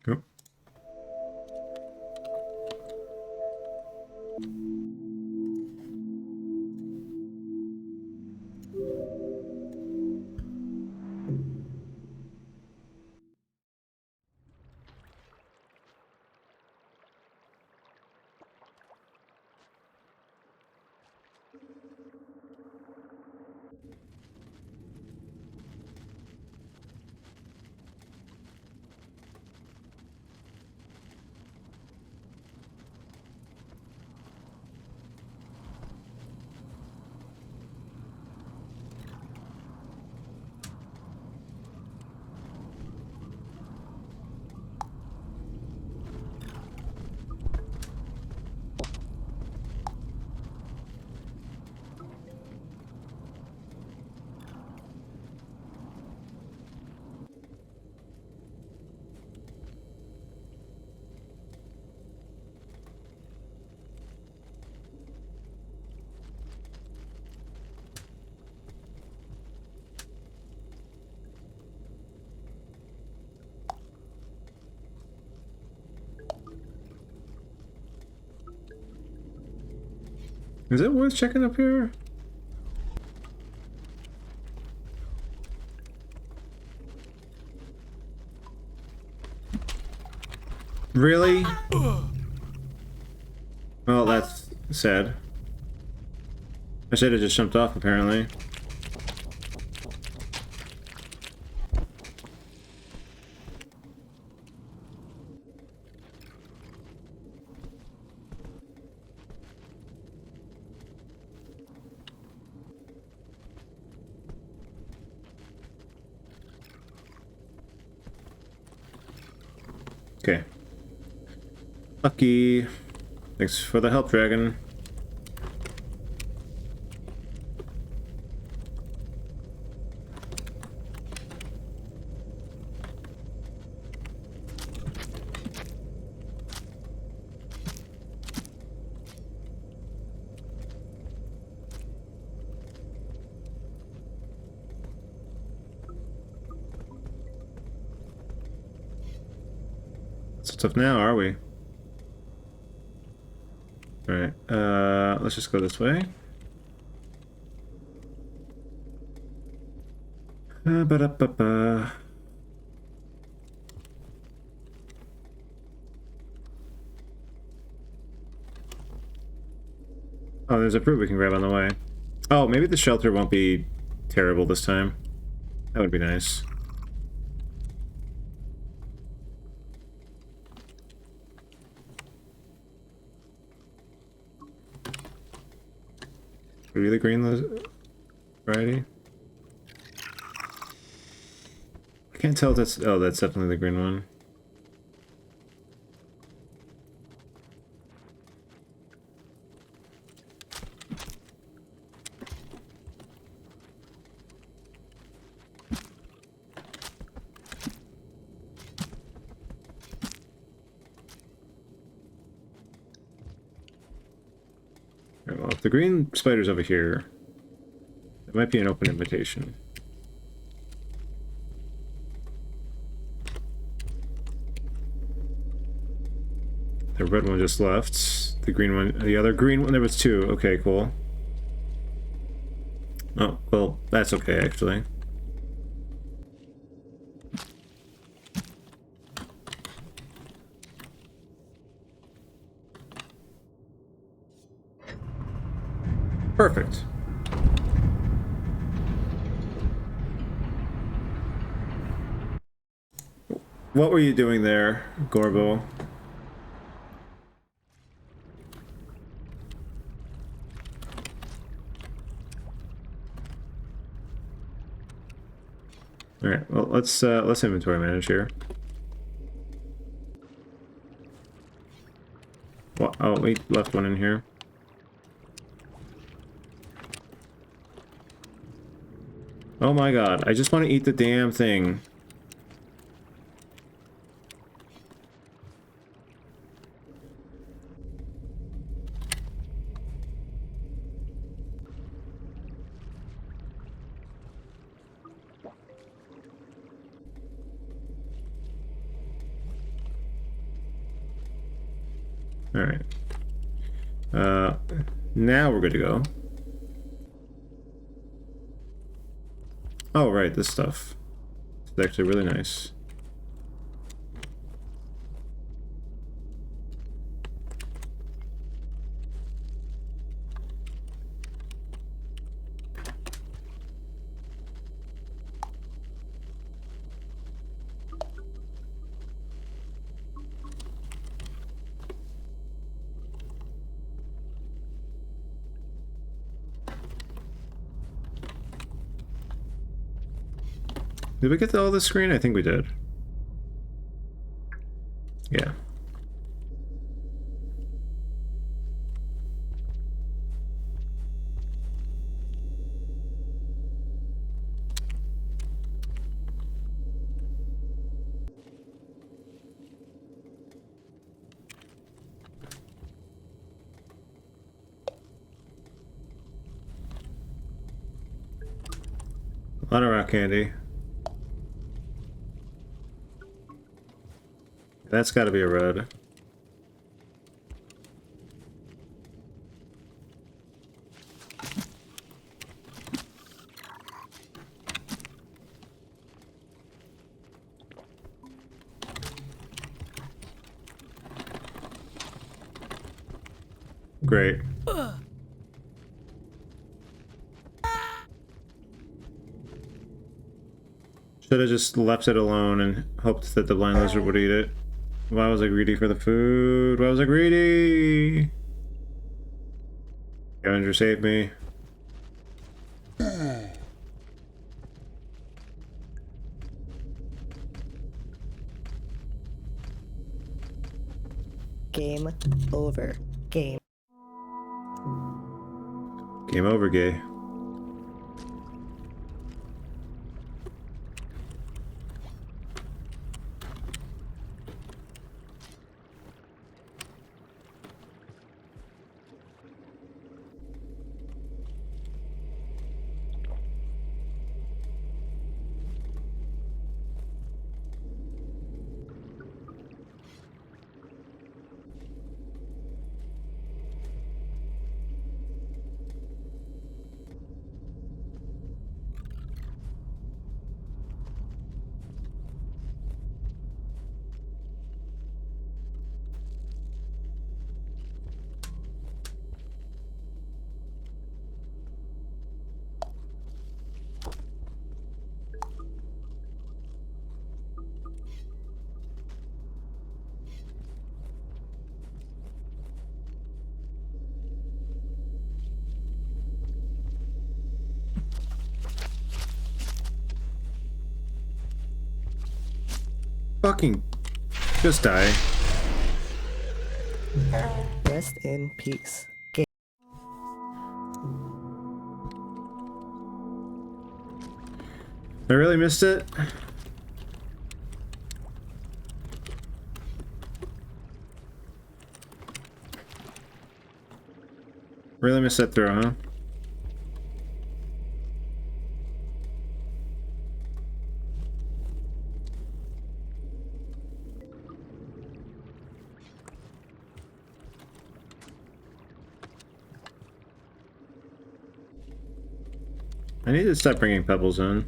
Yep. Is it worth checking up here? Really? Well, that's sad. I should have just jumped off, apparently. Okay. Lucky. Thanks for the help, Dragon. So tough now, are we? Alright, let's just go this way. Ba-da-ba-ba. Oh, there's a fruit we can grab on the way. Oh, maybe the shelter won't be terrible this time. That would be nice. Are you the green variety? I can't tell if that's... Oh, that's definitely the green one. Here, I'll the green spider's over here. It might be an open invitation. The red one just left. The green one, the other green one, there was two. Okay, cool. Oh, well, that's okay, actually. Perfect. What were you doing there, Gorbo? All right. Well, let's inventory manage here. Well, oh, we left one in here. Oh my god! I just want to eat the damn thing. All right. Now we're good to go. Oh, right, this stuff. It's actually really nice. Did we get to all this screen? I think we did. Yeah. A lot of rock candy. That's got to be a red. Great. Should have just left it alone and hoped that the blind lizard would eat it. Why was I greedy for the food? Why was I greedy? Scavenger, save me. Game over. Game. Game over, gay. Fucking just die. Rest in peace. Game. I really missed it. Really missed that throw, huh? I need to stop bringing pebbles in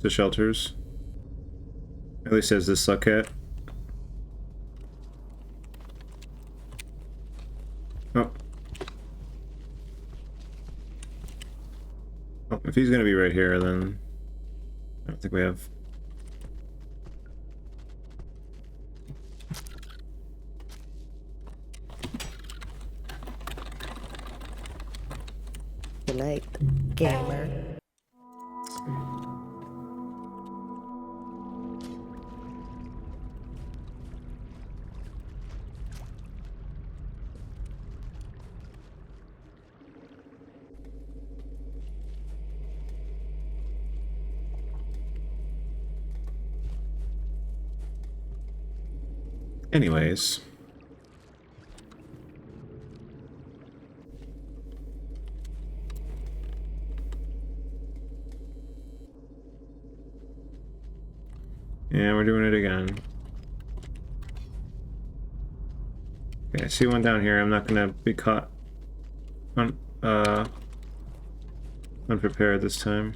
to shelters. At least as this suck at. Oh. Oh, if he's gonna be right here, then I don't think we have. Good night, gamer. Anyways. Yeah, we're doing it again. Okay, I see one down here. I'm not gonna be caught unprepared this time.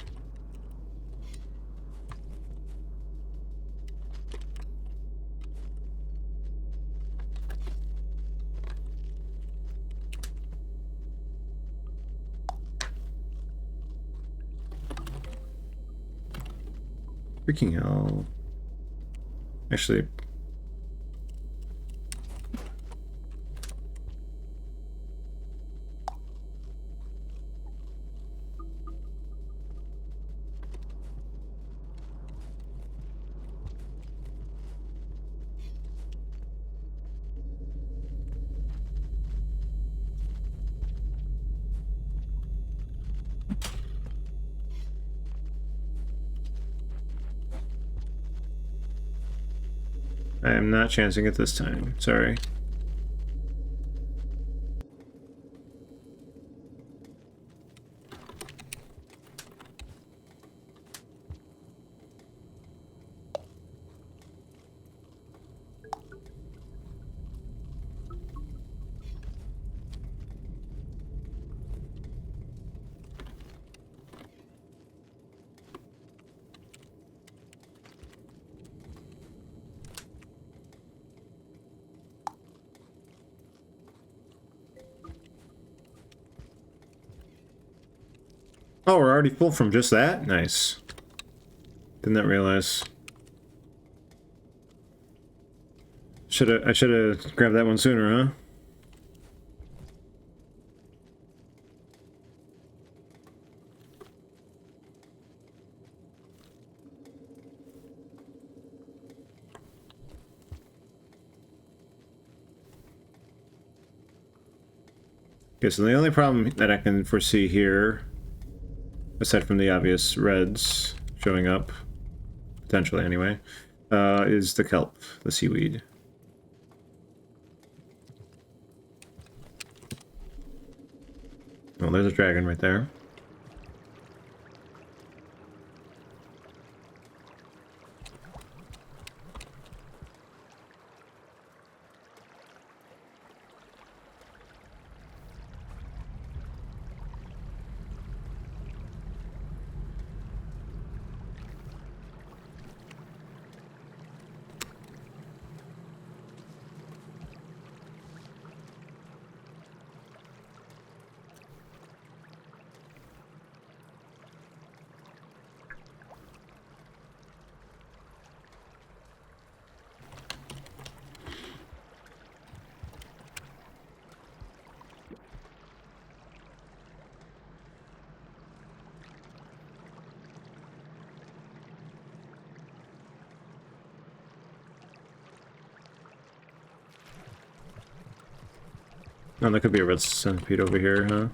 Freaking hell. Actually, I am not chancing it this time. Sorry. Oh, we're already full from just that? Nice. Did not realize. I should have grabbed that one sooner, huh? Okay, so the only problem that I can foresee here, aside from the obvious reds showing up, potentially anyway, is the kelp, the seaweed. Oh, there's a dragon right there. Oh, there could be a red centipede over here, huh?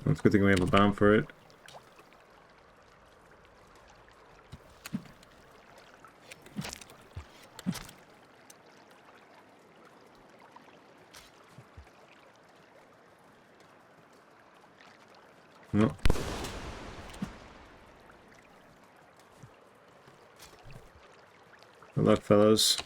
That's a good thing we have a bomb for it. No. Good luck, fellows.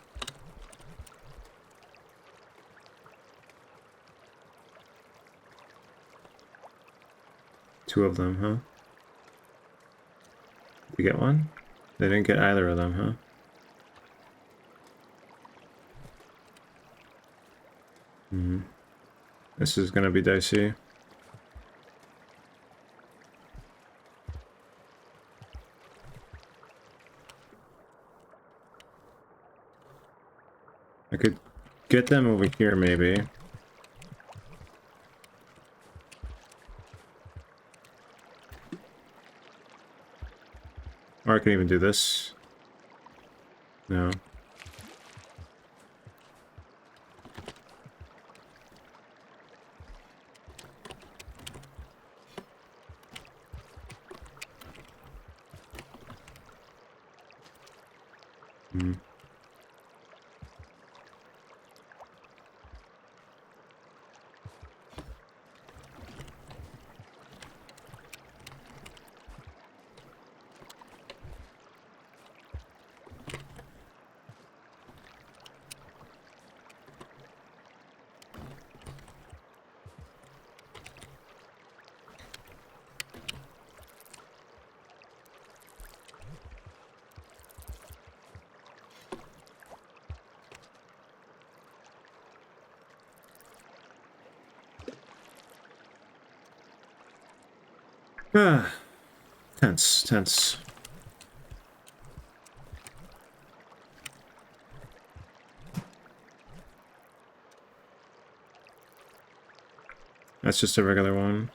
Two of them, huh? You get one? They didn't get either of them, huh? Hmm. This is gonna be dicey. I could get them over here, maybe. Or I can even do this. No. Hmm. Ah, tense. That's just a regular one.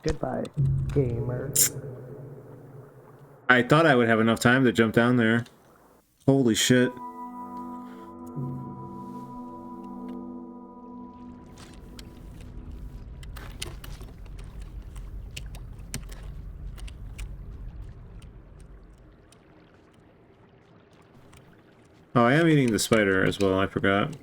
Goodbye, gamer. I thought I would have enough time to jump down there. Holy shit. Oh, I am eating the spider as well, I forgot.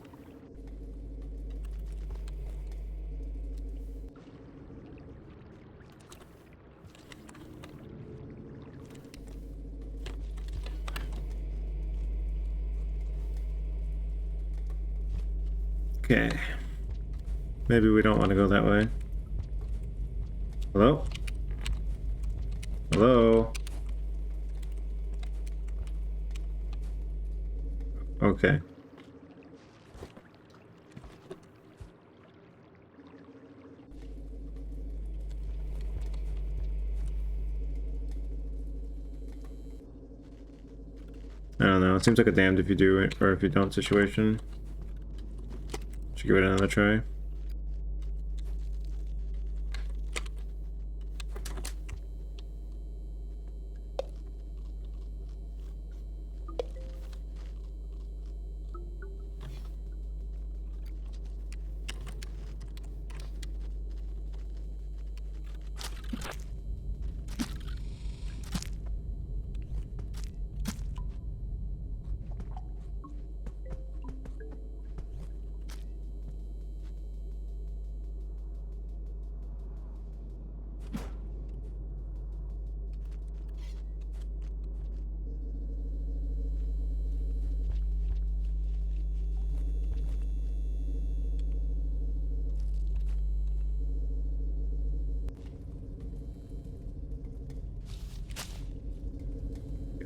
Okay. Maybe we don't want to go that way. Hello? Hello? Okay. I don't know. It seems like a damned if you do it or if you don't situation. Should give it another try.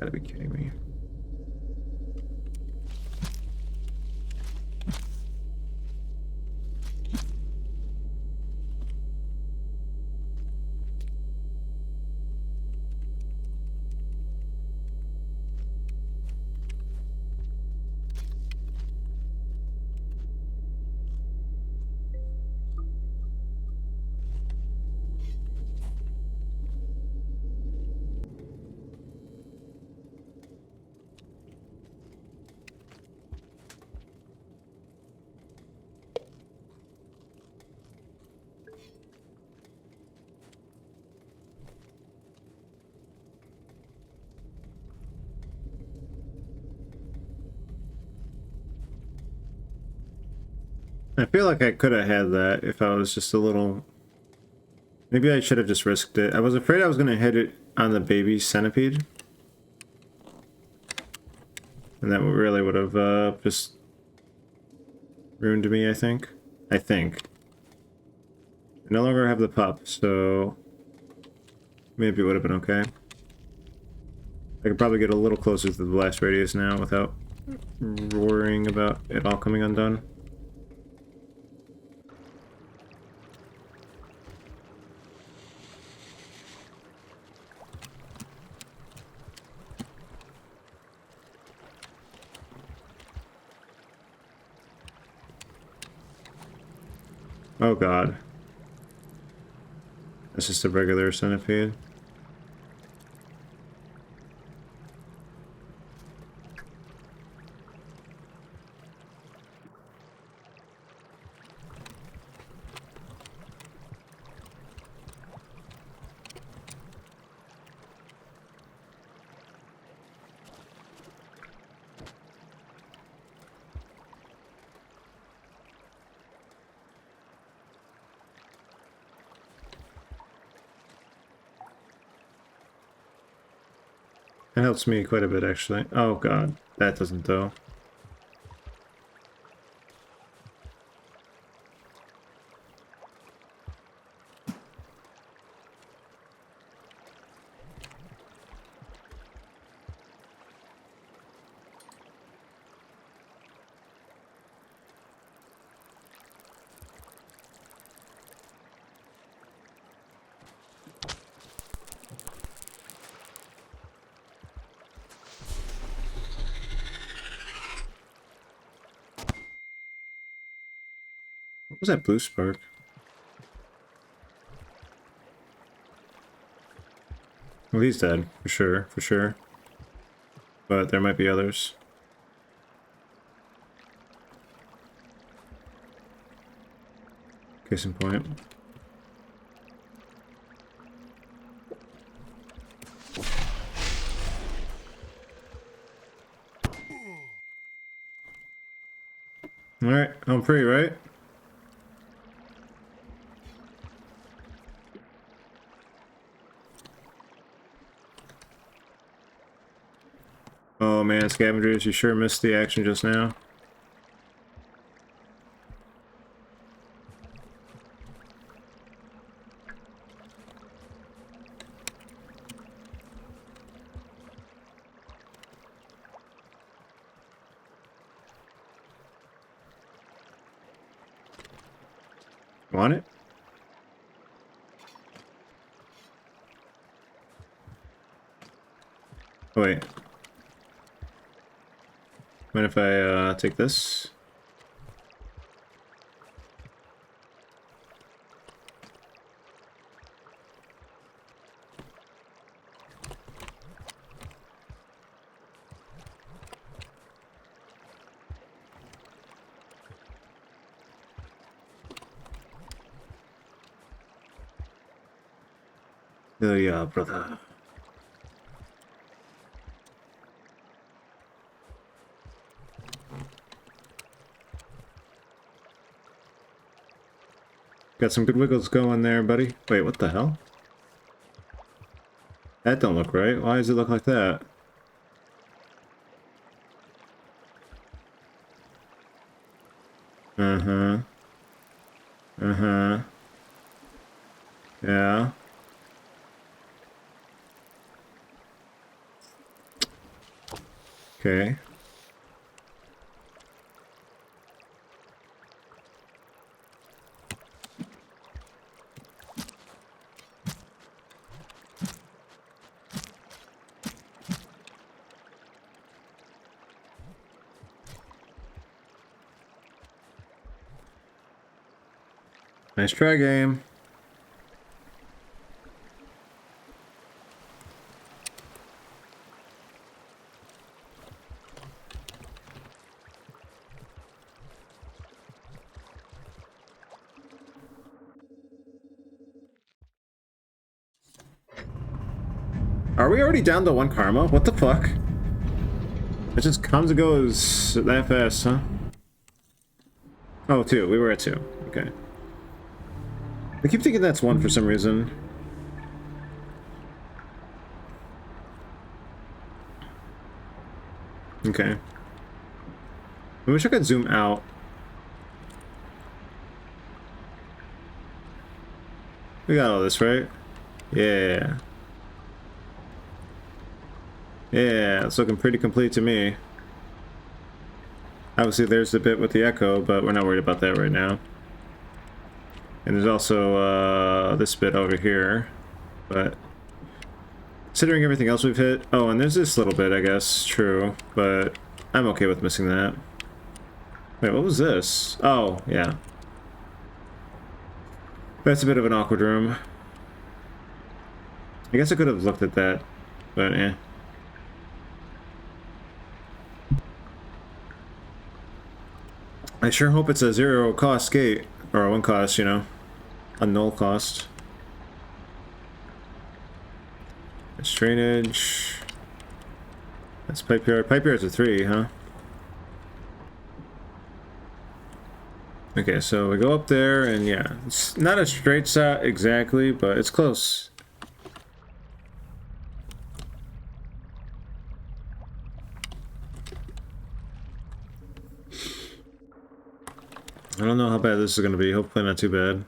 Gotta be kidding me. I feel like I could have had that if I was just a little... Maybe I should have just risked it. I was afraid I was going to hit it on the baby centipede. And that really would have just ruined me, I think. I no longer have the pup, so maybe it would have been okay. I could probably get a little closer to the blast radius now without worrying about it all coming undone. Oh god. That's just a regular centipede. It helps me quite a bit, actually. Oh god, that doesn't though. What was that blue spark? Well, he's dead, for sure, for sure. But there might be others. Case in point. Alright, home free, right? Oh man, scavengers, you sure missed the action just now. Want it? Oh wait. Mind if I take this? Oh yeah, brother. Got some good wiggles going there, buddy. Wait, what the hell? That don't look right. Why does it look like that? Uh-huh. Uh-huh. Yeah. Okay. Nice try, game. Are we already down to 1 karma? What the fuck? It just comes and goes that fast, huh? Oh, 2. We were at 2. Okay. I keep thinking that's 1 for some reason. Okay. I wish I could zoom out. We got all this, right? Yeah. Yeah, it's looking pretty complete to me. Obviously, there's the bit with the echo, but we're not worried about that right now. And there's also this bit over here, but considering everything else we've hit... Oh, and there's this little bit, I guess. True, but I'm okay with missing that. Wait, what was this? Oh, yeah. That's a bit of an awkward room. I guess I could have looked at that, but eh. I sure hope it's a 0 cost gate, or a 1 cost, you know, a null cost. That's drainage. That's pipe yard. Pipe yard's a 3, huh? Okay, so we go up there, and yeah, it's not a straight shot exactly, but it's close. I don't know how bad this is going to be. Hopefully not too bad.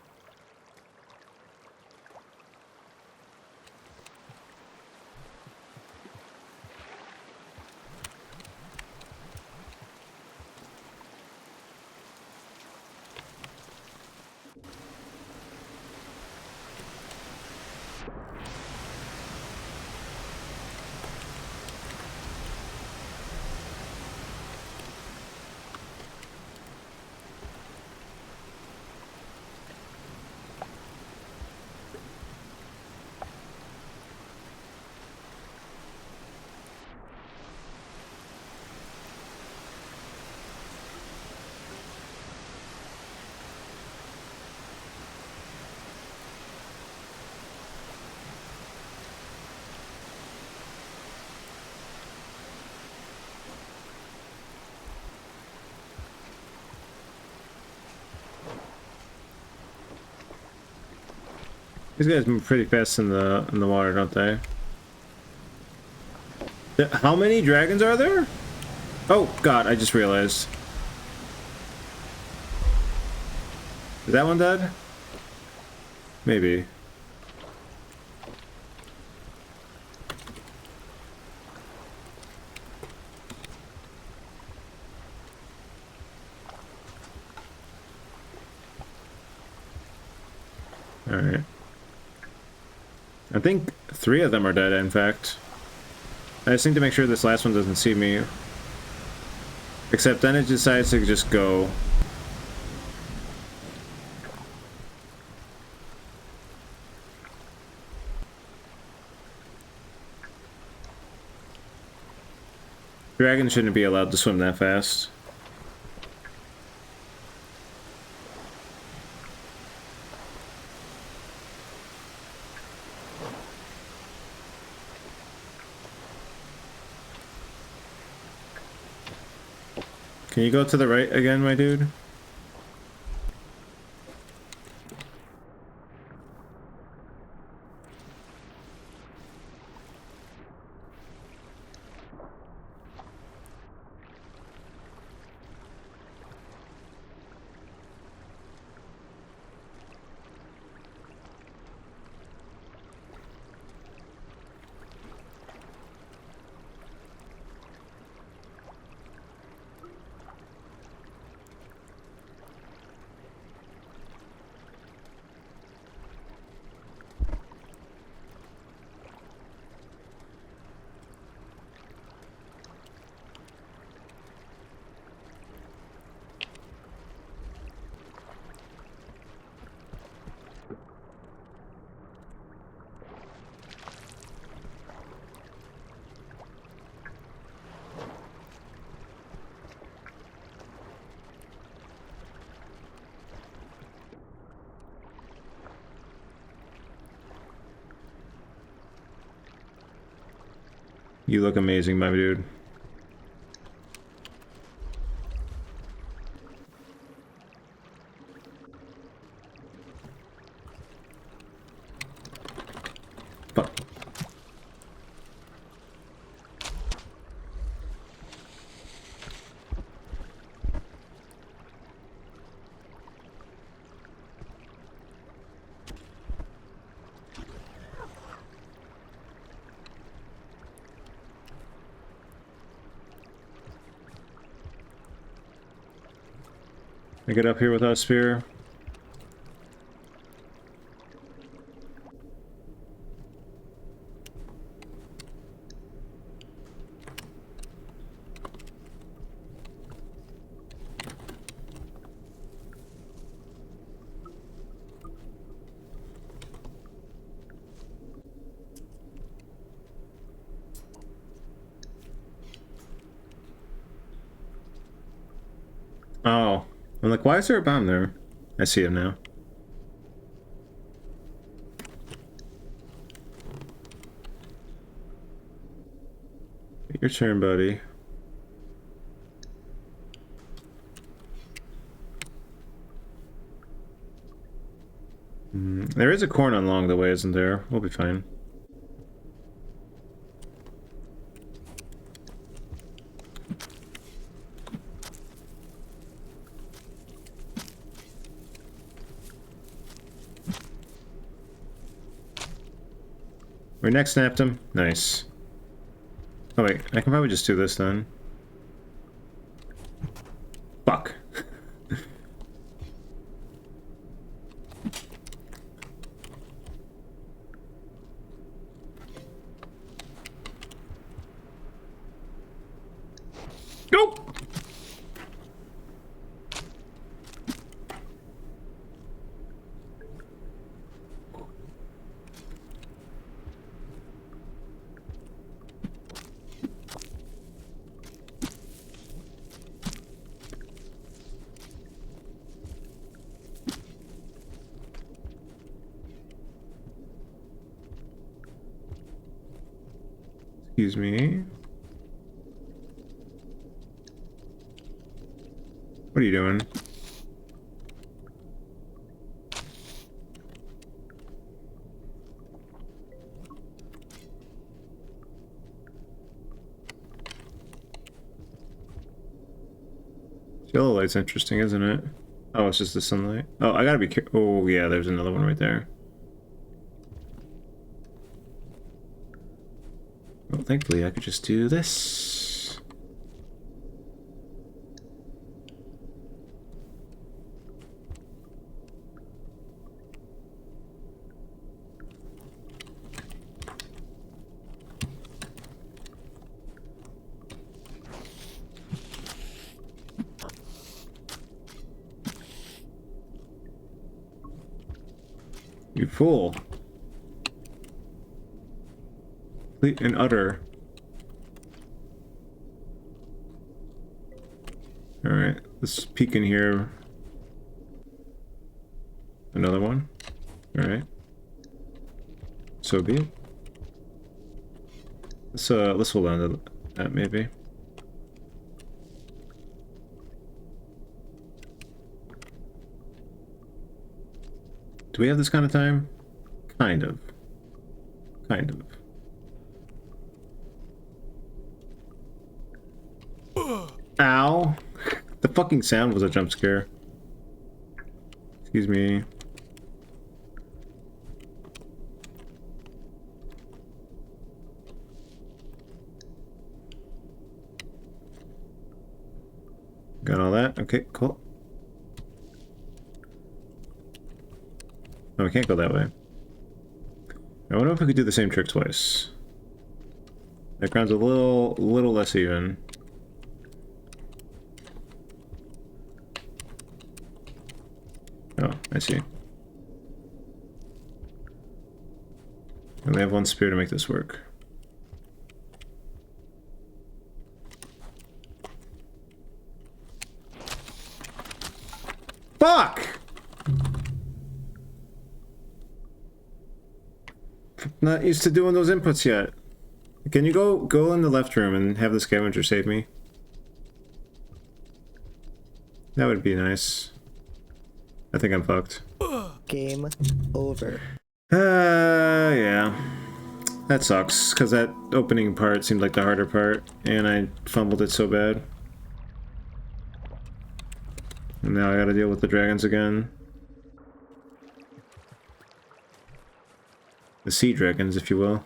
These guys move pretty fast in the water, don't they? How many dragons are there? Oh god, I just realized. Is that one dead? Maybe. Alright. I think 3 of them are dead, in fact. I just need to make sure this last one doesn't see me. Except then it decides to just go. Dragons shouldn't be allowed to swim that fast. Can you go to the right again, my dude? You look amazing, my dude. I get up here without a spear. Oh, I'm like, why is there a bomb there? I see him now. Your turn, buddy. There is a corn along the way, isn't there? We'll be fine. We neck snapped him. Nice. Oh wait, I can probably just do this then. Fuck. Go! Excuse me. What are you doing? Yellow light's interesting, isn't it? Oh, it's just the sunlight. Oh, I gotta be careful. Oh, yeah, there's another one right there. Well, thankfully, I could just do this. You fool. Complete and utter. Alright, let's peek in here. Another one. Alright. So be it. Let's hold on to that maybe. Do we have this kind of time? Kind of. Kind of. Ow! The fucking sound was a jump scare. Excuse me. Got all that? Okay, cool. Oh, we can't go that way. I wonder if we could do the same trick twice. That ground's a little less even. Oh, I see. I only have one spear to make this work. Fuck! Not used to doing those inputs yet. Can you go in the left room and have the scavenger save me? That would be nice. I think I'm fucked. Game over. Yeah. That sucks, because that opening part seemed like the harder part, and I fumbled it so bad. And now I gotta deal with the dragons again. The sea dragons, if you will.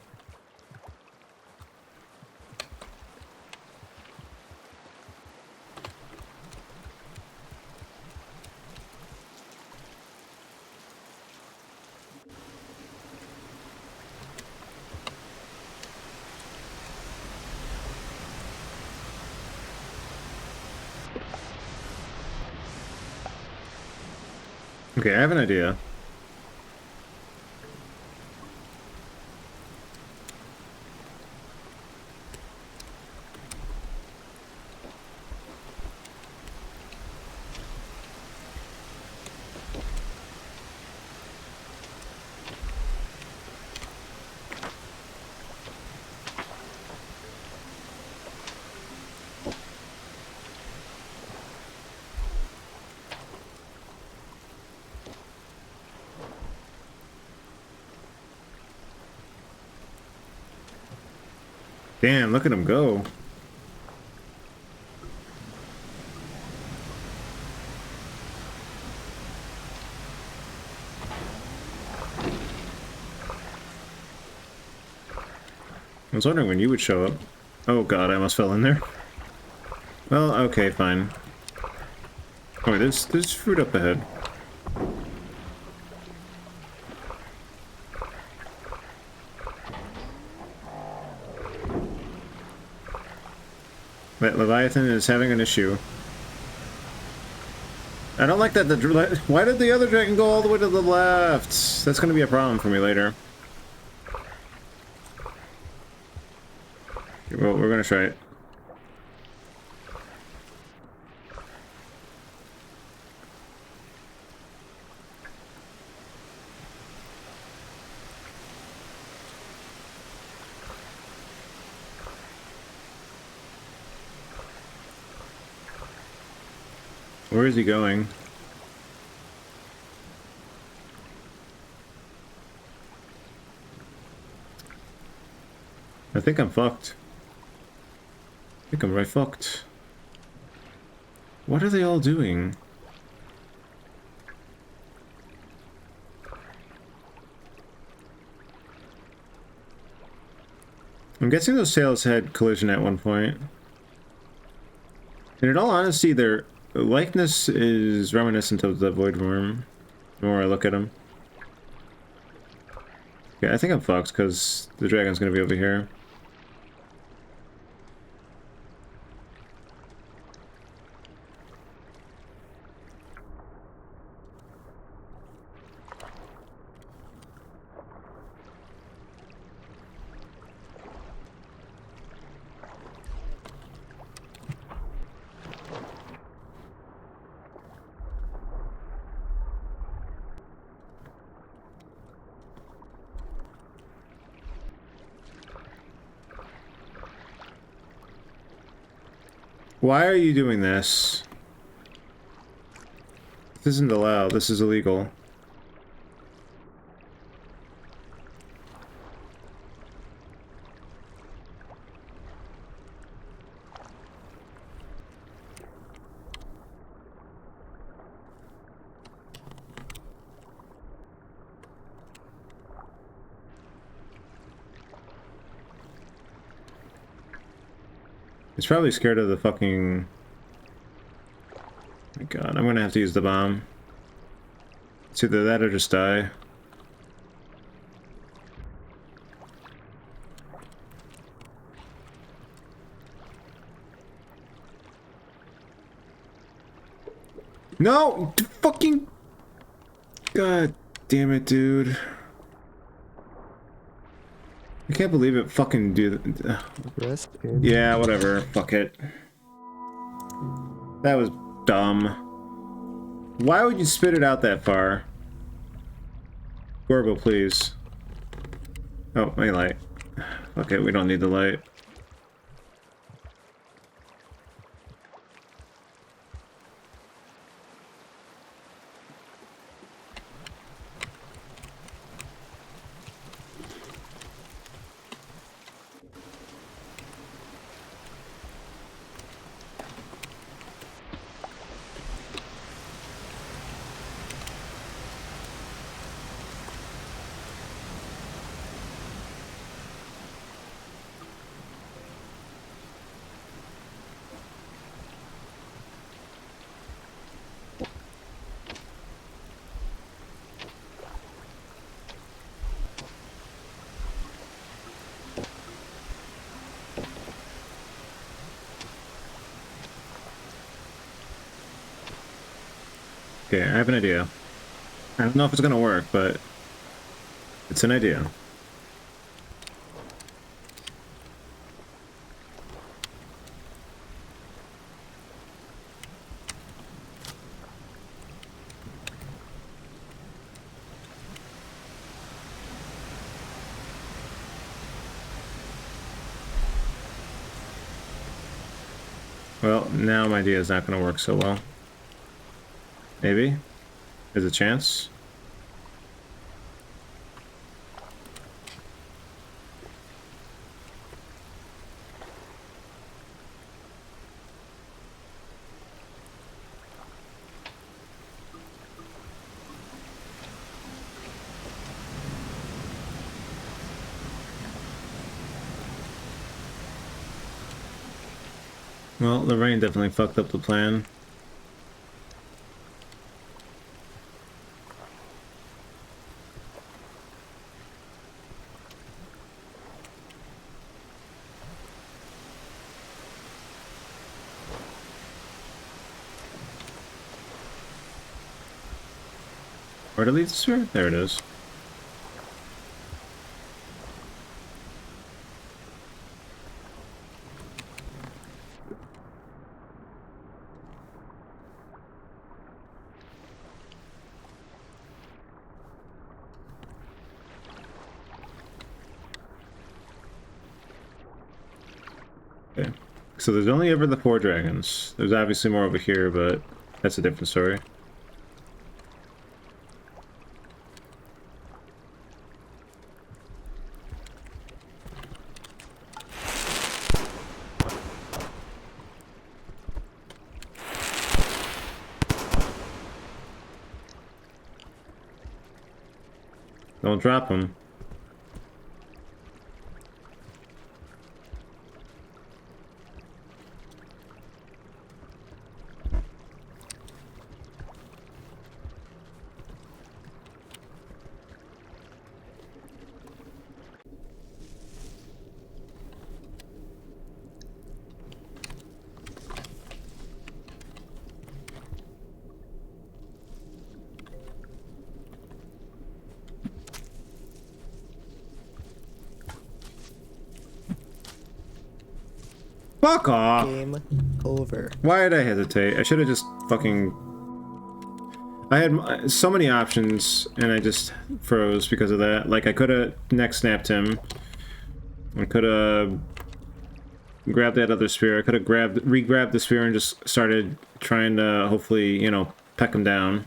Okay, I have an idea. Damn, look at him go. I was wondering when you would show up. Oh god, I almost fell in there. Well, okay, fine. Oh, wait, there's fruit up ahead. That Leviathan is having an issue. I don't like that why did the other dragon go all the way to the left? That's gonna be a problem for me later. Well, we're gonna try it. Where is he going? I think I'm fucked. I think I'm right fucked. What are they all doing? I'm guessing those sails had collision at one point. And in all honesty, their likeness is reminiscent of the Void Worm, the more I look at him. Yeah, I think I'm fucked because the dragon's gonna be over here. Why are you doing this? This isn't allowed. This is illegal. He's probably scared of the fucking... Oh my god, I'm gonna have to use the bomb. It's either that or just die. No! Fucking... God damn it, dude. I can't believe it fucking do that. Rest in. Yeah, whatever. Fuck it. That was dumb. Why would you spit it out that far? Gorbo, please. Oh, my light. Fuck it, we don't need the light. Okay, I have an idea. I don't know if it's gonna work, but it's an idea. Well, now my idea is not going to work so well. Maybe? There's a chance? Well, the rain definitely fucked up the plan. Where to leave the sphere? There it is. Okay. So there's only ever the 4 dragons. There's obviously more over here, but that's a different story. Don't drop them. Fuck off! Game over. Why did I hesitate? I should have just fucking... I had so many options, and I just froze because of that. Like, I could have neck snapped him. I could have grabbed that other spear. I could have re-grabbed the spear and just started trying to, hopefully, you know, peck him down.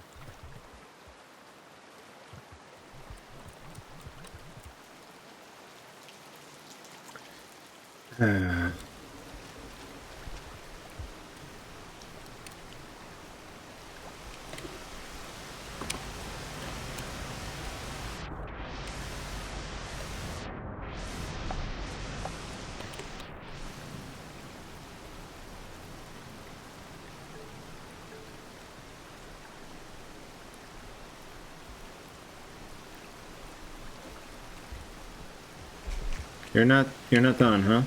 You're not done, huh?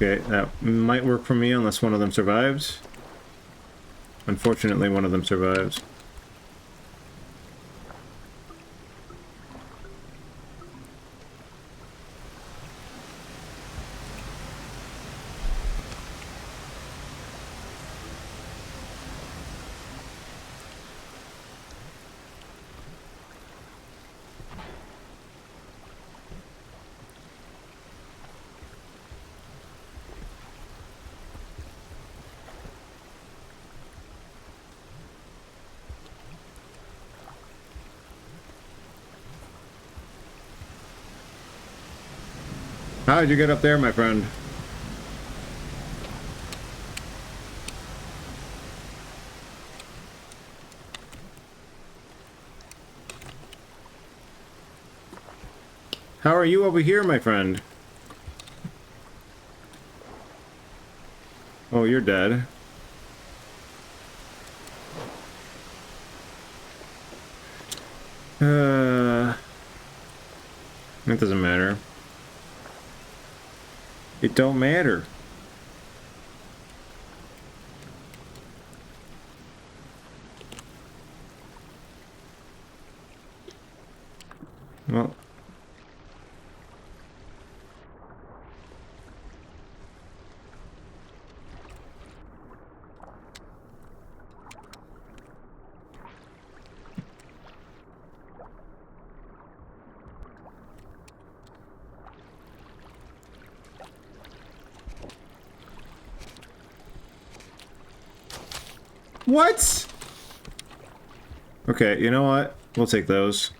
Okay, that might work for me unless one of them survives. Unfortunately, one of them survives. How did you get up there, my friend? How are you over here, my friend? Oh, you're dead. It doesn't matter. It don't matter. Well. What? Okay, you know what? We'll take those.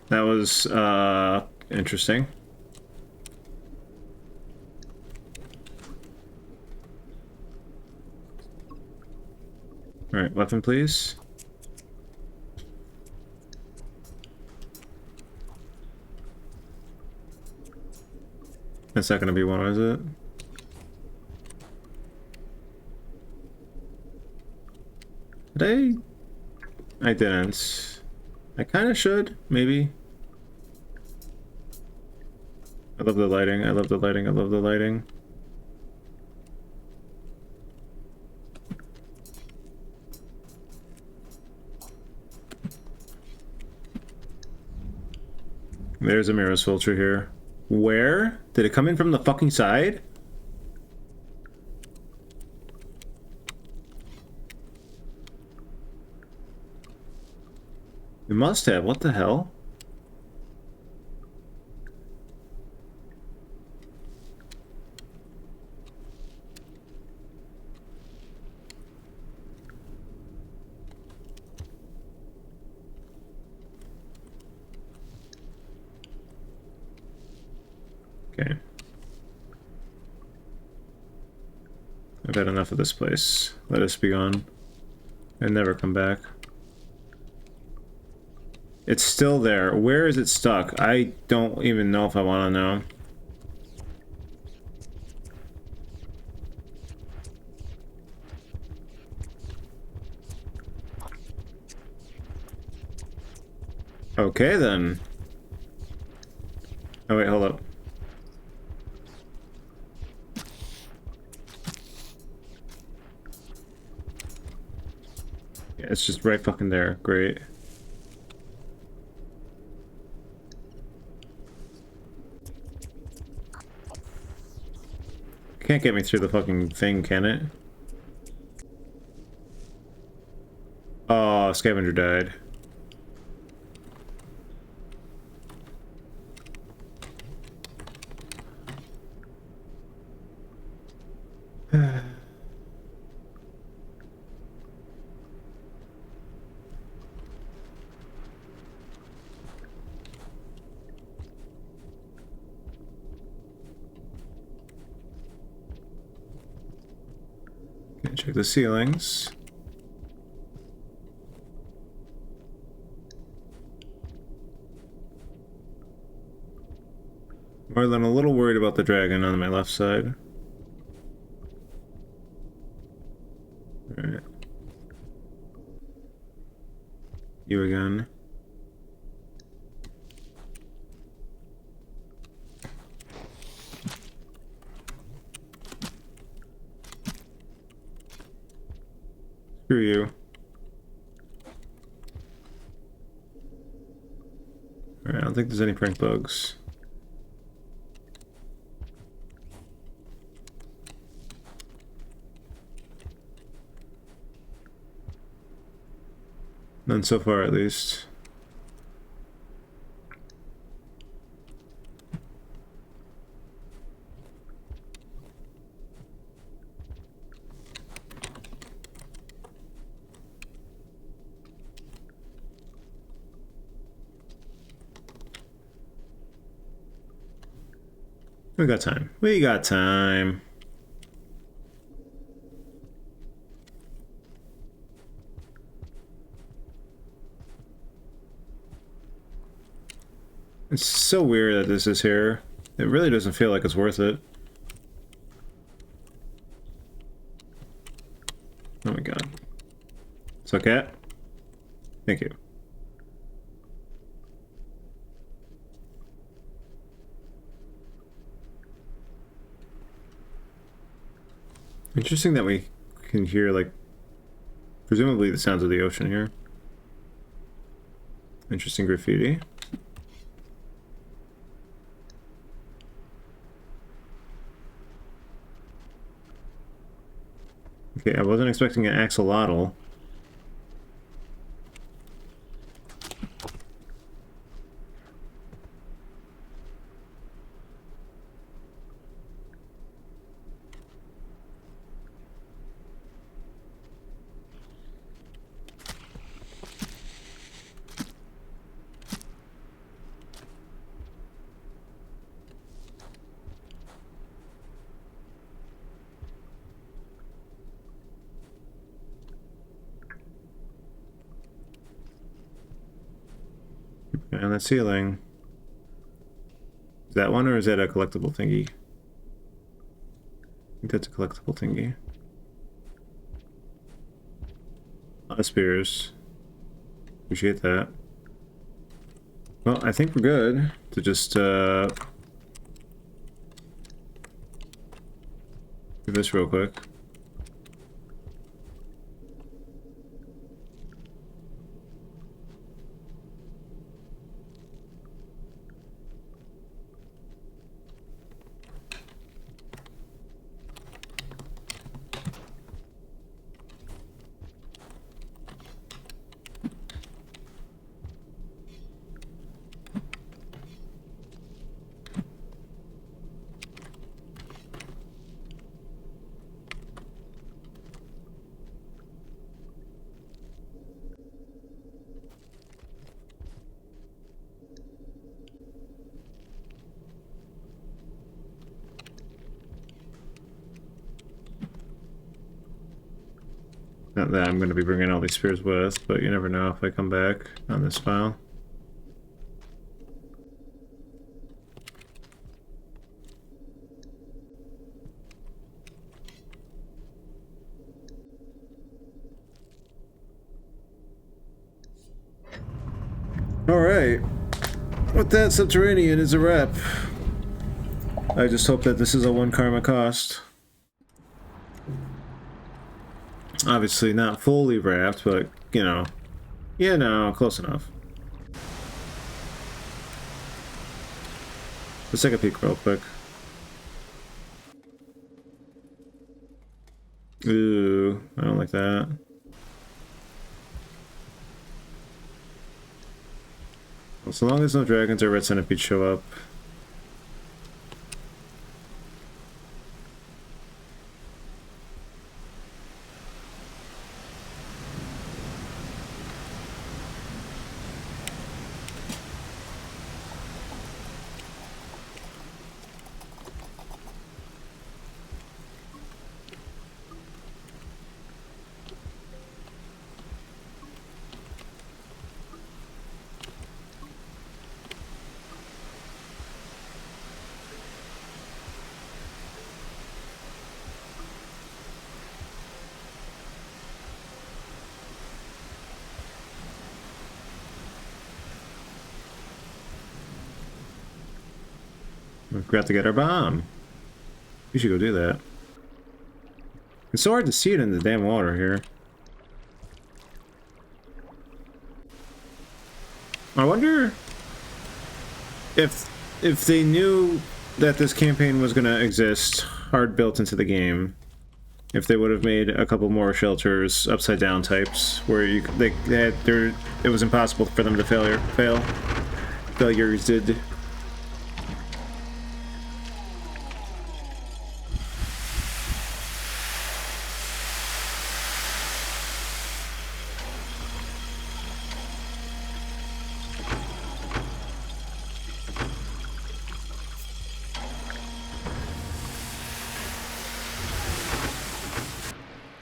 That was, interesting. Alright, weapon please. That's not gonna be one, is it? Did I didn't. I kinda should, maybe. I love the lighting, I love the lighting, I love the lighting. There's a mirror's filter here. Where? Did it come in from the fucking side? It must have. What the hell? Okay. I've had enough of this place. Let us be gone. And never come back. It's still there. Where is it stuck? I don't even know if I want to know. Okay then. Oh wait, hold up. Yeah, it's just right fucking there. Great. Can't get me through the fucking thing, can it? Oh, scavenger died. Check the ceilings. More than a little worried about the dragon on my left side. Alright. You again. Screw you. Alright, I don't think there's any prank bugs. None so far, at least. We got time. We got time. It's so weird that this is here. It really doesn't feel like it's worth it. So, cat. Thank you. Interesting that we can hear, like, presumably the sounds of the ocean here. Interesting graffiti. Okay, I wasn't expecting an axolotl. On that ceiling. Is that one or is that a collectible thingy? I think that's a collectible thingy. A lot of spears. Appreciate that. Well, I think we're good to just do this real quick. Not that I'm going to be bringing all these spears with, but you never know if I come back on this file. Alright. With that, Subterranean is a wrap. I just hope that this is a 1 karma cost. Obviously not fully wrapped, but, you know, close enough. Let's take a peek real quick. Ooh, I don't like that. Well, so long as no dragons or red centipedes show up. We forgot to get our bomb. We should go do that. It's so hard to see it in the damn water here. I wonder if they knew that this campaign was going to exist hard built into the game, if they would have made a couple more shelters, upside down types, where it was impossible for them to fail. Failures did.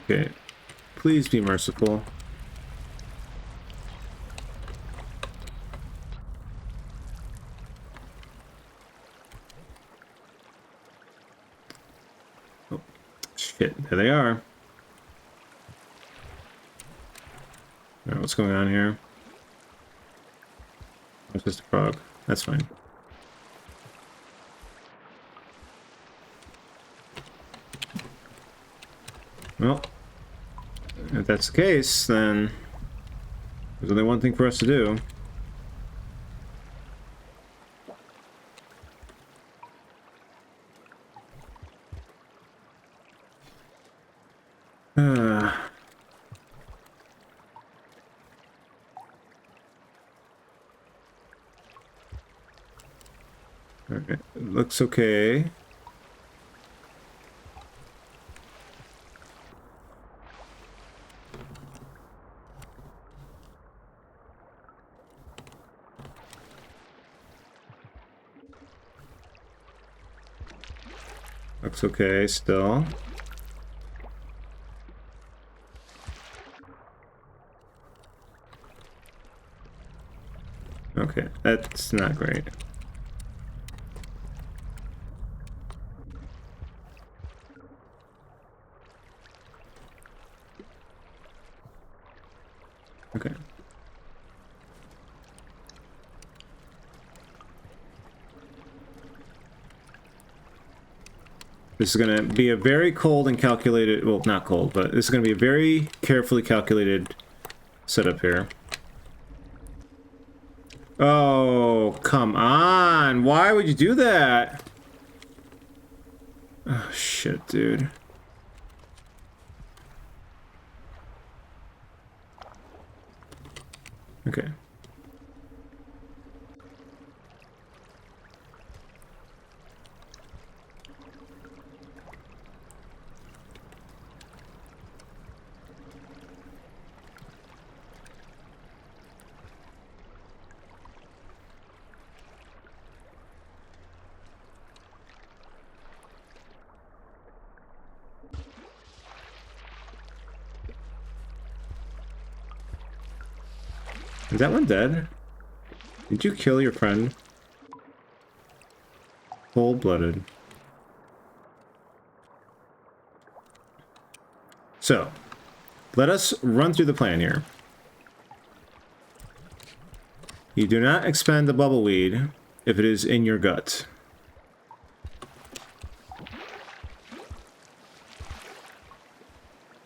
Okay, please be merciful. Oh, shit, there they are. what's going on here? It's just a frog. That's fine. Well, if that's the case, then there's only one thing for us to do. Alright, looks okay. Looks okay still. Okay, that's not great. Okay. This is going to be a very cold and calculated, well, not cold, but this is going to be a very carefully calculated setup here. Oh, come on. Why would you do that? Oh, shit, dude. Okay. Is that one dead? Did you kill your friend? Cold-blooded. So, let us run through the plan here. You do not expend the bubbleweed if it is in your gut.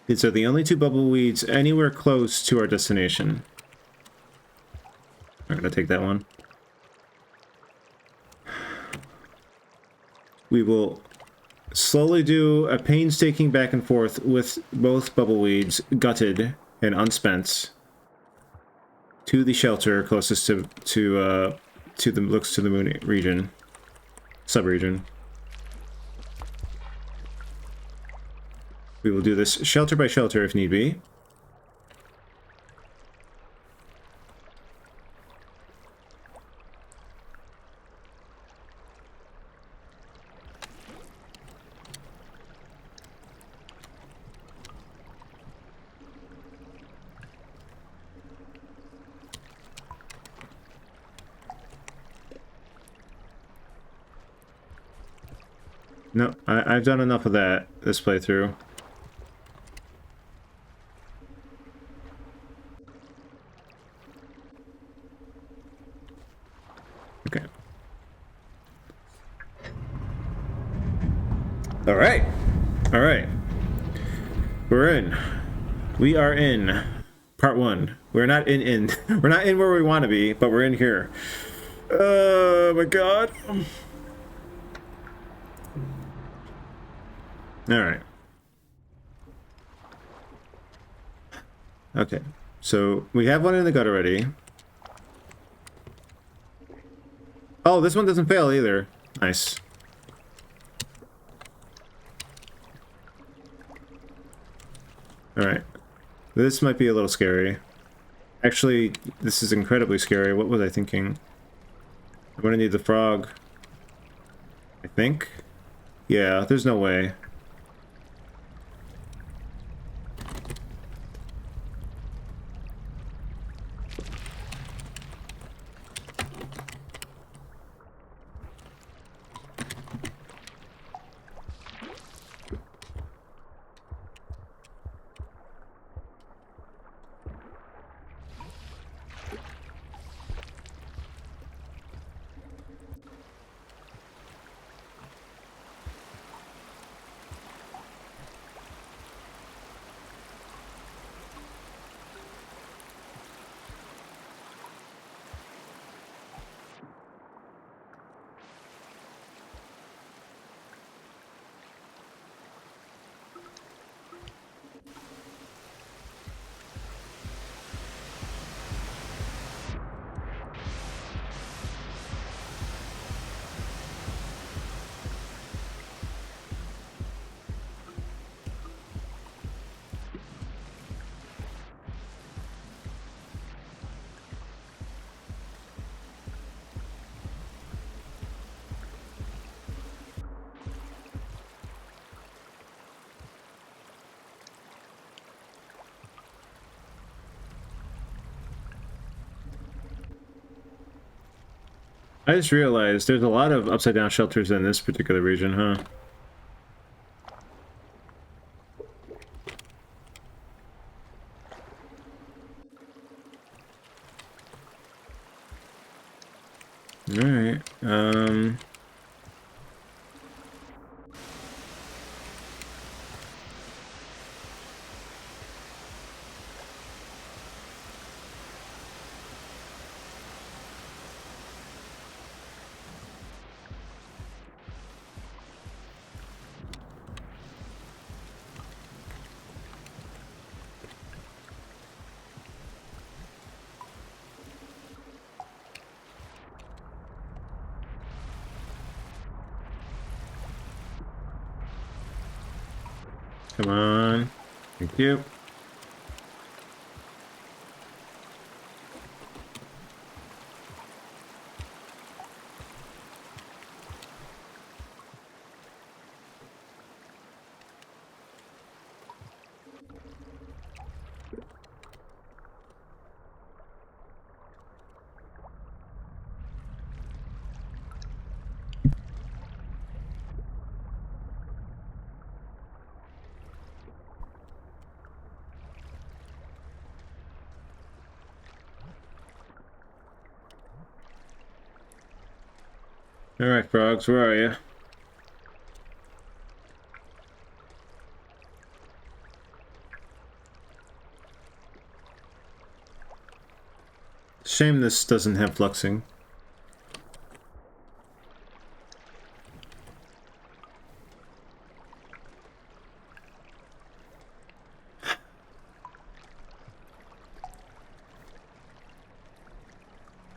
These are the only two bubbleweeds anywhere close to our destination. I'm gonna take that one. We will slowly do a painstaking back and forth with both bubbleweeds gutted and unspent to the shelter closest to the looks to the moon region, subregion. We will do this shelter by shelter if need be. No, I've done enough of that this playthrough. Okay. All right. All right. We're in. We are in part one. We're not in. We're not in where we want to be, but we're in here. Oh my god. Alright. Okay. So, we have one in the gut already. Oh, this one doesn't fail either. Nice. Alright. This might be a little scary. Actually, this is incredibly scary. What was I thinking? I'm gonna need the frog. I think? Yeah, there's no way. I just realized there's a lot of upside down shelters in this particular region, huh? Alright, come on. Thank you. Alright, frogs, where are you? Shame this doesn't have fluxing.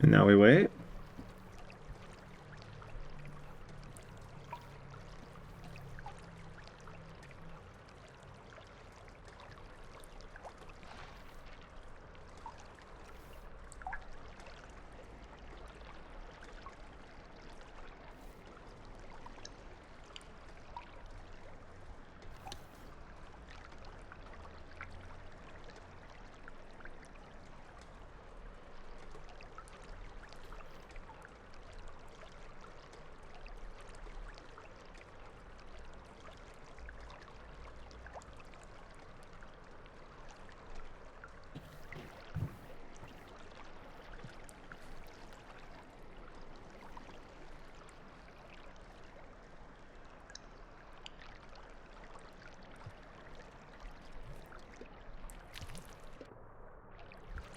And now we wait.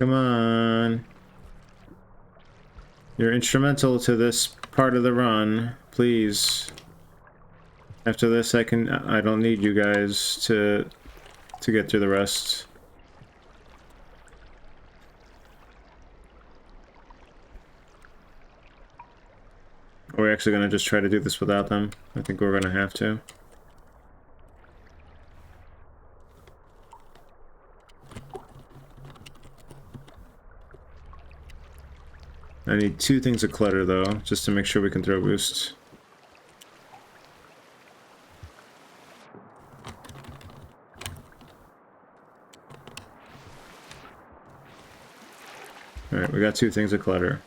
Come on. You're instrumental to this part of the run. Please. After this, I don't need you guys to get through the rest. Are we actually gonna just try to do this without them? I think we're gonna have to. I need 2 things of clutter though, just to make sure we can throw boosts. Alright, we got 2 things of clutter.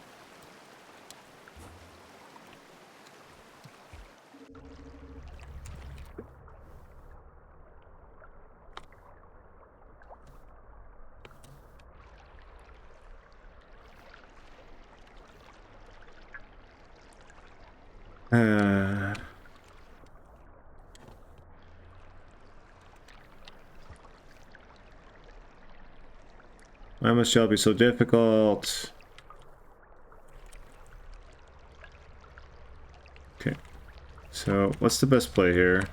Why must y'all be so difficult? Okay, so what's the best play here?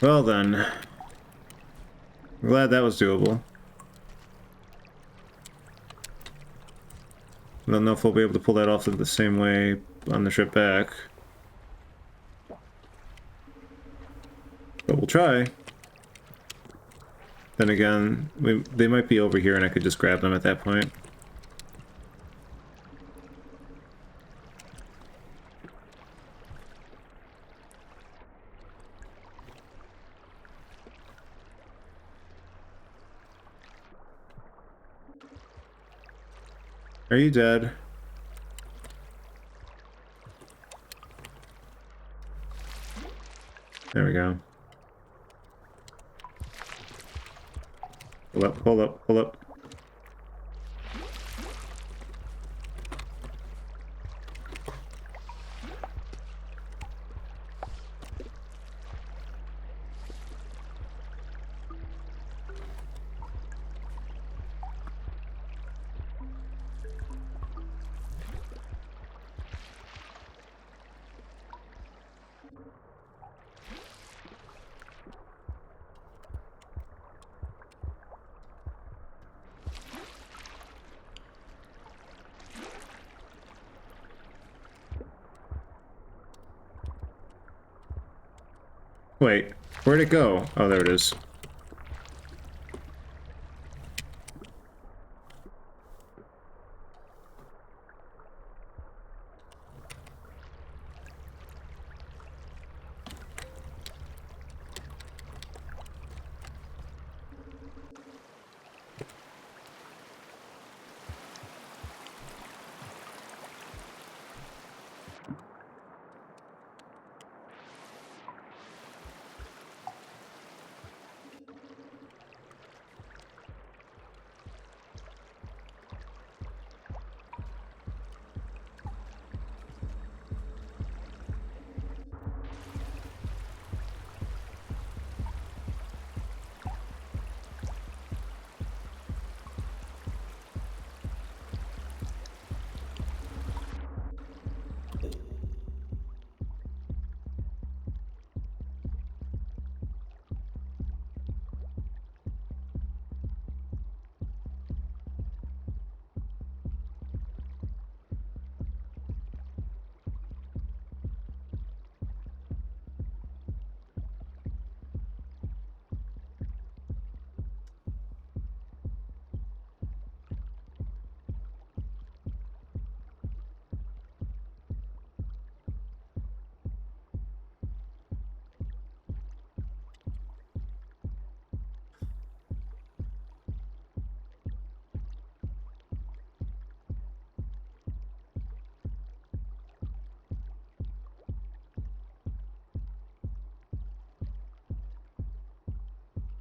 Well then, I'm glad that was doable. I don't know if we'll be able to pull that off the same way on the trip back. But we'll try. Then again, they might be over here and I could just grab them at that point. Are you dead? There we go. Hold up, hold up, hold up. Wait, where'd it go? Oh, there it is.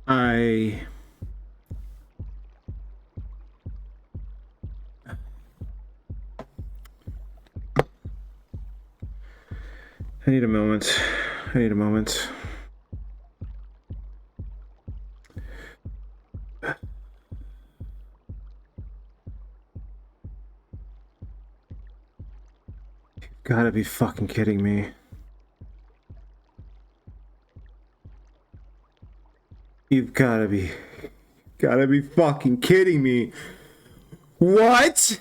I need a moment. I need a moment. You've gotta be fucking kidding me. You've gotta be fucking kidding me. What?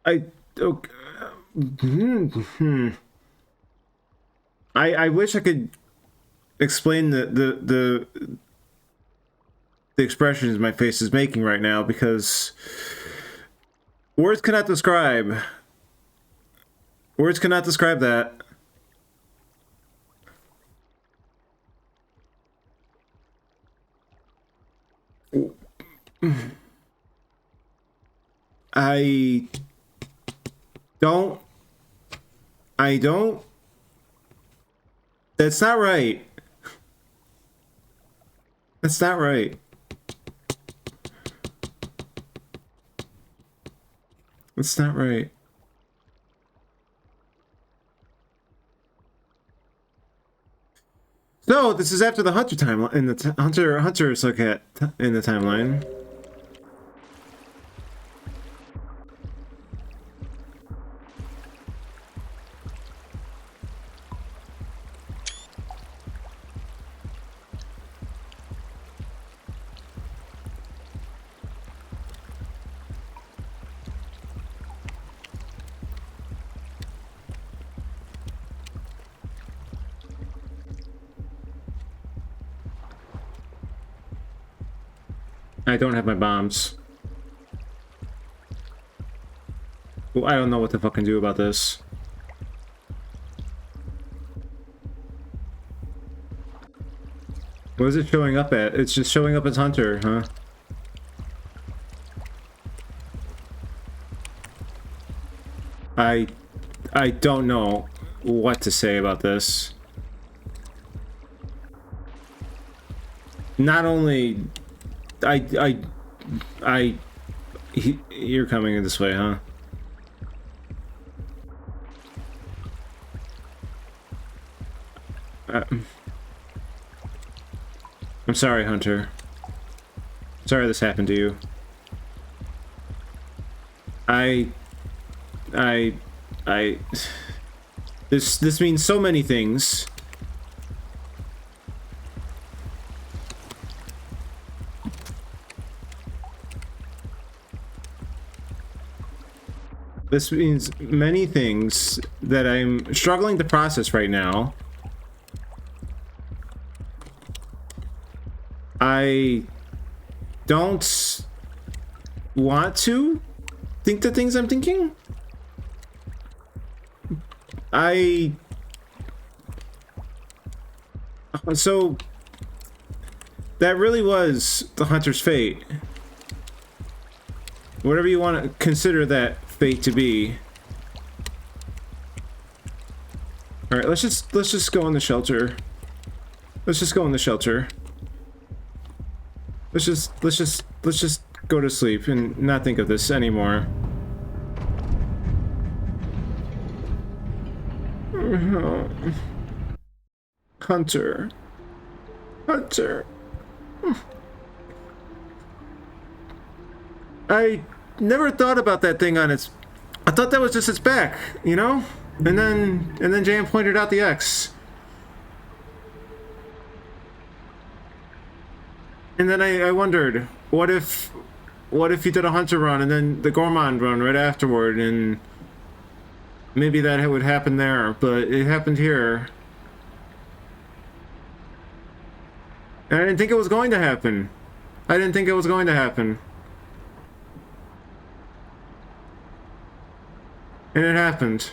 I okay. I wish I could explain the expressions my face is making right now, because words cannot describe that. I don't. That's not right. That's not right. That's not right. So this is after the Hunter timeline, in the Hunter's look at in the timeline. I don't have my bombs. Well, I don't know what to fucking do about this. What is it showing up at? It's just showing up as Hunter, huh? I don't know what to say about this. Not only you're coming this way, huh? I'm sorry, Hunter. Sorry this happened to you. This means so many things. This means many things that I'm struggling to process right now. I don't want to think the things I'm thinking. So that really was the Hunter's fate. Whatever you want to consider that fate to be. All right, let's just go in the shelter. Let's just go in the shelter. Let's just go to sleep and not think of this anymore. Hunter. I never thought about that thing on its... I thought that was just its back, you know? And then Jan pointed out the X. And then I wondered, what if you did a Hunter run and then the Gourmand run right afterward, and maybe that would happen there, but it happened here. And I didn't think it was going to happen. I didn't think it was going to happen. And it happened.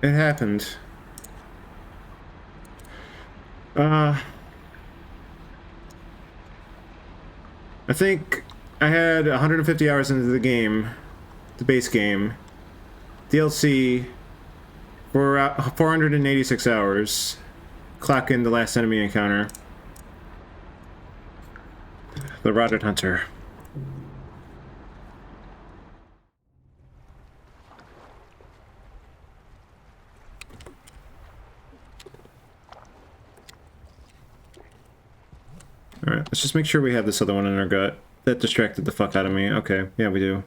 It happened. I think I had 150 hours into the game, the base game. DLC for 486 hours. Clock in the last enemy encounter. The Rotted Hunter. Alright, let's just make sure we have this other one in our gut. That distracted the fuck out of me. Okay, yeah, we do.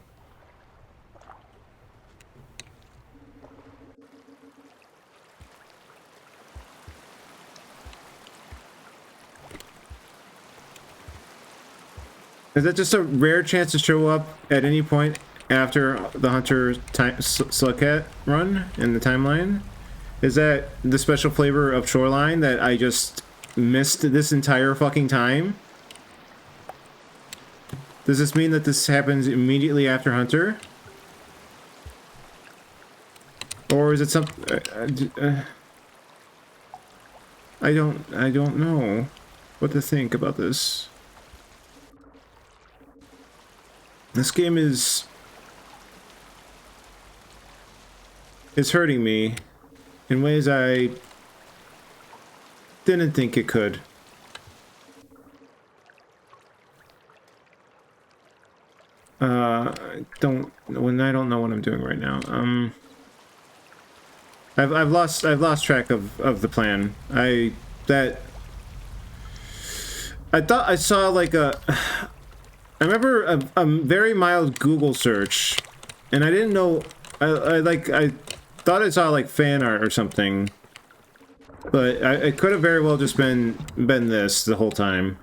Is that just a rare chance to show up at any point after the Hunter Slugcat run in the timeline? Is that the special flavor of Shoreline that I just missed this entire fucking time? Does this mean that this happens immediately after Hunter? Or is it some... I don't know what to think about this. This game is hurting me in ways I didn't think it could. I don't know what I'm doing right now. I've lost track of the plan. I thought I saw like I remember a very mild Google search, and I didn't know. I thought I saw like fan art or something, but it could have very well just been this the whole time.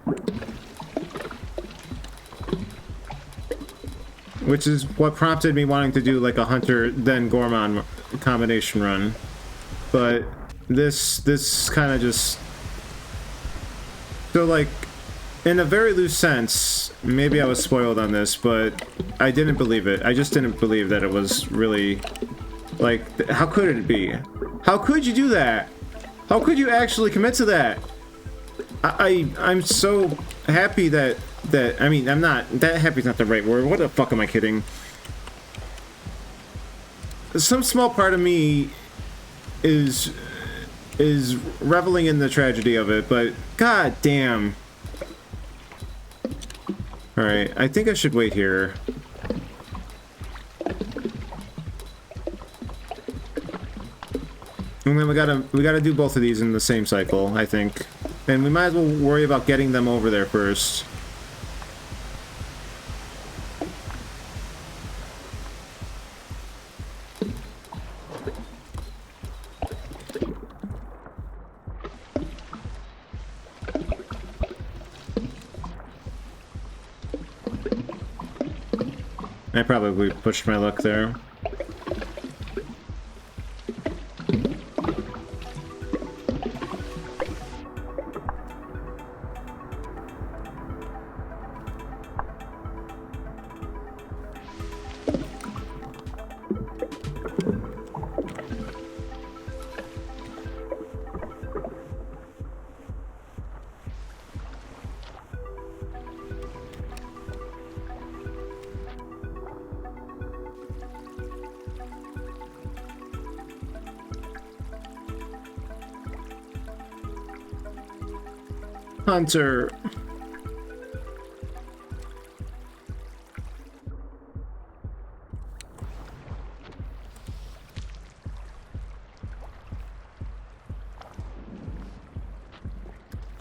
Which is what prompted me wanting to do like a Hunter then Gourmand combination run. But this kind of just... So like, in a very loose sense, maybe I was spoiled on this, but I didn't believe it. I just didn't believe that it was really, like, how could it be? How could you do that? How could you actually commit to that? I'm so happy that, I mean, I'm not, that happy is not the right word. What the fuck am I kidding? Some small part of me is reveling in the tragedy of it, but god damn. Alright, I think I should wait here. And then we gotta do both of these in the same cycle, I think. And we might as well worry about getting them over there first. I probably pushed my luck there. Hunter.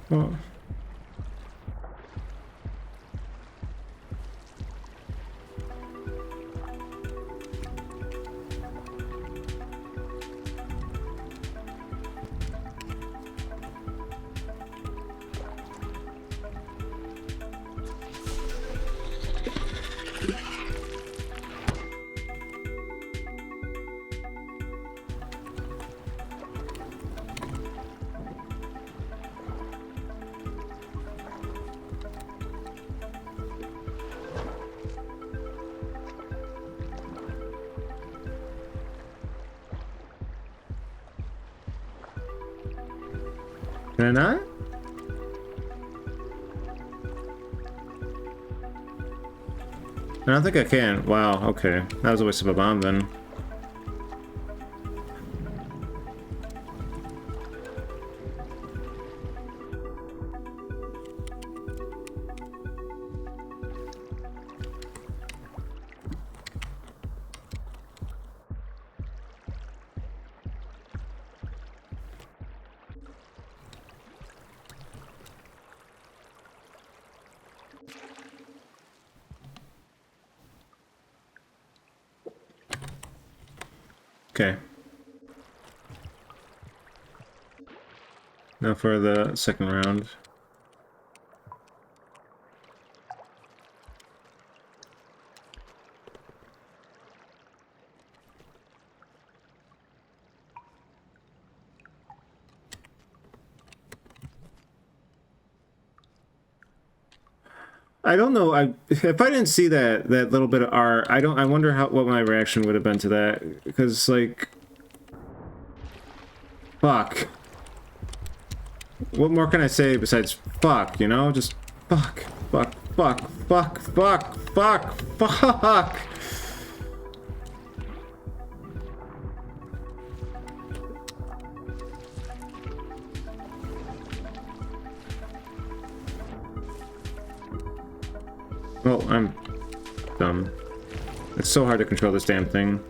Oh. Can I not? I don't think I can. Wow, okay. That was a waste of a bomb then. Okay. Now for the second round. I don't know. If I didn't see that little bit of art, I wonder what my reaction would have been to that, because like, fuck. What more can I say besides fuck? You know, just fuck, fuck, fuck, fuck, fuck, fuck, fuck. Well, I'm dumb. It's so hard to control this damn thing.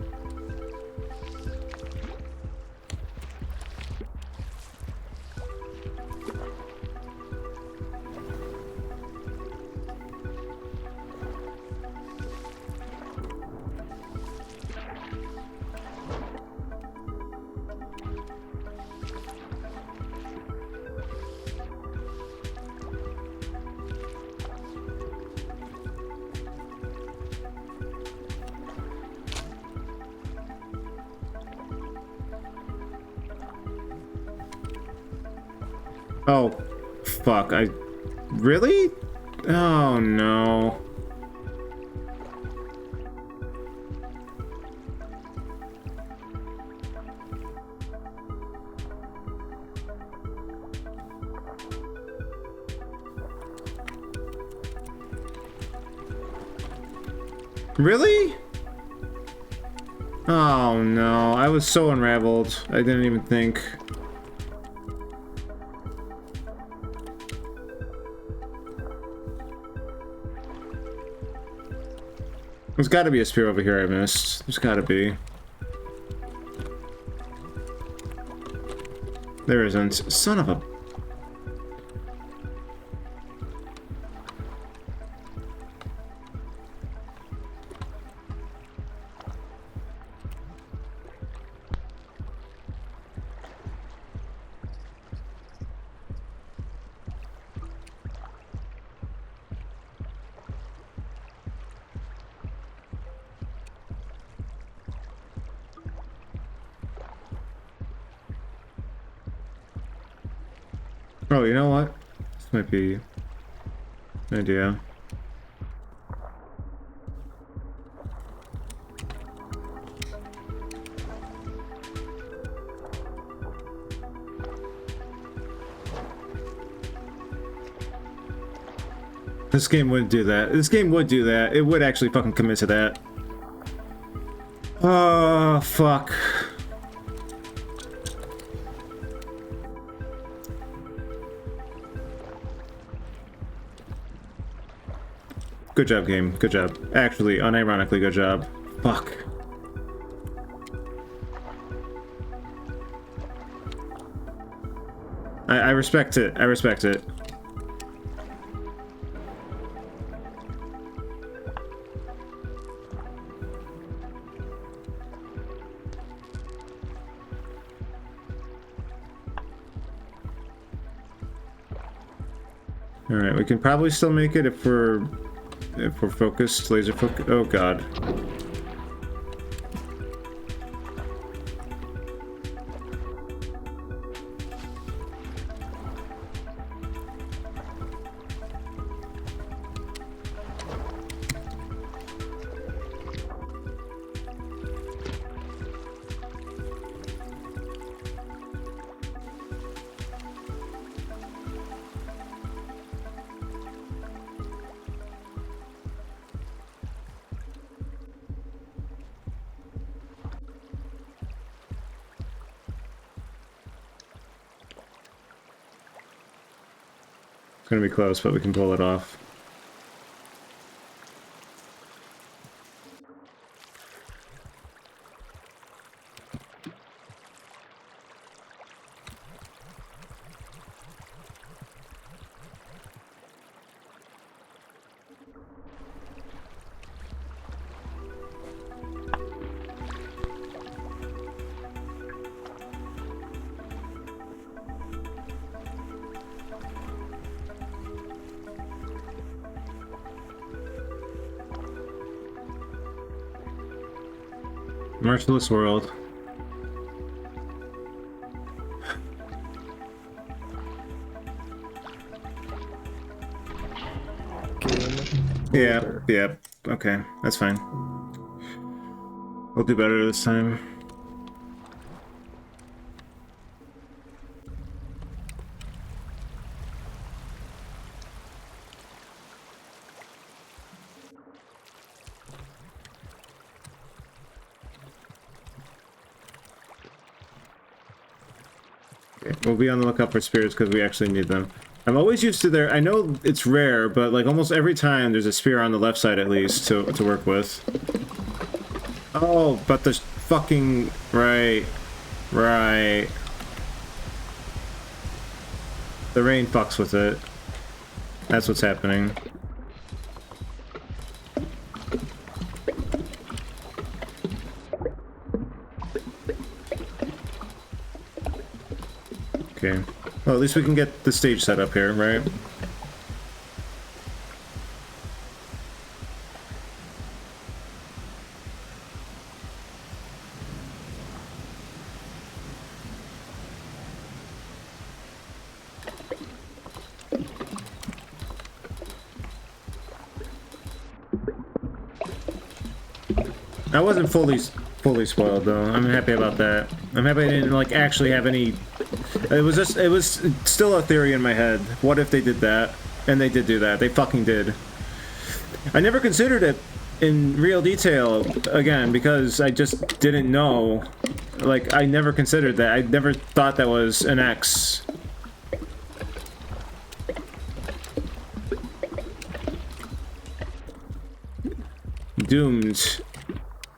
Oh, fuck, really? Oh no. Really? Oh no, I was so unraveled. I didn't even think. There's gotta be a spear over here I missed. There's gotta be. There isn't. Son of a... Oh, you know what? This might be an idea. This game would do that. This game would do that. It would actually fucking commit to that. Oh, fuck. Good job, game. Good job. Actually, unironically, good job. Fuck. I respect it. I respect it. Alright, we can probably still make it if we're focused, laser focus. Oh god. It's gonna be close, but we can pull it off. Merciless world. Yeah, yeah, okay, that's fine. We'll do better this time. We'll be on the lookout for spears because we actually need them. I'm always used to I know it's rare, but like almost every time there's a spear on the left side at least to work with. Oh, but there's fucking... Right. Right. The rain fucks with it. That's what's happening. Okay. Well, at least we can get the stage set up here, right? I wasn't fully spoiled though. I'm happy about that. I'm happy I didn't like actually have any. It was still a theory in my head. What if they did that? And they did do that. They fucking did. I never considered it in real detail again because I just didn't know. Like I never considered that. I never thought that was an X. Doomed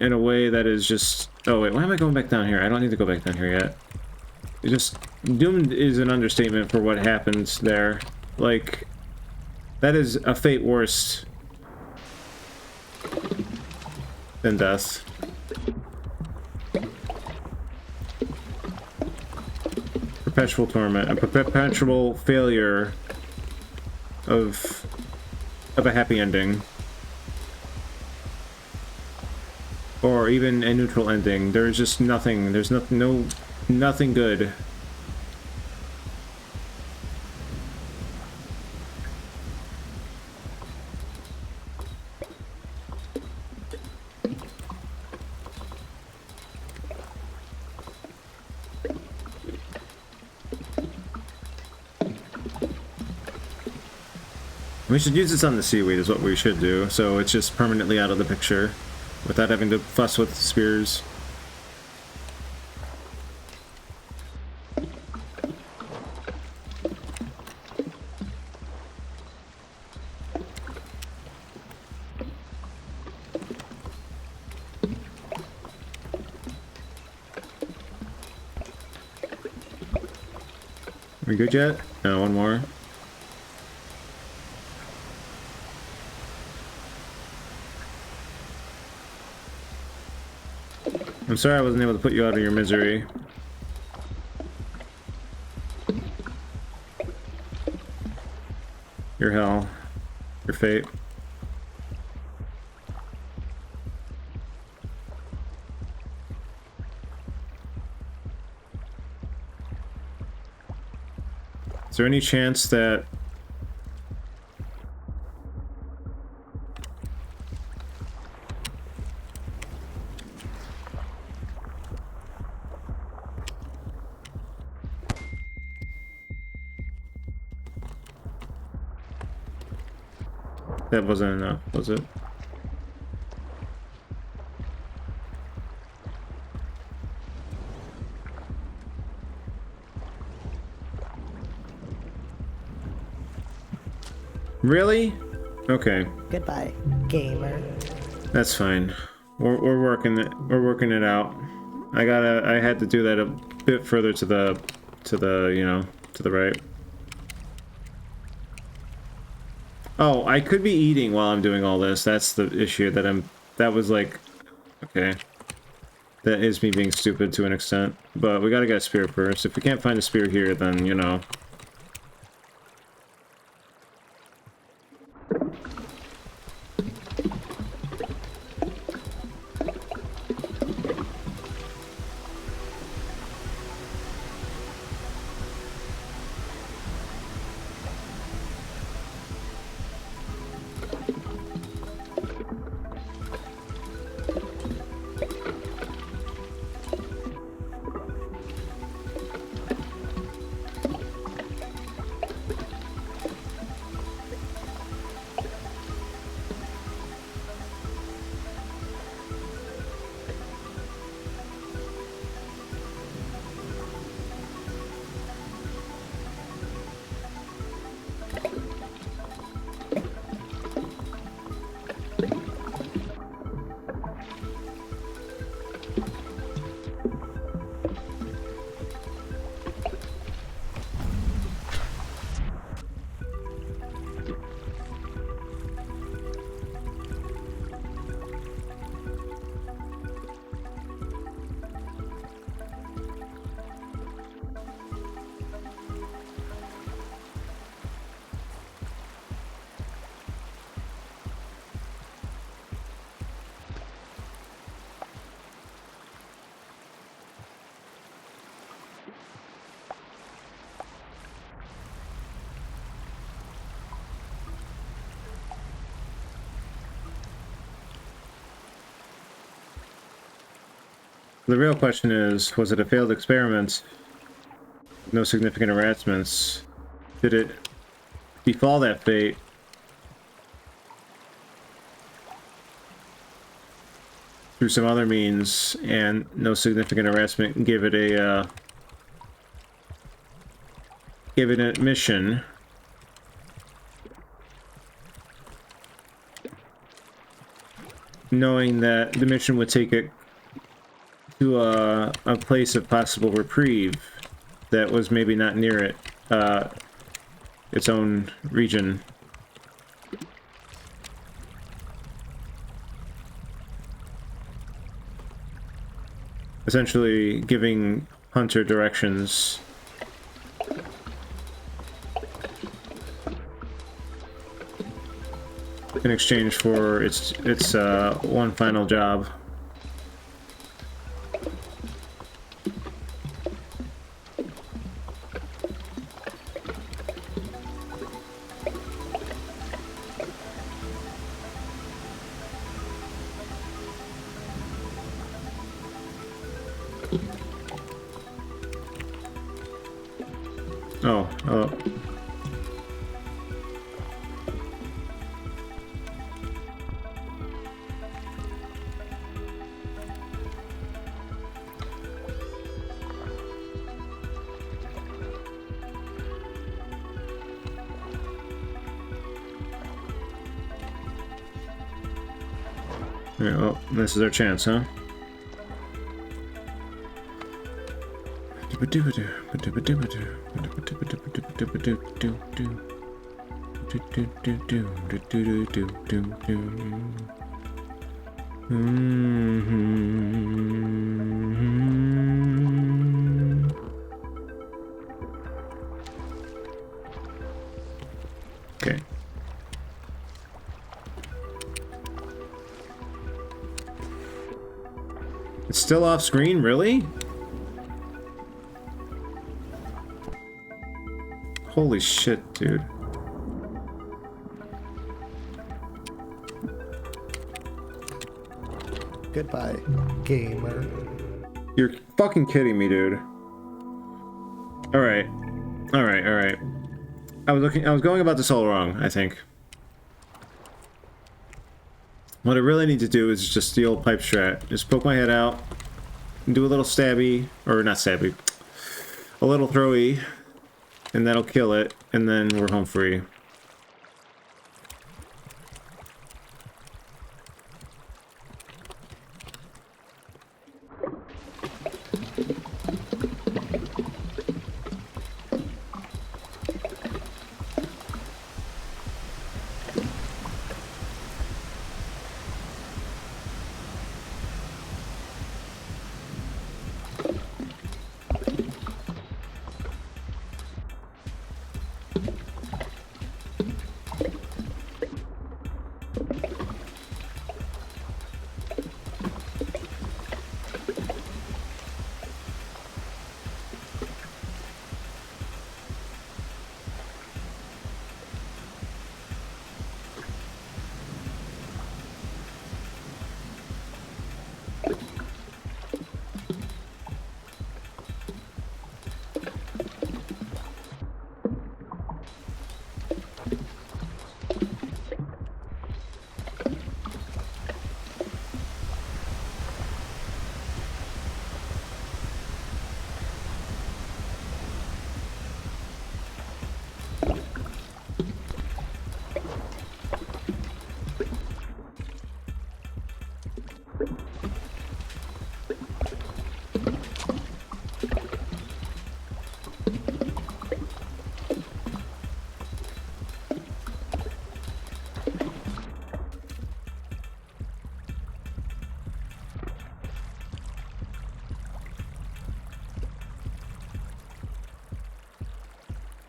in a way that is just... Oh wait, why am I going back down here? I don't need to go back down here yet. It's just... Doomed is an understatement for what happens there. Like, that is a fate worse than death. Perpetual torment. A perpetual failure of a happy ending. Or even a neutral ending. There's just nothing. There's nothing good. We should use this on the seaweed is what we should do, so it's just permanently out of the picture. Without having to fuss with spears. We good yet? No, one more. I'm sorry I wasn't able to put you out of your misery. Your hell. Your fate. Is there any chance that... That wasn't enough, was it? Really? Okay. Goodbye, gamer. That's fine. We're working it. We're working it out. I had to do that a bit further to the you know, to the right. Oh, I could be eating while I'm doing all this. That's the issue that was like, okay. That is me being stupid to an extent. But we gotta get a spear first. If we can't find a spear here, then, you know. The real question is, was it a failed experiment? No significant harassments. Did it befall that fate? Through some other means, and no significant harassment give it a mission. Knowing that the mission would take it to a place of possible reprieve that was maybe not near it, its own region. Essentially giving Hunter directions. In exchange for its one final job. Oh, oh. Yeah, well, this is our chance, huh? Okay. It's still off screen, really? Holy shit, dude. Goodbye, gamer. You're fucking kidding me, dude. Alright. Alright, alright. I was going about this all wrong, I think. What I really need to do is just the old pipe strat. Just poke my head out, and do a little stabby, or not stabby, a little throwy, and that'll kill it, and then we're home free.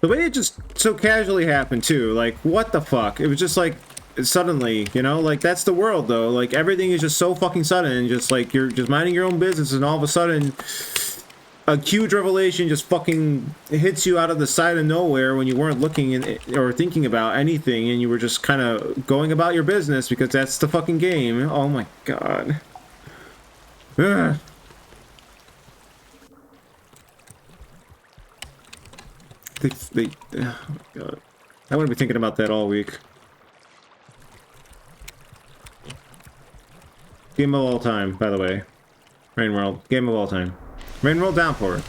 The way it just so casually happened, too, like, what the fuck? It was just, like, suddenly, you know? Like, that's the world, though. Like, everything is just so fucking sudden, and just, like, you're just minding your own business, and all of a sudden, a huge revelation just fucking hits you out of the side of nowhere when you weren't looking or thinking about anything, and you were just kind of going about your business, because that's the fucking game. Oh my god. Ugh. oh my god. I want to be thinking about that all week. Game of all time, by the way. Rain World. Game of all time. Rain World Downpour.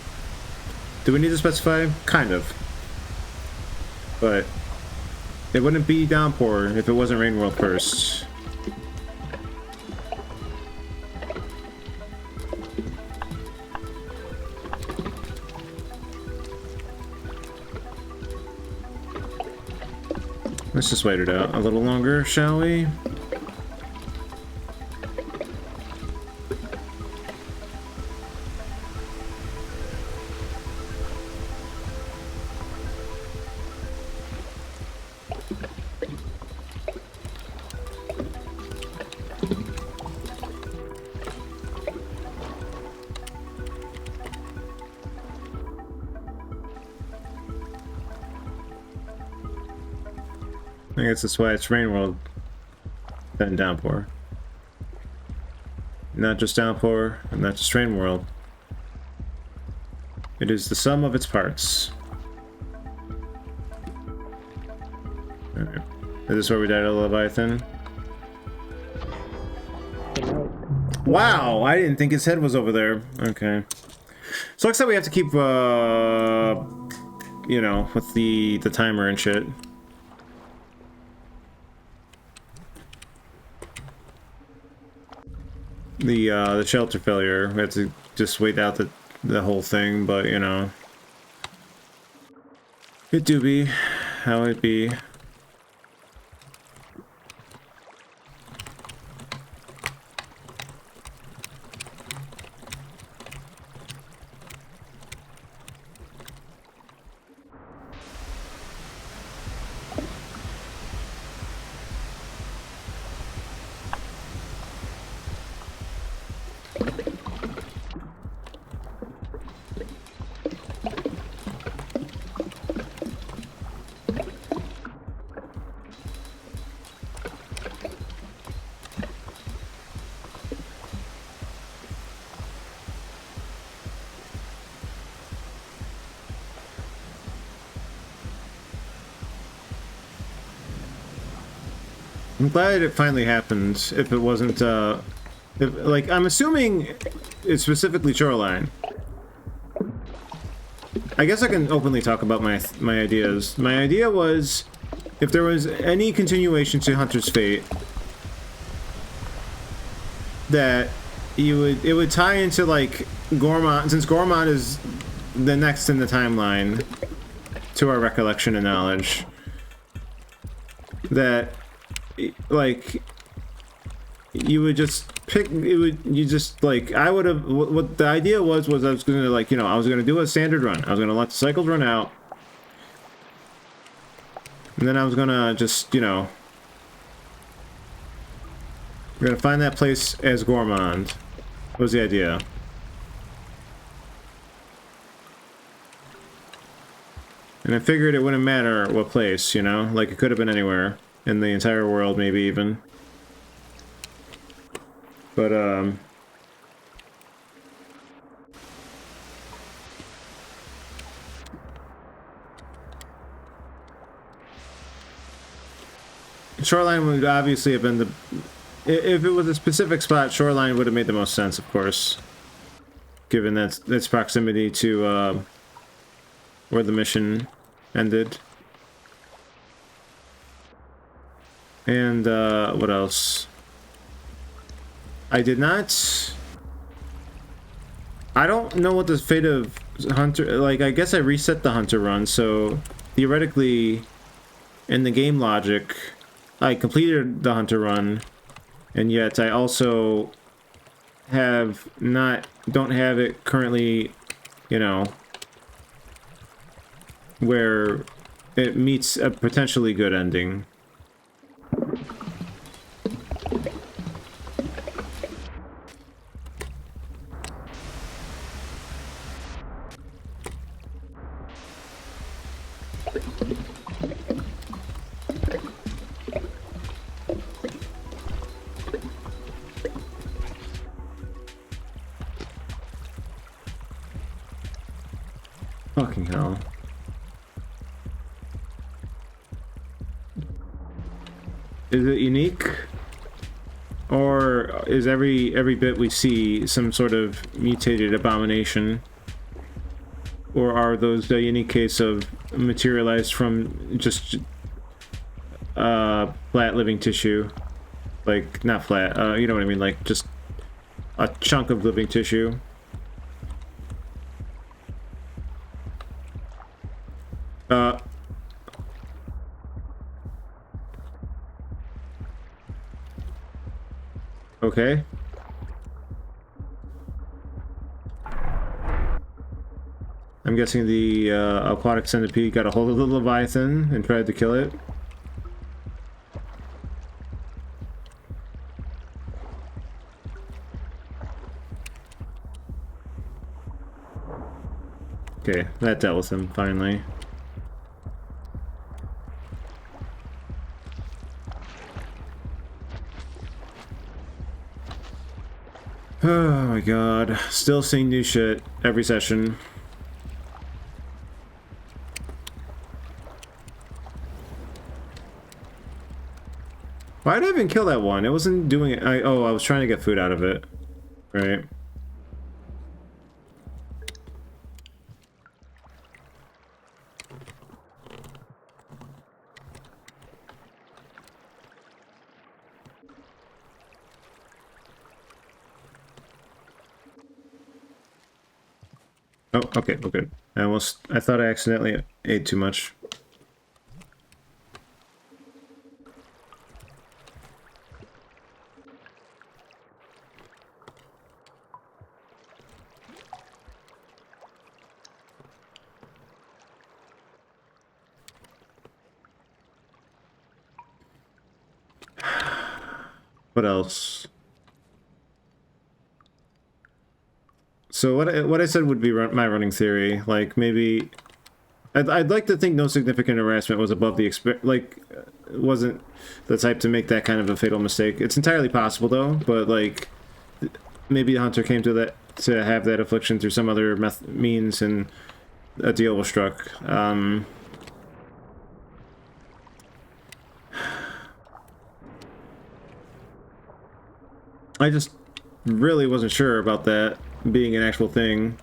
Do we need to specify? Kind of. But it wouldn't be Downpour if it wasn't Rain World first. Let's just wait it out a little longer, shall we? I guess that's why it's Rain World, then Downpour. Not just Downpour, and not just Rain World. It is the sum of its parts. Alright. Is this where we died to Leviathan? Wow! I didn't think his head was over there. Okay. So looks like we have to keep, you know, with the timer and shit. The shelter failure. We have to just wait out the whole thing, but you know, it do be how it be. I'm glad it finally happened. If it wasn't, like, I'm assuming it's specifically Shoreline. I guess I can openly talk about my ideas. My idea was, if there was any continuation to Hunter's Fate, that it would tie into like Gourmand, since Gourmand is the next in the timeline, to our recollection and knowledge. That, like, you would just pick, you just, like, I would have, what the idea was I was gonna, like, you know, I was gonna do a standard run. I was gonna let the cycles run out. And then I was gonna just, you know, we're gonna find that place as Gourmand. Was the idea. And I figured it wouldn't matter what place, you know? Like, it could have been anywhere. In the entire world, maybe even. But, Shoreline would obviously have been the... If it was a specific spot, Shoreline would have made the most sense, of course. Given its proximity to, where the mission ended. And, what else? I did not... I don't know what the fate of Hunter... Like, I guess I reset the Hunter run, so... Theoretically, in the game logic, I completed the Hunter run, and yet I also have not... Don't have it currently, you know... Where it meets a potentially good ending. Fucking hell. Is it unique? Or is every bit we see some sort of mutated abomination? Or are those a unique case of materialized from just flat living tissue? Like, not flat, you know what I mean, like just a chunk of living tissue. Okay. I'm guessing the aquatic centipede got a hold of the Leviathan and tried to kill it. Okay, that dealt with him finally. Oh my god, still seeing new shit every session. Why did I even kill that one? It wasn't doing it. Oh, I was trying to get food out of it. Right. Oh, okay, we're good. I thought I accidentally ate too much. What else? So what I said would be my running theory. Like maybe I'd like to think no significant harassment was above the wasn't the type to make that kind of a fatal mistake. It's entirely possible though, but like maybe the hunter came to have that affliction through some other means and a deal was struck. I just really wasn't sure about that being an actual thing.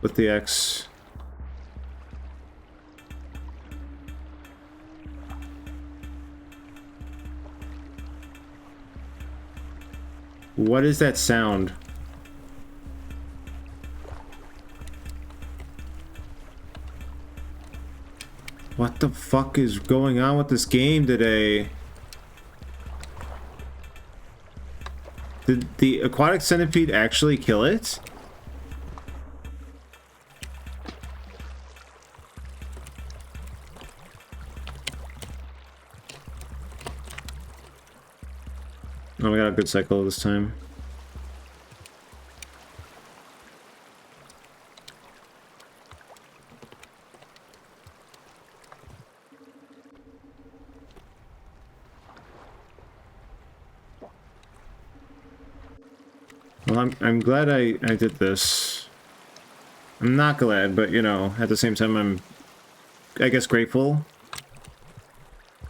With the X. What is that sound? What the fuck is going on with this game today? Did the aquatic centipede actually kill it? Oh, we got a good cycle this time. Well, I'm glad I did this. I'm not glad, but you know, at the same time I'm, I guess, grateful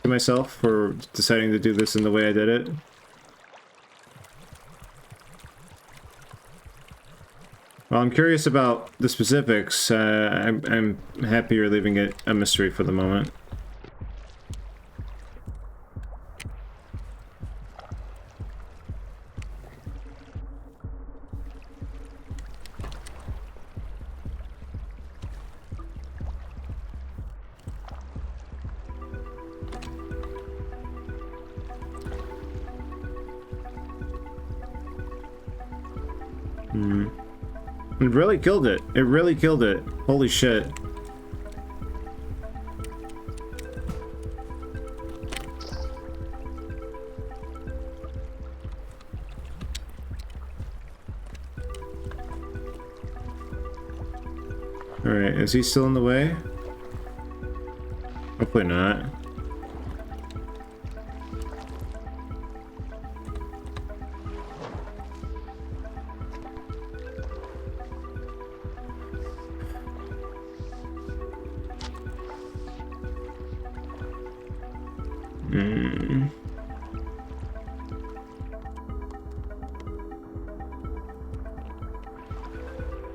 to myself for deciding to do this in the way I did it. Well, I'm curious about the specifics. I'm happy you're leaving it a mystery for the moment. It really killed it. It really killed it. Holy shit. Alright, is he still in the way? Hopefully not.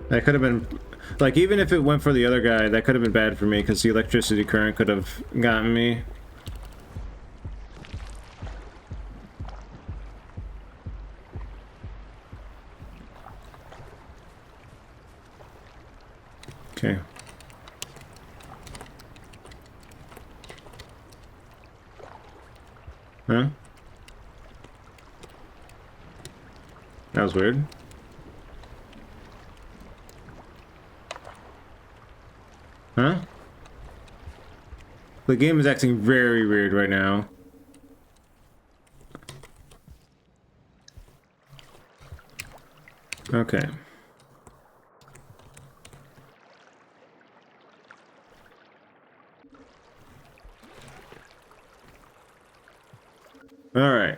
That could have been, like, even if it went for the other guy, that could have been bad for me because the electricity current could have gotten me. Okay. Huh? That was weird. Huh? The game is acting very weird right now. Okay. All right.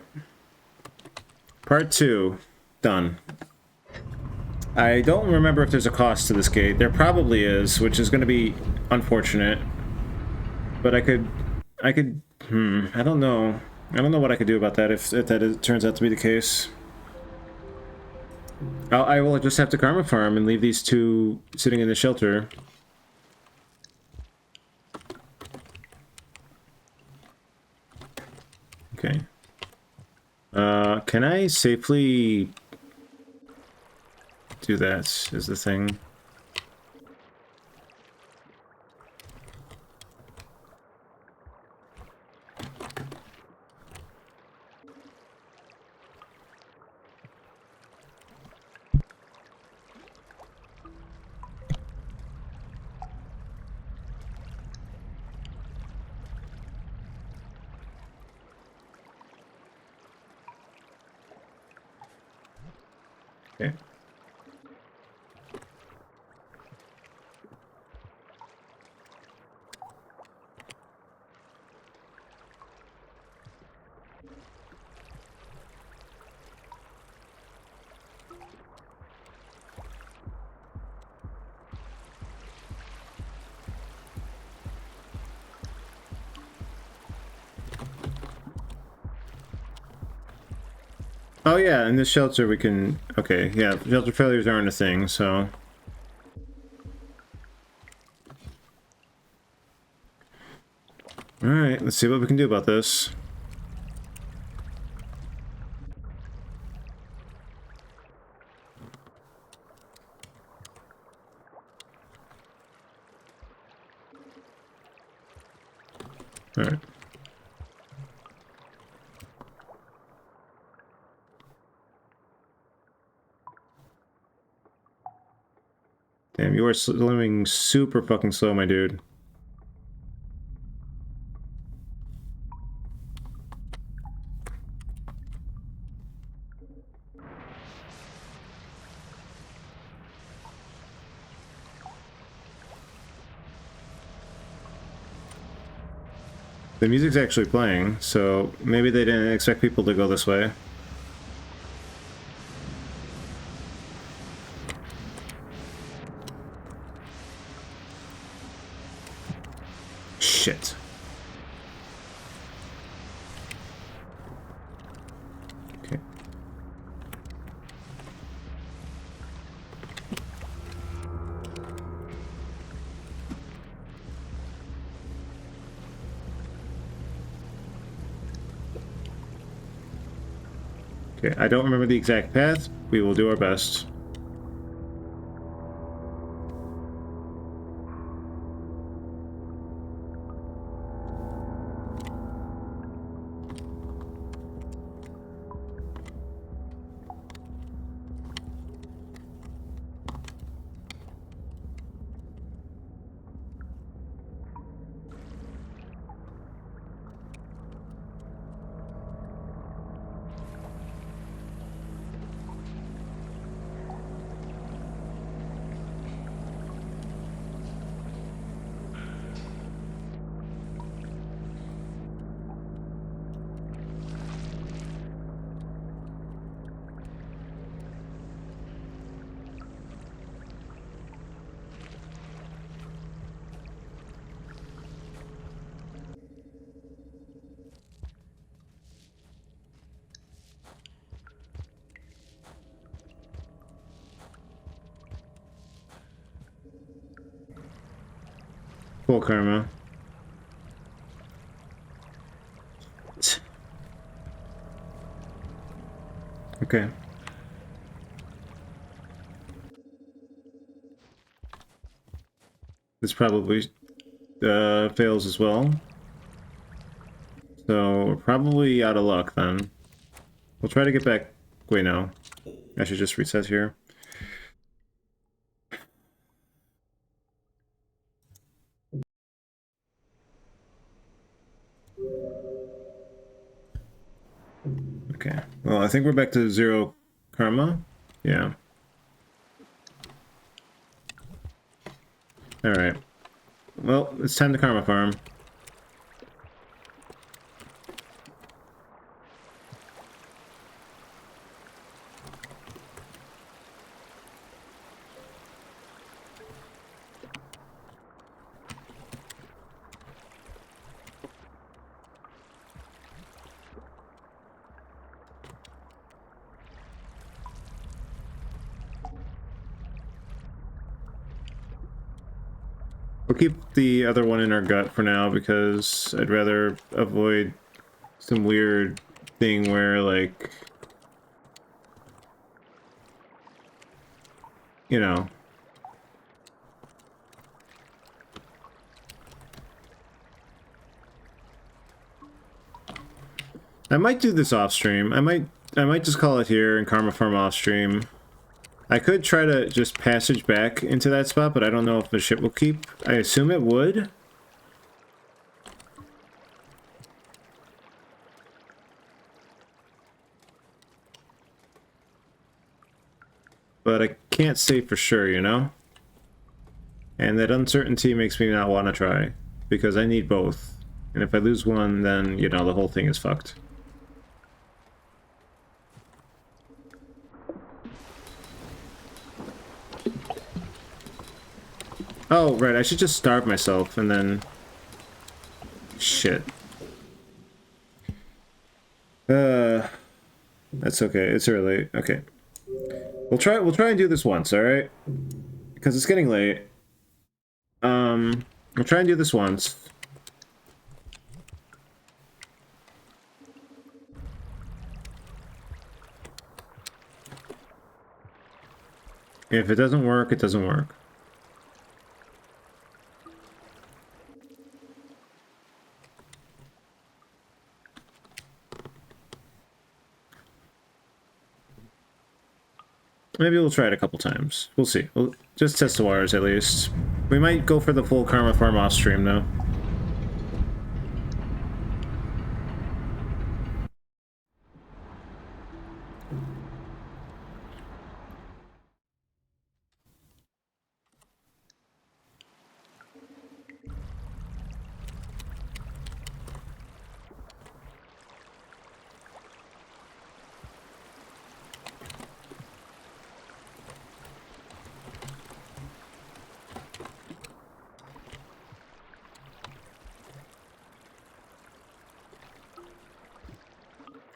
Part 2 done. I don't remember if there's a cost to this gate. There probably is, which is going to be unfortunate. But I don't know. I don't know what I could do about that if turns out to be the case. I will just have to karma farm and leave these two sitting in the shelter. Okay. Can I safely do that is the thing. Okay. Oh yeah, in this shelter we can... Okay, yeah, shelter failures aren't a thing, so... Alright, let's see what we can do about this. Alright. Damn, you are swimming super fucking slow, my dude. The music's actually playing, so maybe they didn't expect people to go this way. Shit. Okay. Okay, I don't remember the exact path. We will do our best. Full karma. Okay. This probably fails as well. So we're probably out of luck then. We'll try to get back. Wait, no. I should just reset here. Okay. Well, I think we're back to 0 karma. Yeah. Alright. Well, it's time to karma farm. We'll keep the other one in our gut for now because I'd rather avoid some weird thing where, like, you know. I might do this off stream. I might just call it here and karma farm off stream. I could try to just passage back into that spot, but I don't know if the ship will keep. I assume it would. But I can't say for sure, you know? And that uncertainty makes me not want to try, because I need both. And if I lose one, then, you know, the whole thing is fucked. Oh, right, I should just starve myself, and then... Shit. That's okay, it's early. Okay. We'll try and do this once, alright? Because it's getting late. We'll try and do this once. If it doesn't work, it doesn't work. Maybe we'll try it a couple times. We'll see. We'll just test the waters at least. We might go for the full karma farm off stream though.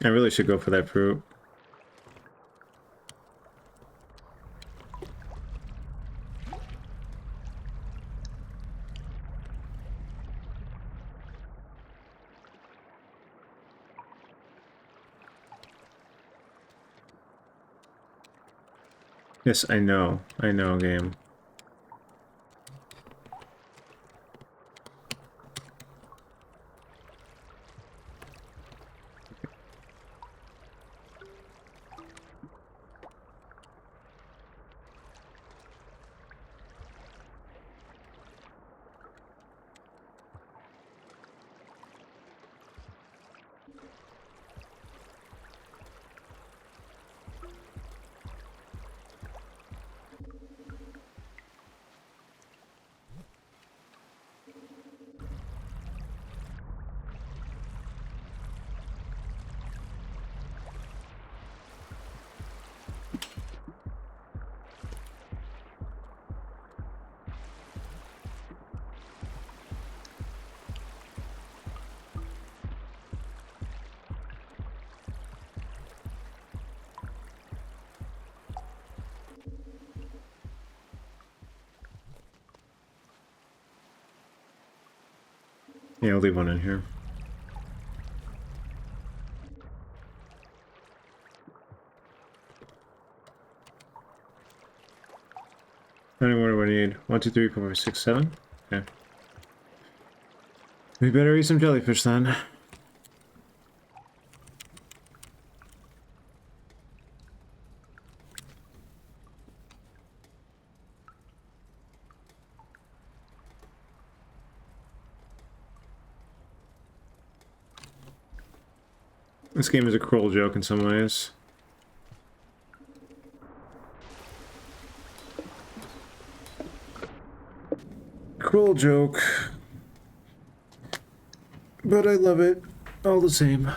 I really should go for that fruit. Yes, I know, game. Yeah, I'll leave one in here. How many more do I need? 1, 2, 3, 4, 5, 6, 7? Okay. We better eat some jellyfish then. This game is a cruel joke in some ways. Cruel joke. But I love it all the same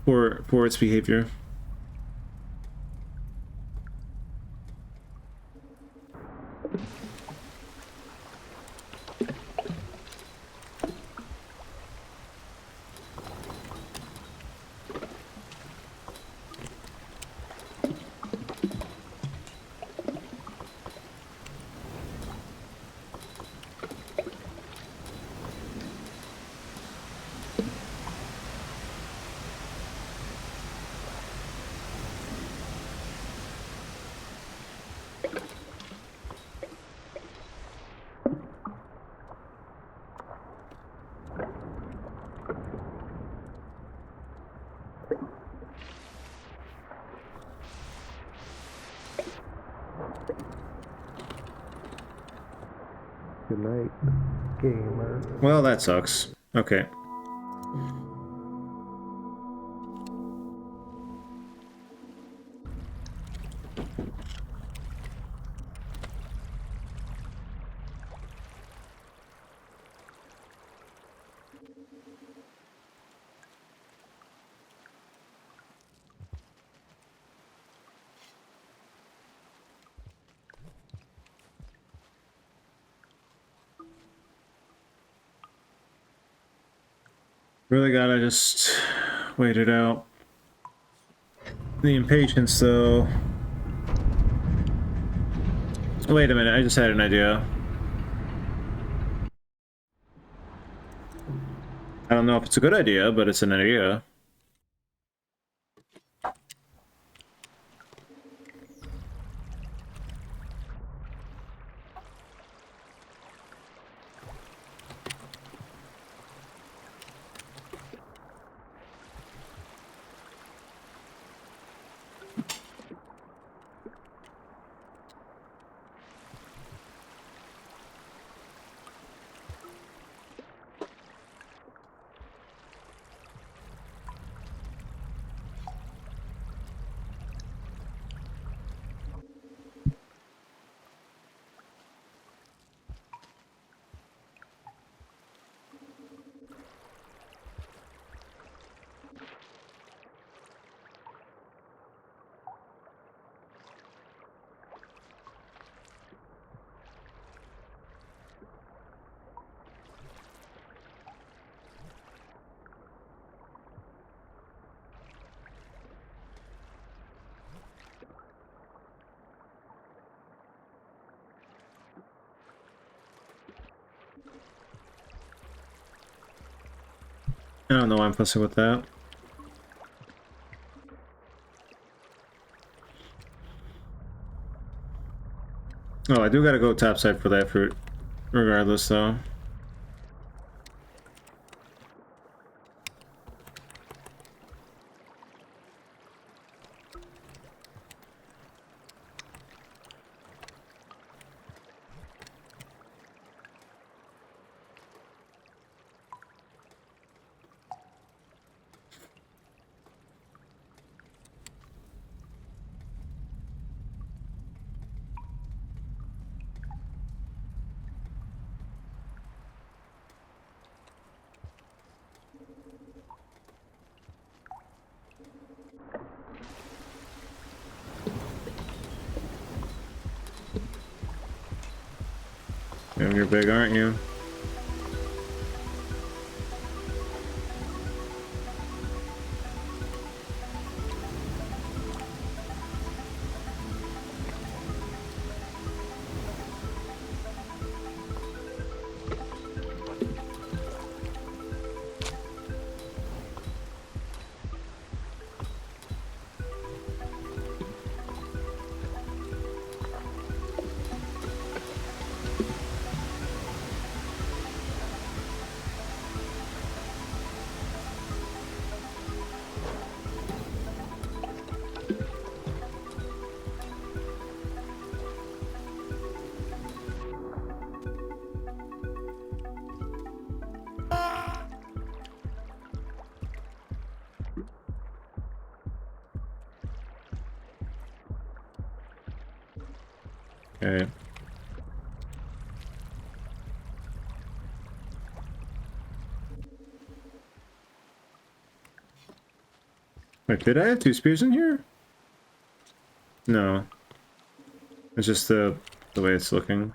for its behavior. Good night, gamer. Well, that sucks. Okay. Really gotta just wait it out. The impatience, though. Wait a minute, I just had an idea. I don't know if it's a good idea, but it's an idea. I don't know why I'm fussing with that. Oh, I do gotta go topside for that fruit, regardless, though. You're big, aren't you? Okay. Wait, did I have 2 spears in here? No. It's just the way it's looking.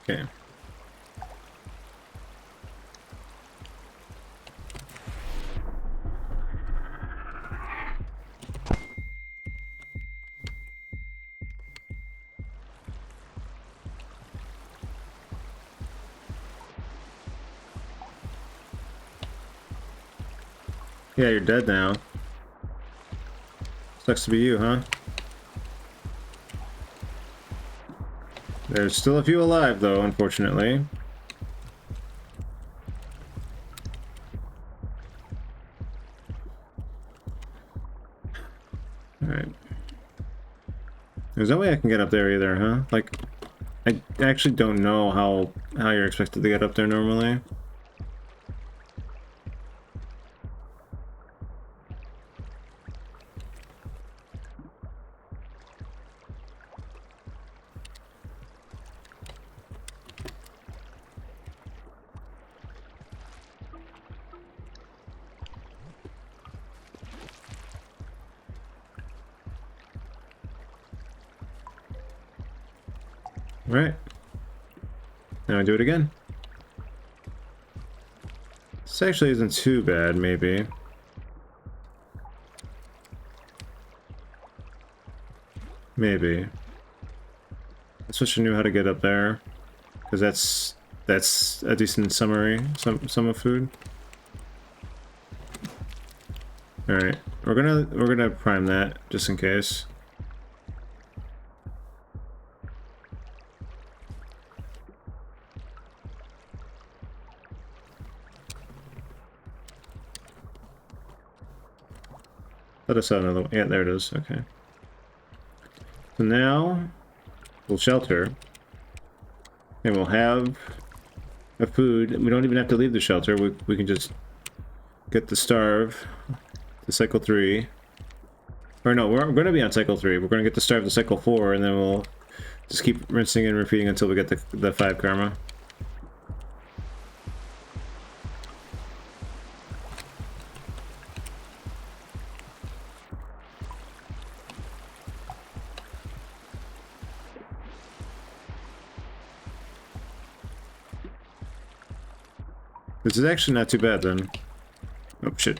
Okay. Yeah, you're dead now. Sucks to be you, huh? There's still a few alive, though, unfortunately. Alright. There's no way I can get up there either, huh? Like, I actually don't know how you're expected to get up there normally. Right. Now I do it again. This actually isn't too bad, maybe. Maybe. I wish I knew how to get up there, because that's a decent summary, some of food. All right, we're gonna prime that just in case. Let us out another one. Yeah, there it is. Okay. So now we'll shelter, and we'll have a food. We don't even have to leave the shelter. We can just get the starve to cycle 3. Or no, we're going to be on cycle 3. We're going to get the starve to cycle 4, and then we'll just keep rinsing and repeating until we get the 5 karma. This is actually not too bad then. Oh shit.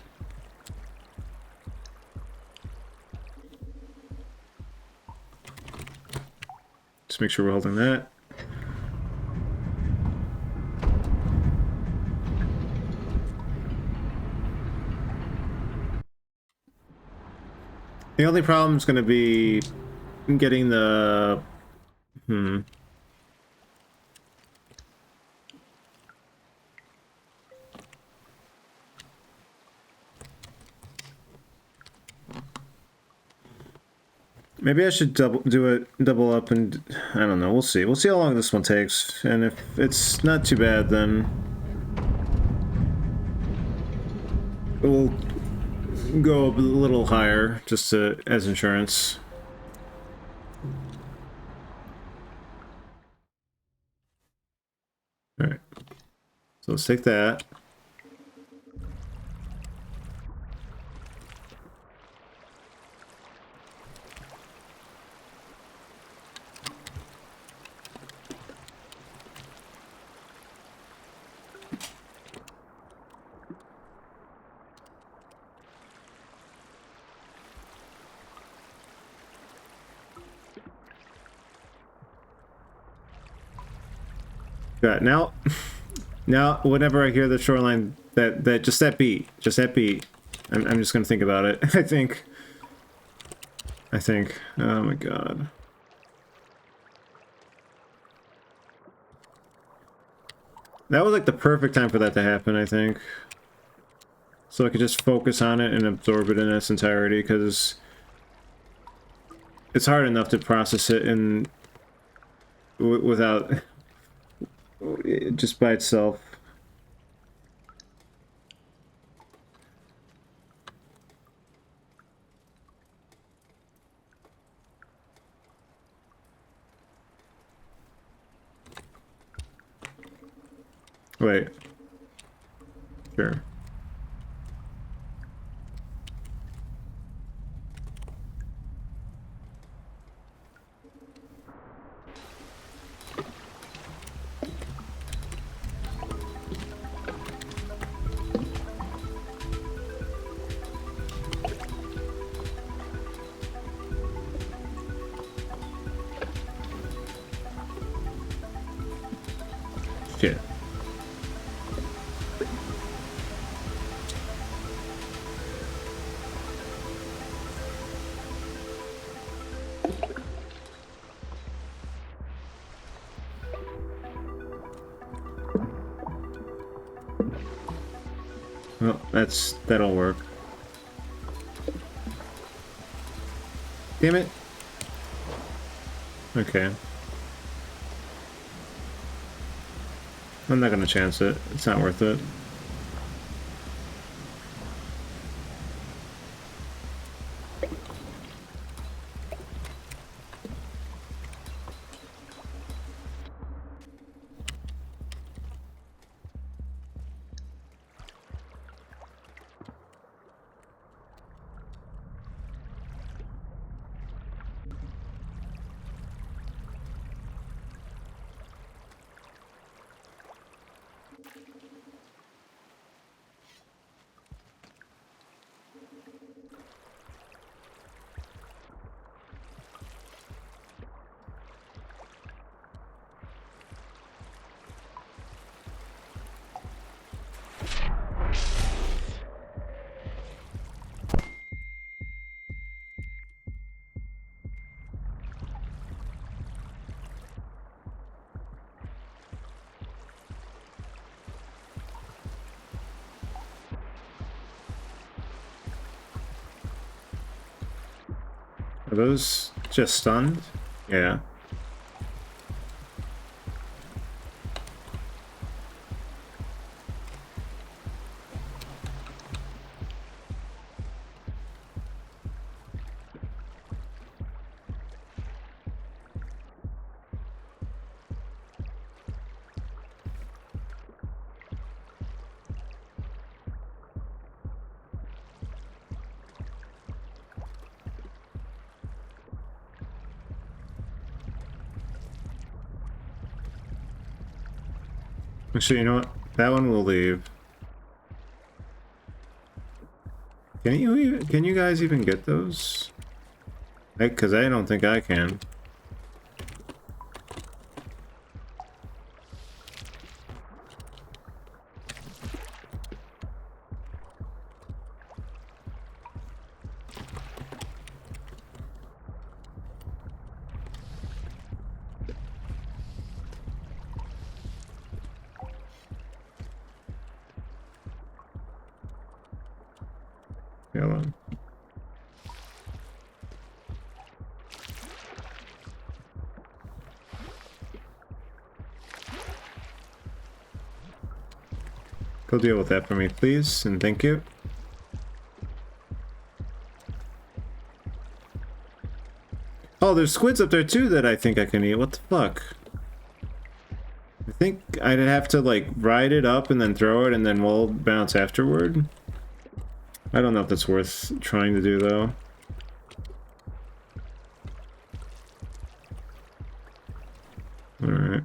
Just make sure we're holding that. The only problem is going to be getting the... Maybe I should double up and... I don't know, we'll see. We'll see how long this one takes. And if it's not too bad, then... we'll go a little higher, just to, as insurance. Alright. So let's take that. Yeah, now, whenever I hear the shoreline, just that beat, I'm just gonna think about it. I think. Oh my god. That was like the perfect time for that to happen, I think. So I could just focus on it and absorb it in its entirety, because it's hard enough to process it in without just by itself. Wait. Sure. Shit. Well, that'll work. Damn it. Okay. I'm not gonna chance it. It's not worth it. Are those just stunned? Yeah. Actually, you know what? That one will leave. Can you guys even get those? Because I don't think I can. Hold on. Go deal with that for me, please, and thank you. Oh, there's squids up there too that I think I can eat. What the fuck? I think I'd have to like ride it up and then throw it and then we'll bounce afterward. I don't know if that's worth trying to do though. Alright.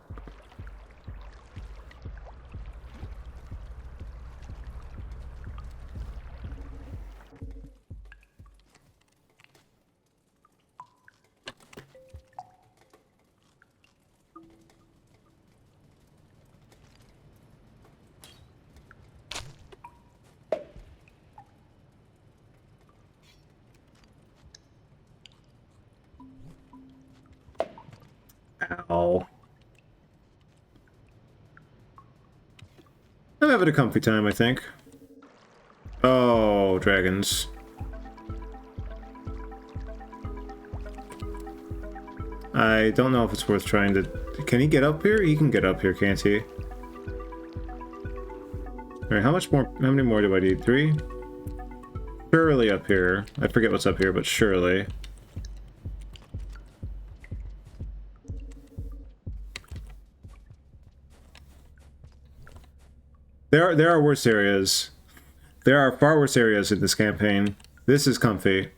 Ow. I'm having a comfy time, I think. Oh, dragons. I don't know if it's worth trying to... Can he get up here? He can get up here, can't he? Alright, how many more do I need? 3? Surely up here. I forget what's up here, but surely. There are worse areas. There are far worse areas in this campaign. This is comfy.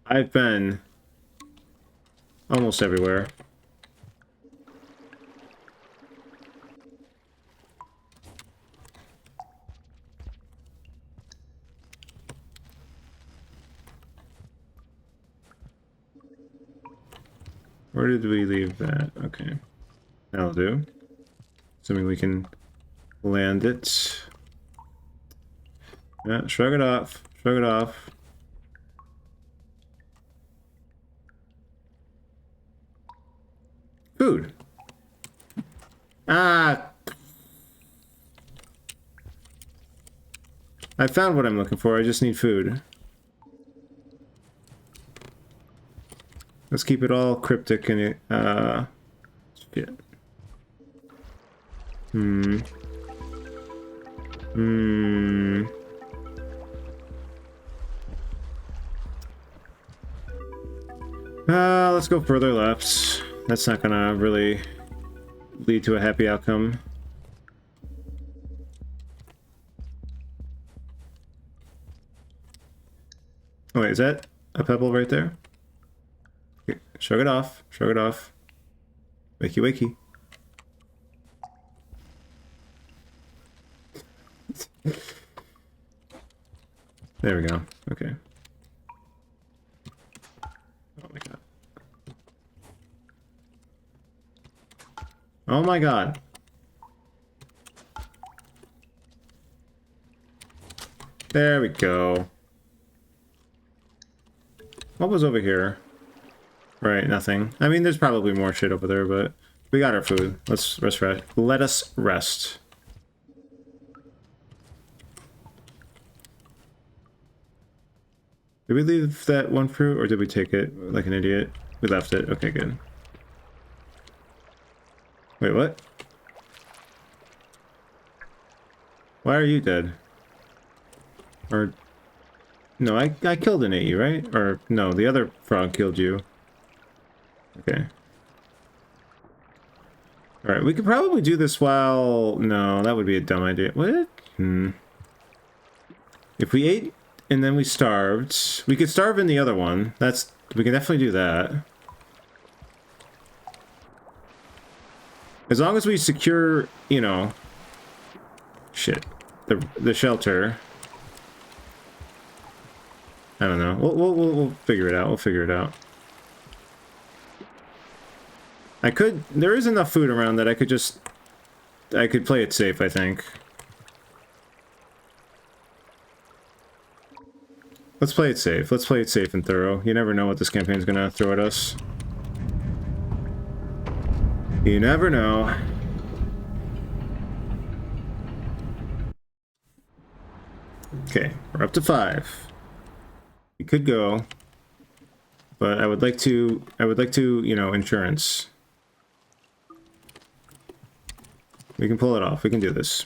I've been almost everywhere. Where did we leave that? Okay. That'll do. Assuming we can land it. Yeah, shrug it off. Shrug it off. Food. Ah! I found what I'm looking for. I just need food. Let's keep it all cryptic and it, shit. Let's go further left. That's not gonna really lead to a happy outcome. Oh wait, is that a pebble right there? Okay, shrug it off. Shrug it off. Wakey wakey. There we go. Okay. Oh my god. Oh my god. There we go. What was over here? Right, nothing. I mean, there's probably more shit over there, but we got our food. Let's rest. Let us rest. Did we leave that one fruit, or did we take it like an idiot? We left it. Okay, good. Wait, what? Why are you dead? Or... No, I killed and ate you, right? Or, no, the other frog killed you. Okay. Alright, we could probably do this while... No, that would be a dumb idea. What? If we ate and then we starved... We could starve in the other one. That's... We can definitely do that. As long as we secure, you know... Shit. The shelter... I don't know. We'll figure it out. We'll figure it out. I could... There is enough food around that I could just... I could play it safe, I think. Let's play it safe. Let's play it safe and thorough. You never know what this campaign's gonna throw at us. You never know. Okay, we're up to 5. We could go, but I would like to, you know, insurance. We can pull it off. We can do this.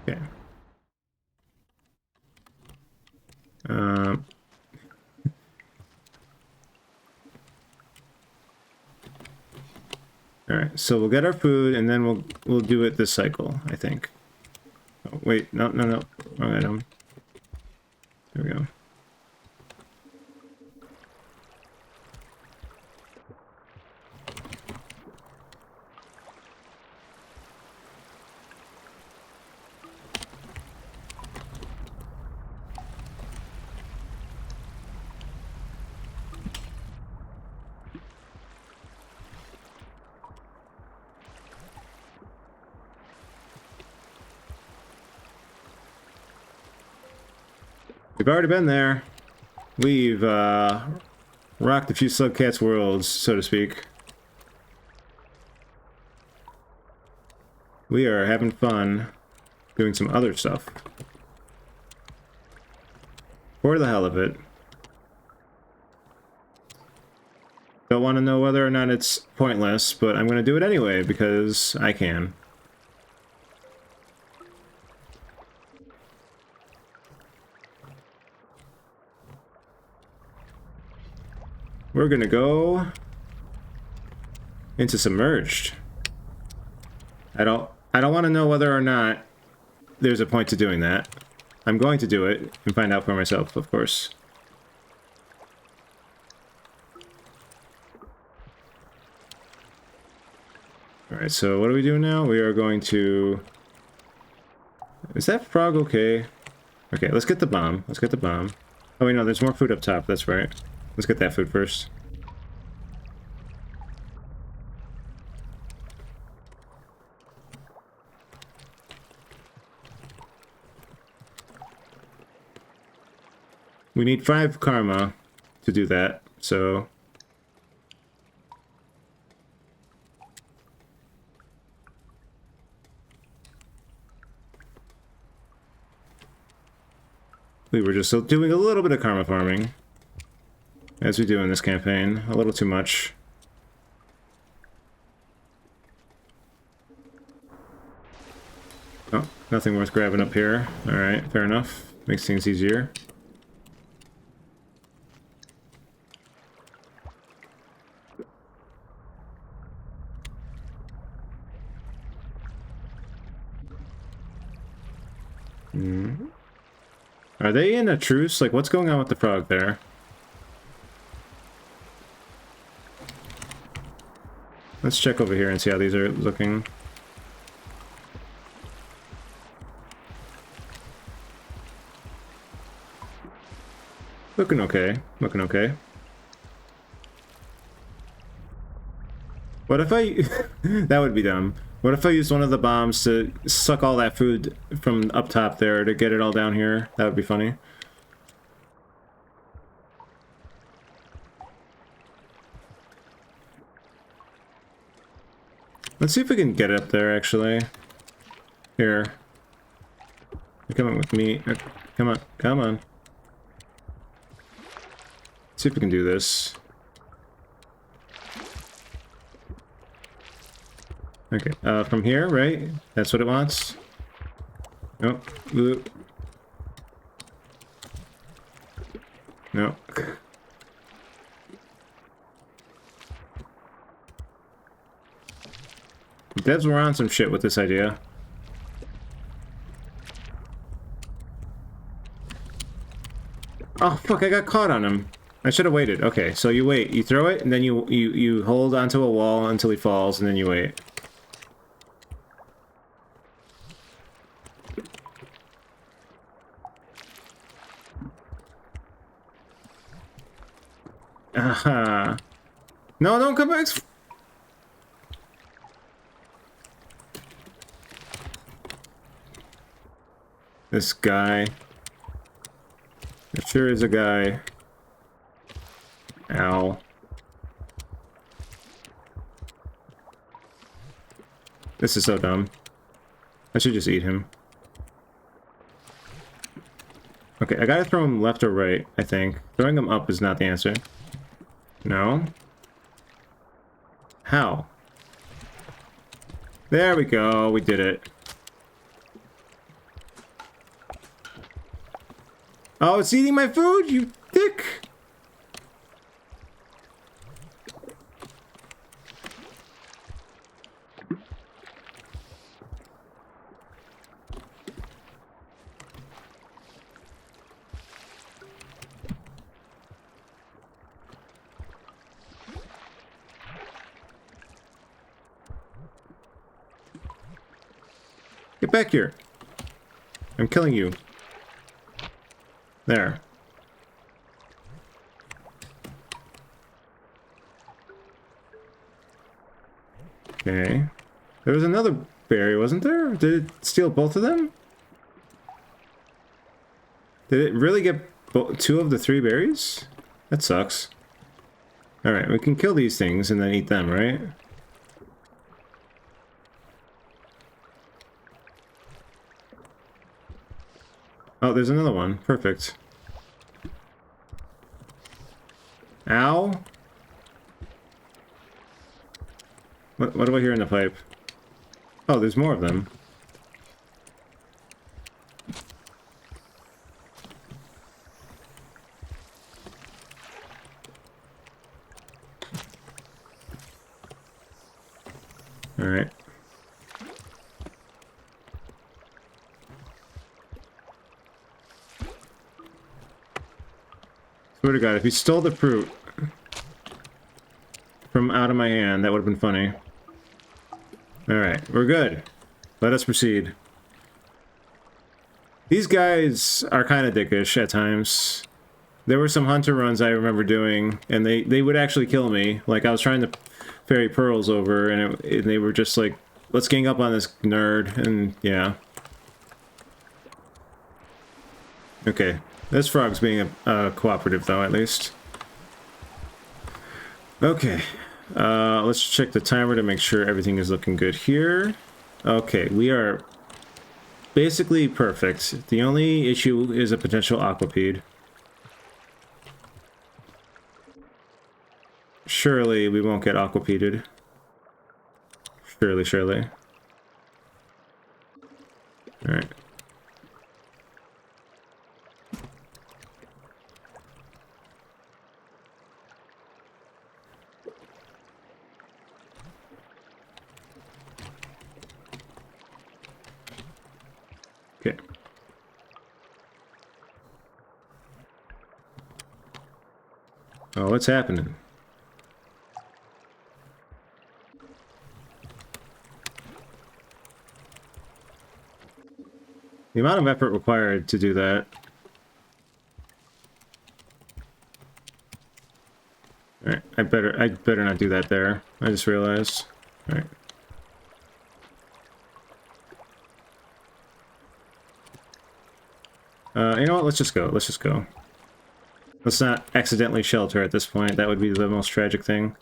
Okay. Alright, so we'll get our food and then we'll do it this cycle, I think. Oh, wait, no. Wrong item. There we go. We've already been there. We've rocked a few Slugcats worlds, so to speak. We are having fun doing some other stuff. For the hell of it. Don't want to know whether or not it's pointless, but I'm going to do it anyway because I can. We're going to go into Submerged. I don't want to know whether or not there's a point to doing that. I'm going to do it and find out for myself, of course. Alright, so what are we doing now? We are going to... Is that frog okay? Okay, let's get the bomb. Let's get the bomb. Oh wait, no, there's more food up top. That's right. Let's get that food first. We need 5 karma to do that, so... We were just doing a little bit of karma farming, as we do in this campaign. A little too much. Oh, nothing worth grabbing up here. Alright, fair enough. Makes things easier. Are they in a truce? Like, what's going on with the frog there? Let's check over here and see how these are looking. Looking okay. Looking okay. What if I... That would be dumb. What if I used one of the bombs to suck all that food from up top there to get it all down here? That would be funny. Let's see if we can get it up there, actually. Here. You're coming with me. Come on. Come on. Let's see if we can do this. Okay, from here, right? That's what it wants? Nope. Nope. Nope. Devs were on some shit with this idea. Oh, fuck, I got caught on him. I should have waited. Okay, so you wait. You throw it, and then you hold onto a wall until he falls, and then you wait. Aha. No, don't come back. This guy. It sure is a guy. Ow. This is so dumb. I should just eat him. Okay, I gotta throw him left or right, I think. Throwing him up is not the answer. No? How? There we go, we did it. Oh, it's eating my food, you dick! Get back here. I'm killing you. There. Okay. There was another berry, wasn't there? Did it steal both of them? Did it really get 2 of the 3 berries? That sucks. Alright, we can kill these things and then eat them, right? Oh, there's another one. Perfect. Ow. What do I hear in the pipe? Oh, there's more of them. Alright. Swear to God, if he stole the fruit from out of my hand, that would have been funny. Alright, we're good. Let us proceed. These guys are kind of dickish at times. There were some hunter runs I remember doing, and they would actually kill me. Like, I was trying to ferry pearls over, and they were just like, let's gang up on this nerd, and yeah. Okay. This frog's being cooperative, though, at least. Okay. Let's check the timer to make sure everything is looking good here. Okay, we are basically perfect. The only issue is a potential Aquapede. Surely we won't get Aquapeded. Surely, surely. Alright. Okay. Oh, what's happening? The amount of effort required to do that. Alright, I better not do that there. I just realized. Alright. You know what? Let's just go. Let's just go. Let's not accidentally shelter at this point. That would be the most tragic thing.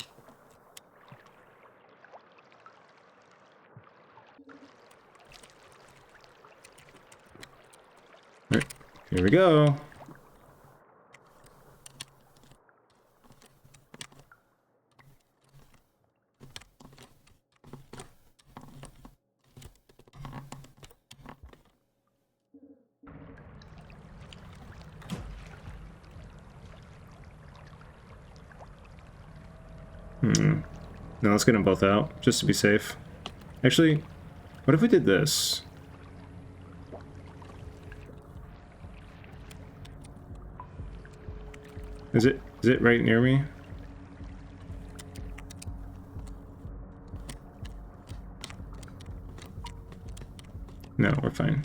Alright, here we go. No, let's get them both out, just to be safe. Actually, what if we did this? Is it right near me? No, we're fine.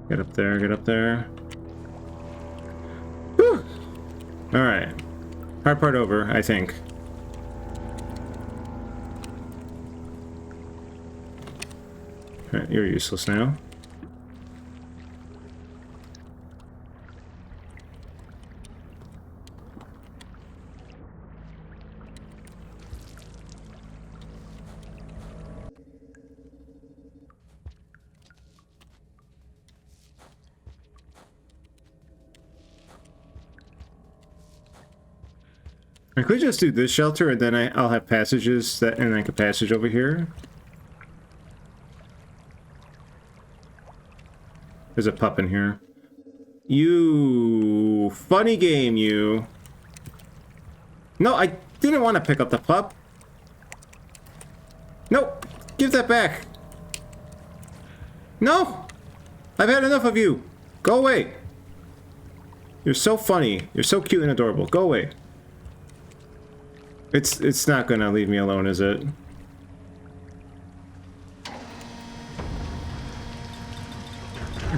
Get up there, get up there. Whew! Alright. Hard part over, I think. Alright, you're useless now. I could just do this shelter and then I'll have passages that, and like a passage over here. There's a pup in here. You funny game, you. No, I didn't want to pick up the pup. Nope, give that back. No, I've had enough of you. Go away. You're so funny. You're so cute and adorable. Go away. It's not gonna leave me alone, is it?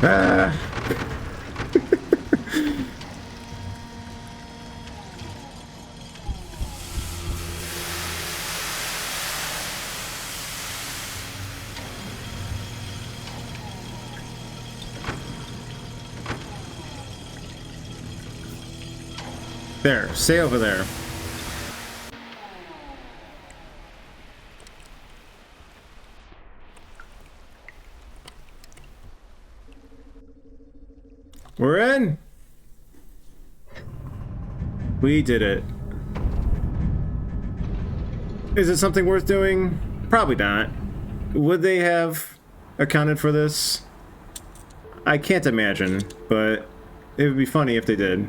Ah. There, stay over there. We're in! We did it. Is it something worth doing? Probably not. Would they have accounted for this? I can't imagine, but it would be funny if they did.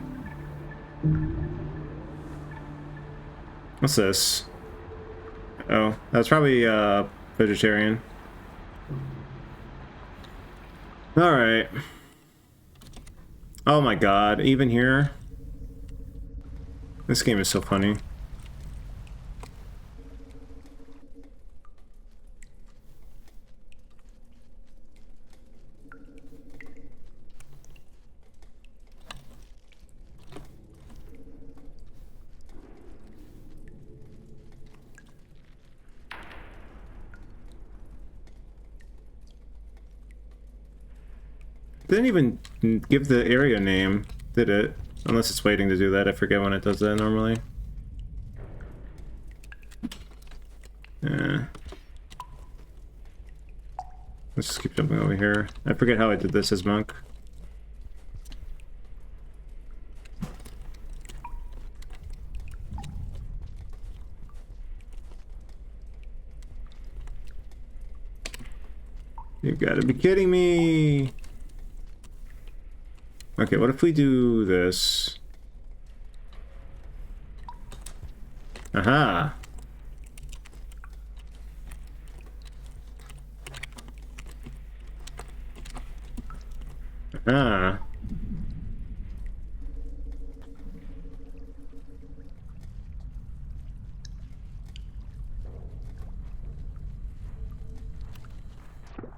What's this? Oh, that's probably vegetarian. Alright. Oh my god, even here? This game is so funny. Didn't even give the area name, did it? Unless it's waiting to do that. I forget when it does that normally. Yeah. Let's just keep jumping over here. I forget how I did this as monk. You've got to be kidding me! Okay, what if we do this? Aha! Aha!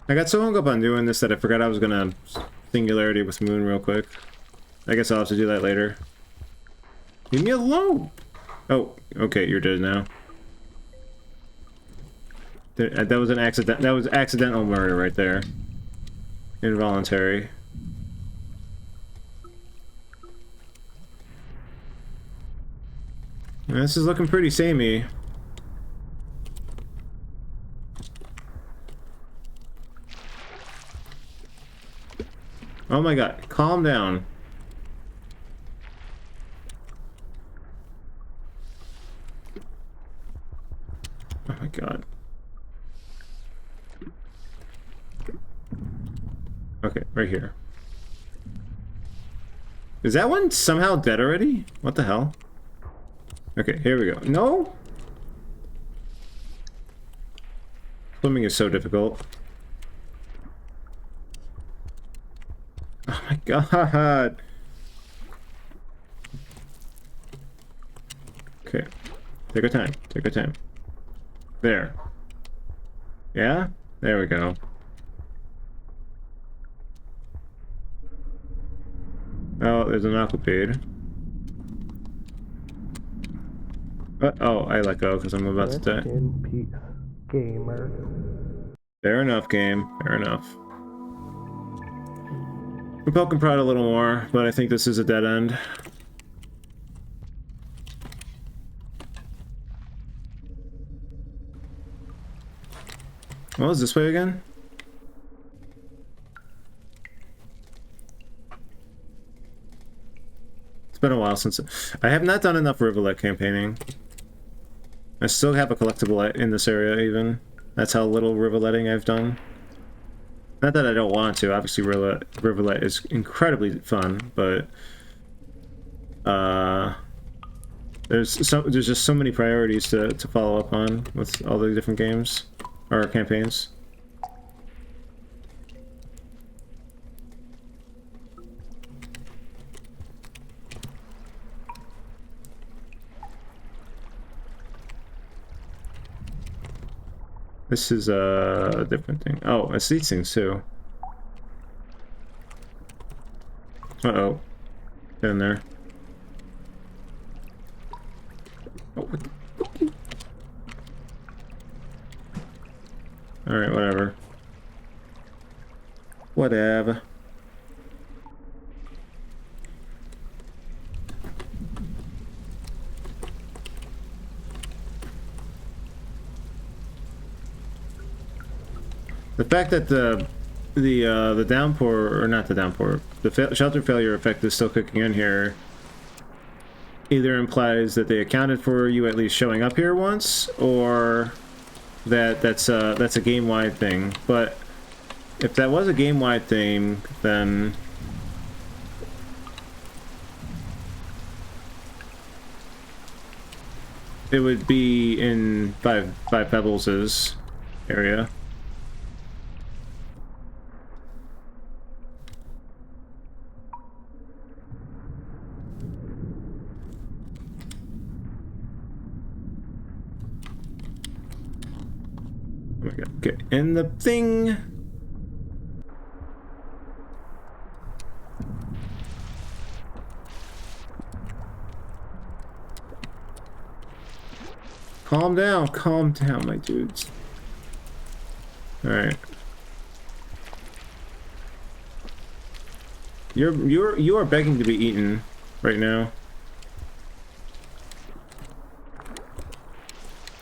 I got so hung up on doing this that I forgot I was gonna singularity with Moon real quick. I guess I'll have to do that later. Leave me alone! Oh, okay, you're dead now. That was an accident. That was accidental murder right there. Involuntary. This is looking pretty samey. Oh my god, calm down. Oh my god. Okay, right here. Is that one somehow dead already? What the hell? Okay, here we go. No? Swimming is so difficult. Oh my god. Okay. Take your time. Take your time. There. Yeah? There we go. Oh, there's an Aquapede. Oh, I let go because I'm about to die. In peace, gamer. Fair enough, game. Fair enough. We poke and prod a little more, but I think this is a dead end. What was this way again? It's been a while since... I have not done enough Rivulet campaigning. I still have a collectible in this area, even. That's how little Rivuletting I've done. Not that I don't want to. Obviously, Rivulet is incredibly fun, but... there's just so many priorities to follow up on with all the different games. Or campaigns. This is a different thing. Oh, it's these things too. Uh-oh. Get in there. Oh, alright, whatever. Whatever. The fact that the the downpour, or not the downpour, the shelter failure effect is still kicking in here, either implies that they accounted for you at least showing up here once, or that that's a game-wide thing. But if that was a game-wide thing, then it would be in Five Pebbles' area. Oh my god, okay, and the thing. Calm down, my dudes. Alright. You are begging to be eaten right now.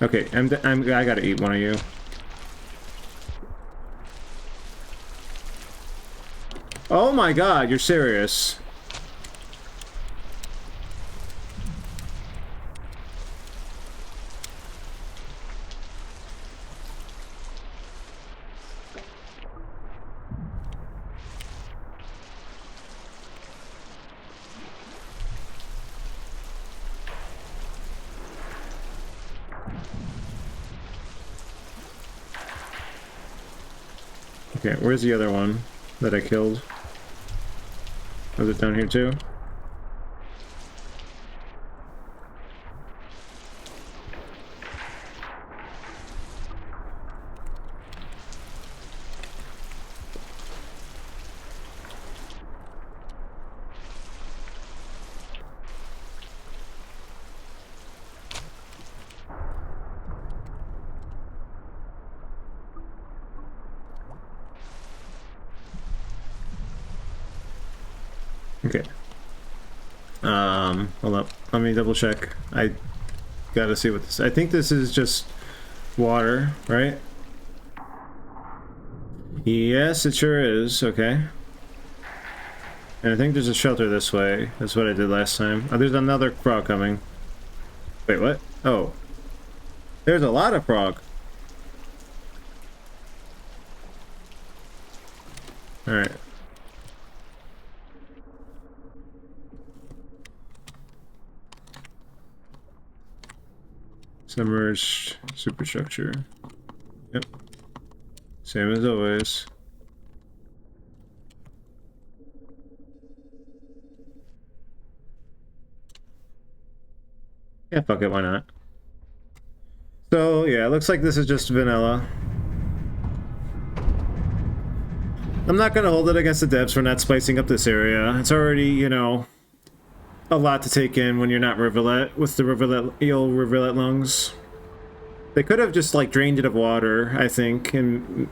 Okay, I gotta eat one of you. Oh my god, you're serious. Okay, where's the other one that I killed? Was it down here too? Okay. Hold up. Let me double check. I gotta see what this. I think this is just water, right? Yes, it sure is. Okay. And I think there's a shelter this way. That's what I did last time. Oh, there's another frog coming. Wait, what? Oh. There's a lot of frog. Alright. Submerged Superstructure. Yep. Same as always. Yeah, fuck it, why not? So, yeah, it looks like this is just vanilla. I'm not gonna hold it against the devs for not spicing up this area. It's already, you know, a lot to take in when you're not Rivulet, with the Rivulet, old Rivulet lungs. They could have just, like, drained it of water, I think, and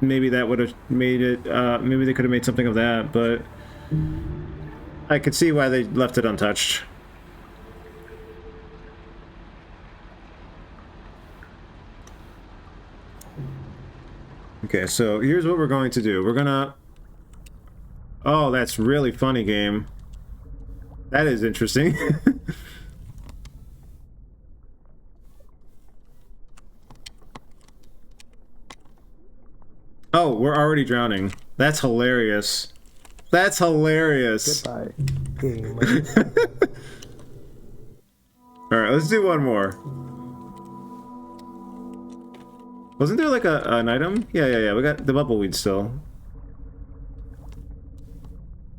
maybe that would have made it, maybe they could have made something of that, but I could see why they left it untouched. Okay, so here's what we're going to do. We're gonna... Oh, that's really funny, game. That is interesting. Oh, we're already drowning. That's hilarious. That's hilarious. Goodbye, gamer. Alright, let's do one more. Wasn't there like an item? Yeah. We got the bubbleweed still.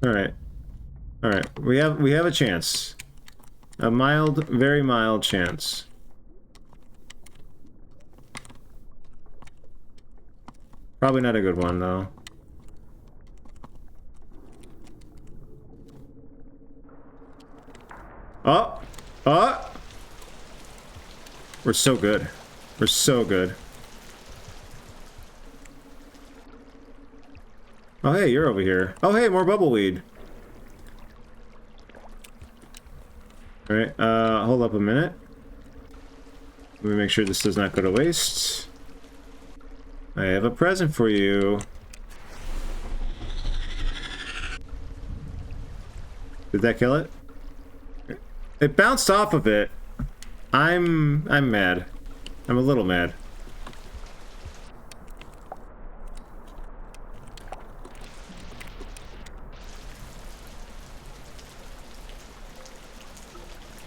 Alright. Alright. We have a chance. A mild, very mild chance. Probably not a good one though. Oh! Oh! We're so good. We're so good. Oh, hey, you're over here. Oh, hey, more bubbleweed. Alright, hold up a minute. Let me make sure this does not go to waste. I have a present for you. Did that kill it? It bounced off of it. I'm mad. I'm a little mad.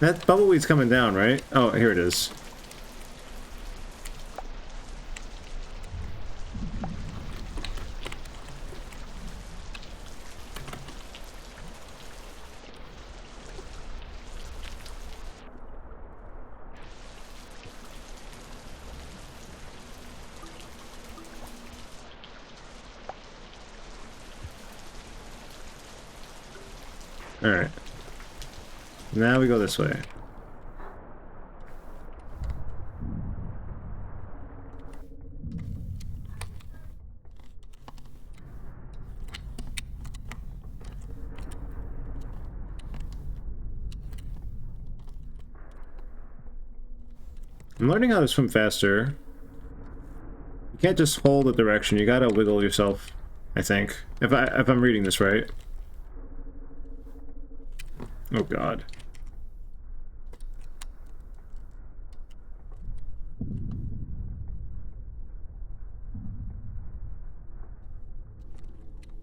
That bubbleweed's coming down, right? Oh, here it is. Alright. Now we go this way. I'm learning how to swim faster. You can't just hold a direction, you gotta wiggle yourself, I think. If I'm reading this right. Oh god.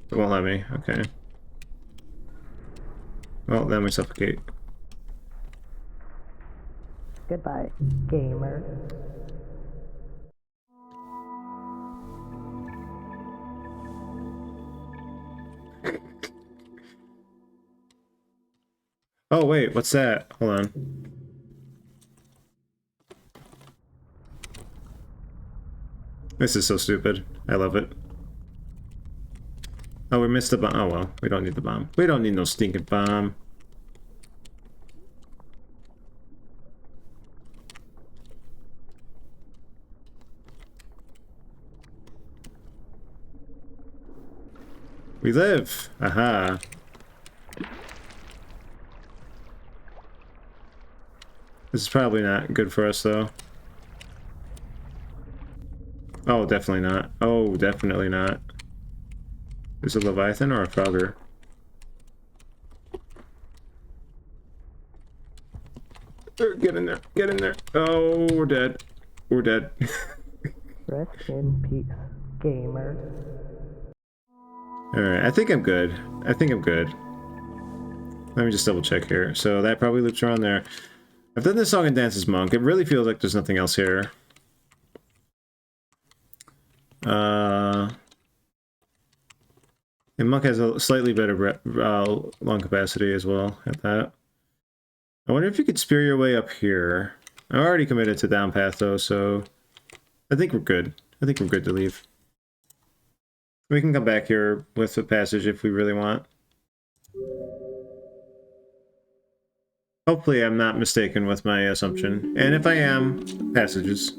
It won't let me, okay. Well, then we suffocate. Goodbye, gamer. Oh wait, what's that? Hold on. This is so stupid. I love it. Oh, we missed the bomb. Oh well, we don't need the bomb. We don't need no stinking bomb. We live! Aha! This is probably not good for us, though. Oh, definitely not. Oh, definitely not. Is it a Leviathan or a Frogger? Get in there! Get in there! Oh, we're dead. We're dead. Rest in peace, gamer. Alright, I think I'm good. I think I'm good. Let me just double check here. So that probably loops around there. I've done this song and dance as Monk. It really feels like there's nothing else here. And Monk has a slightly better lung capacity as well at that. I wonder if you could spear your way up here. I'm already committed to down path though, so I think we're good. I think we're good to leave. We can come back here with a passage if we really want. Hopefully I'm not mistaken with my assumption. And if I am, passages.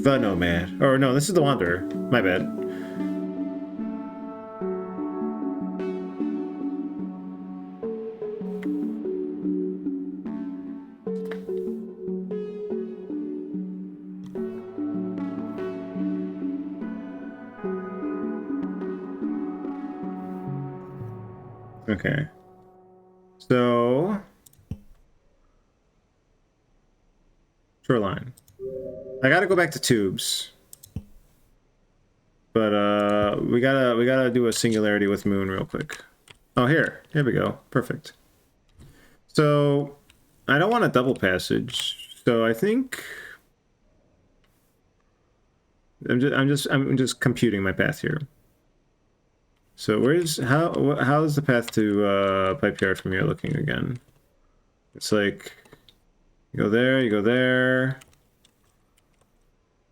The Nomad. Or no, this is the Wanderer. My bad. Okay. So... Shoreline. I gotta go back to tubes. But, we gotta do a singularity with Moon real quick. Oh, here we go. Perfect. So, I don't want a double passage, so I think... I'm just computing my path here. So how is the path to Pipe Yard from here looking again? It's like you go there,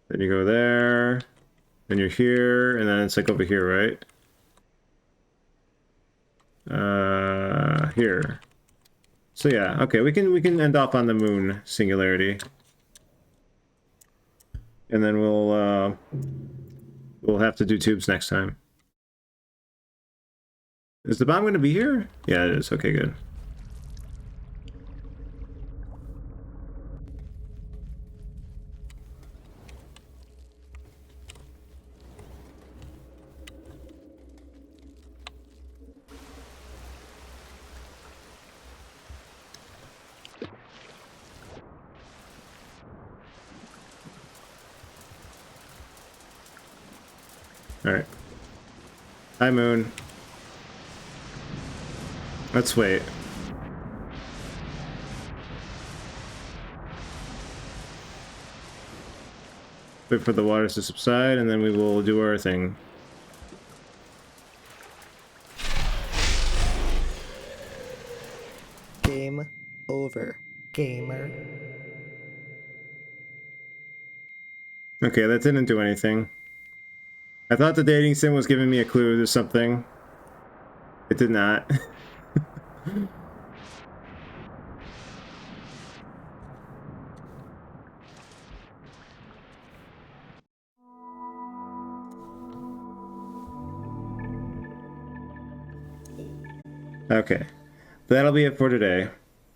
then you go there, then you're here, and then it's like over here, right? Here. So yeah, okay, we can end off on the Moon singularity. And then we'll have to do tubes next time. Is the bomb going to be here? Yeah, it is. Okay, good. Alright. Hi, Moon. Let's wait. Wait for the waters to subside, and then we will do our thing. Game over, gamer. Okay, that didn't do anything. I thought the dating sim was giving me a clue to something. It did not. Okay. That'll be it for today.